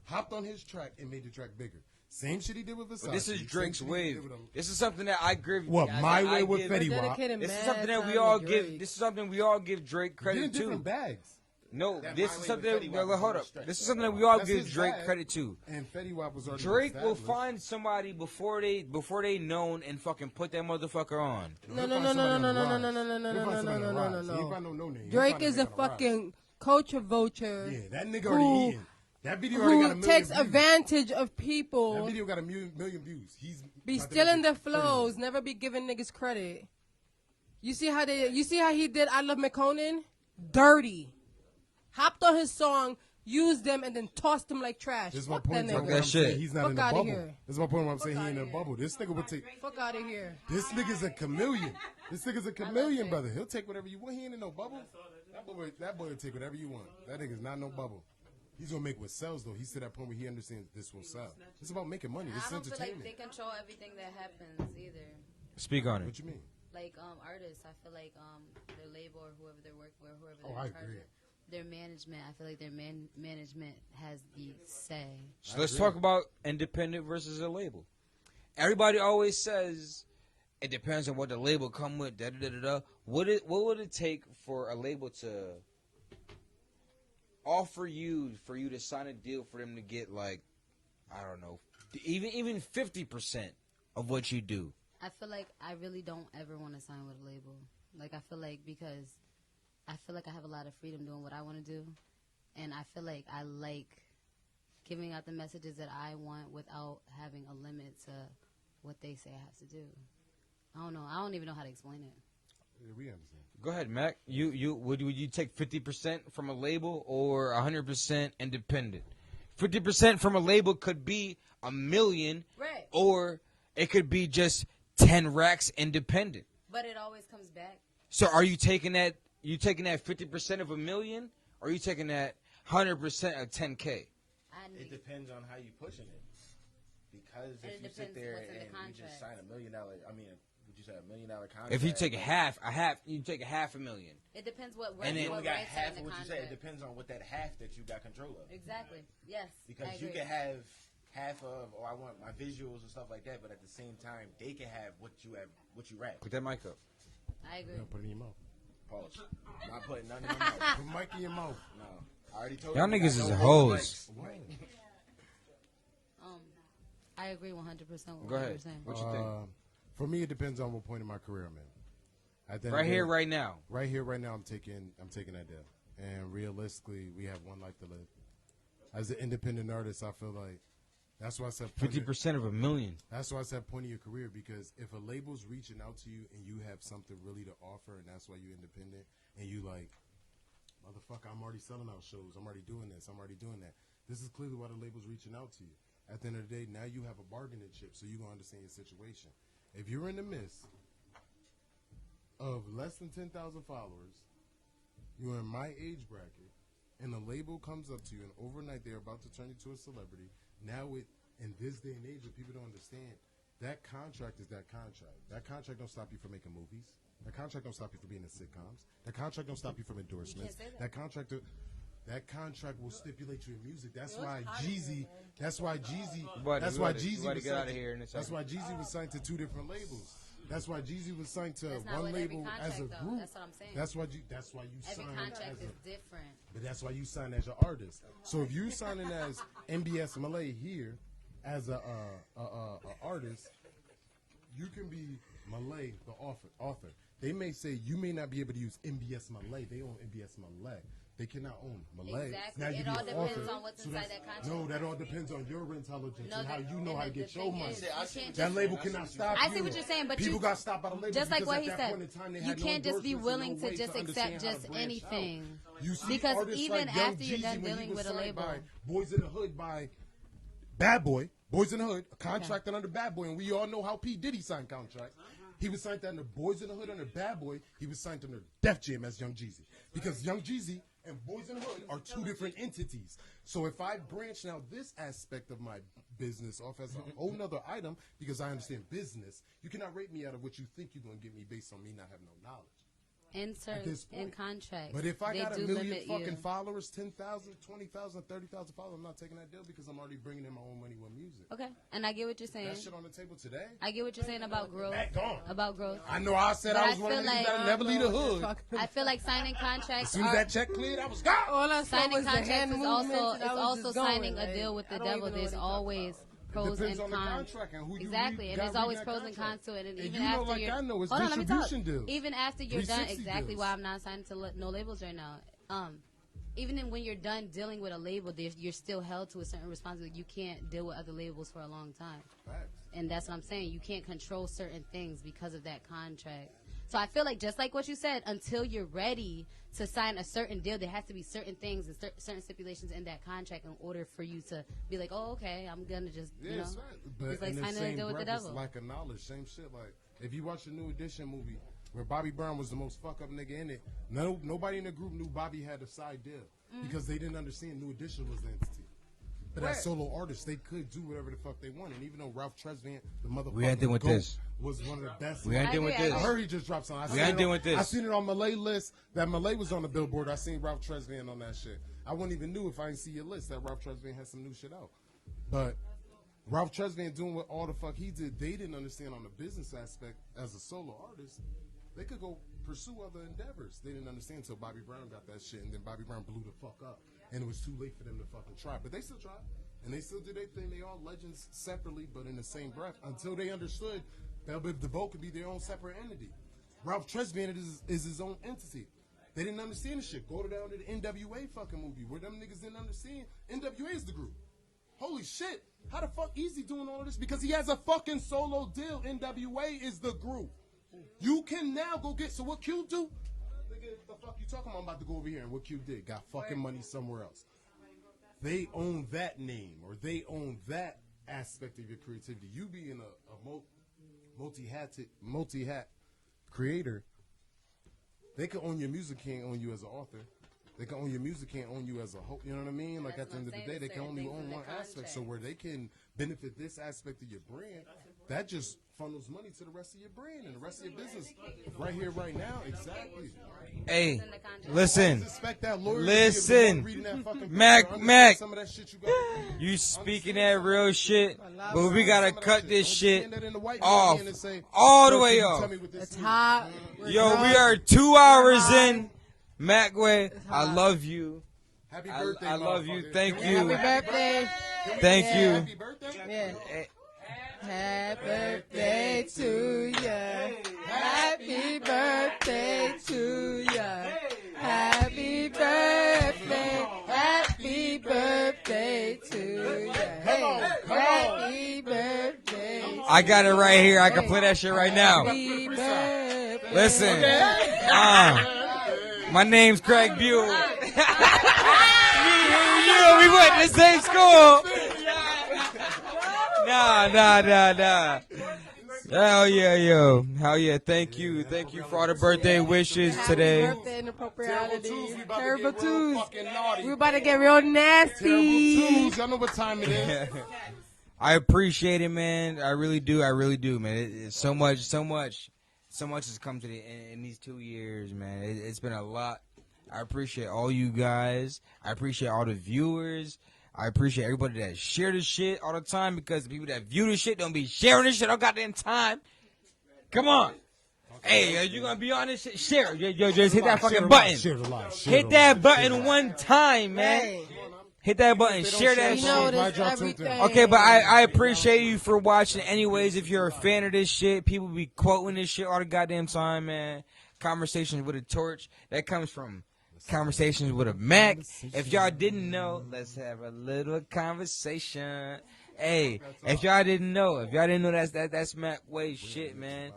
hopped on his track, and made the track bigger. Same shit he did with Versace. But this is same Drake's shit he did wave. with him. This is something that I give. What, I- My I Way with give- Fetty Wap? Dedicated This is mad something that we time all to give. Drake. This is something we all give Drake Get in credit different to. bags. No, That this My is Way something. with Fetty Wap was Hold on up. the stretch, This is though. something we all That's give his Drake bag. credit to. And Fetty Wap was already Drake will established. find somebody before they known and fucking put that motherfucker on. He'll No, find no, no, somebody no, on no, the no, no, rise. no, no, no, no, He'll find no, somebody no, on no, the no, rise. no. He ain't find no name. He'll Drake find a is a nigga on the rise. fucking culture vulture. Yeah, that nigga already who- eating. That video already got a Who million takes views. advantage of That people, video got a million views. He's be about to stealing make their it flows, never be giving niggas credit. You see how he did I Love McConan? Dirty. Hopped on his song, used them, and then tossed them like trash. This is my Fuck that point. Talk nigga. that shit. shit. He's not Fuck in the outta bubble. here. This is my point. Where I'm saying he outta ain't in the here. bubble. This nigga would take. Fuck out of here. This nigga's a chameleon. This nigga's a chameleon, brother. He'll take whatever you want. He ain't in no bubble. That boy will take whatever you want. That nigga's not no bubble. He's gonna make what sells though. He's to that point where he understands this will sell. It's about making money. This I is don't feel like entertainment. they control everything that happens either. Speak on it. What you mean? Like artists, I feel like their label or whoever they're working with, whoever Oh, they're I in charge agree. of, their management. I feel like their management has the say. So let's talk about independent versus a label. Everybody always says it depends on what the label come with. Da da da da. What would it take for a label to offer you to sign a deal for them to get like, I don't know, even 50% of what you do? I feel like I really don't ever want to sign with a label. Like I feel like because I feel like I have a lot of freedom doing what I want to do, and I feel like I like giving out the messages that I want without having a limit to what they say I have to do. I don't know. I don't even know how to explain it. Yeah, we understand. Go ahead, Mac. You would you take 50% from a label or 100% independent? 50% from a label could be $1 million, Right. or it could be just 10 racks independent. But it always comes back. So are you taking that? You taking that 50% of $1 million, or are you taking that 100% of 10K? It depends on how you pushing it. Because And if it you sit depends there what's in the and you just contract. sign $1 million, would you say $1 million contract? If you take a half, you take $500,000. It depends what And then- you what only got rights are half in of the what you say. It contract. depends on what that half that you got control of. Exactly. Yes. Because I you agree. can have half of, I want my visuals and stuff like that, but at the same time, they can have what you rap. Put that mic up. I agree. You don't put it in your mouth. Pause. Not putting nothing in my mouth. Put mic in your mouth. No. I already told Y'all you. niggas I is don't hoes. hold mics. I agree 100% with Go what ahead. you're saying. What you think? For me, it depends on what point in my career I'm in. At the end of Right the here, day- right now. Right here, right now, I'm taking that deal. And realistically, we have one life to live. As an independent artist, I feel like that's why I said 50% of $1 million. That's why I said point of your career, because if a label's reaching out to you and you have something really to offer, and that's why you're independent, and you like, motherfucker, I'm already selling out shows. I'm already doing this. I'm already doing that. This is clearly why the label's reaching out to you. At the end of the day, now you have a bargaining chip, so you're going to understand your situation. If you're in the midst of less than 10,000 followers, you're in my age bracket, and a label comes up to you, and overnight they're about to turn you to a celebrity. Now, in this day and age, what people don't understand, that contract is that contract. That contract don't stop you from making movies. That contract don't stop you from being in sitcoms. That contract don't stop you from endorsements. say that. That contract will stipulate you in music. That's why Jeezy. That's why Jeezy. Buddy, That's we why gotta- we Jeezy gotta was get outta signed. here in a That's second. why Jeezy was signed to 2 different labels. That's why Jeezy was signed to That's not one with every label contract, as a though. group. That's what I'm saying. That's why you Every sign contract as is a. different. But that's why you sign as your artist. So if you signing as MBS Malay here as a artist, you can be Malay the author. They may say you may not be able to use MBS Malay. They own MBS Malay. They cannot own Malay. Exactly. Now you It be all an depends author, on what's so inside that's- that contract. No, that all depends on your intelligence No, and how the- you know and how to the get your thing money. is, you can't That just- label cannot stop I you. see what you're saying, but people you got stopped by the label just like because what at he that said, point in time, they you had no can't just be endorsements and willing no to way just understand accept how to just branch out. anything. You see Because artists even like Young after you're Jeezy done when he dealing was with a signed label. by Boys in the Hood by Bad Boy, Boys in the Hood, contracted under Bad Boy, and we all know how P. Diddy signed contracts. He was signed under Boys in the Hood under Bad Boy. He was signed under Def Jam as Young Jeezy. Because Young Jeezy and Boys in the Hood are two different entities. So if I branch now this aspect of my business off as a whole nother item, because I understand business, you cannot rate me out of what you think you're going to get me based on me not having no knowledge. Insert this in point. contracts. But if I they got a do million limit fucking you. followers, 10,000, 20,000, 30,000 followers, I'm not taking that deal because I'm already bringing in my own money with music. Okay, and I get what you're saying. That shit on the table today. I get what you're saying about growth. Back gone. About growth. I know I said But I I was one of feel the niggas like- that'll never leave the hood. I feel like signing As contracts. soon as that check cleared, I was gone. All I saw Signing was the contracts hand is movements, also and I is was also just going, signing like, a deal with I the don't devil. even know There's what he talking always about. pros depends and on the cons. contract and who you Exactly, and got there's reading always that pros and contract. cons to it. And And even you know, after like you're, I know, it's hold on, let me talk. distribution deals. Even after you're done, 360 exactly deals. why I'm not signed to no labels right now. Even when you're done dealing with a label, you're still held to a certain responsibility. You can't deal with other labels for a long time. Facts. And that's what I'm saying. You can't control certain things because of that contract. So I feel like just like what you said, until you're ready to sign a certain deal, there has to be certain things and certain stipulations in that contract in order for you to be like, oh, okay, I'm gonna just, Yeah, you know, it's right. But it's like in the signing a same deal with the breath, it's devil. lack of knowledge, same shit. Like if you watch the New Edition movie where Bobby Brown was the most fuck up nigga in it, nobody in the group knew Bobby had a side deal because they didn't understand New Edition was the entity. But as solo artists, they could do whatever the fuck they want. And even though Ralph Tresvant, the motherfucker, We ain't dealing with GOAT, this. was one of the best. We ain't dealing with agree, I this. I heard he just dropped something. We ain't dealing with this. I seen it on Malay list. That Malay was on the billboard. I seen Ralph Tresvant on that shit. I wouldn't even knew if I didn't see your list that Ralph Tresvant had some new shit out. But Ralph Tresvant doing what all the fuck he did, they didn't understand on the business aspect as a solo artist. They could go pursue other endeavors. They didn't understand until Bobby Brown got that shit, and then Bobby Brown blew the fuck up. And it was too late for them to fucking try. But they still tried. And they still do their thing. They all legends separately, but in the same breath, until they understood that Biv DeVoe could be their own separate entity. Ralph Tresvant is his own entity. They didn't understand the shit. Go down to the NWA fucking movie where them niggas didn't understand. NWA is the group. Holy shit. How the fuck Easy doing all of this? Because he has a fucking solo deal. NWA is the group. You can now go get, so what Q do? Nigga, the fuck you talking about? I'm about to go over here and what Q did. Got fucking money somewhere else. They own that name or they own that aspect of your creativity. You being a multi-hat creator, they can own your music, can't own you as an author. They can own your music, can't own you as a whole. You know what I mean? Like That's at the end what of I'm the day, saying, they can certain only things in own the one aspect. So contract. where they can benefit this aspect of your brand, that just funnels money to the rest of your brand and the rest of your business. Right here, right now, exactly. Hey, listen, Suspect that lawyer listen, reading that fucking paper, Mac, understand Mac. some of that shit you gotta read. You speaking that real shit, but we gotta cut this shit off, all the way off. It's hot. We're Yo, drunk. we are 2 hours in. Macway, I love you. Happy I birthday, love you. motherfucker. Thank Happy you. birthday. Thank Yeah. you. Happy birthday. Yeah. Happy birthday to ya. Happy birthday to ya. Happy birthday. Happy birthday to ya. Hey, happy birthday. I got it right here. I can play that shit right now. Happy birthday. Listen, my name's Craig Buell. We went to the same school. Nah. Hell yeah, yo. Hell yeah. Thank you for all the birthday wishes today. Happy birthday, Inappropriality. Terrible Twos, twos. fucking naughty. We about to get real nasty. Terrible twos. Y'all know what time it is. I appreciate it, man. I really do, man. It's so much has come to the in these 2 years, man. It's been a lot. I appreciate all you guys. I appreciate all the viewers. I appreciate everybody that share this shit all the time because the people that view this shit don't be sharing this shit all goddamn time. Come on. Hey, you gonna be on this shit? Share. Yo, just hit that fucking button. Share the live. Hit that button one time, man. Hey, Hit that button. Share that you shit. notice everything. Okay, but I appreciate you for watching. Anyways, if you're a fan of this shit, people be quoting this shit all the goddamn time, man. Conversations with a torch. That comes from Conversations with a Mac. If y'all didn't know, let's have a little conversation. Hey, if y'all didn't know, that's Mac Wave shit, man.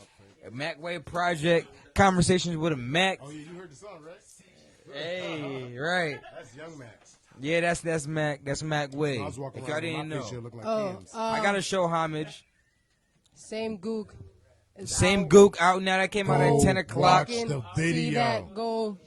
Mac Wave Project, Conversations with a Mac. Oh, yeah, you heard the song, right? Hey, right. That's Young Max. Yeah, that's Mac. That's Mac Wave. I was walking If y'all around with didn't my know, face, look like Oh, Cam's. I gotta show homage. Same Gook. is Same out. Gook out now. That came out at Go 10 o'clock. watch the See video. that? Go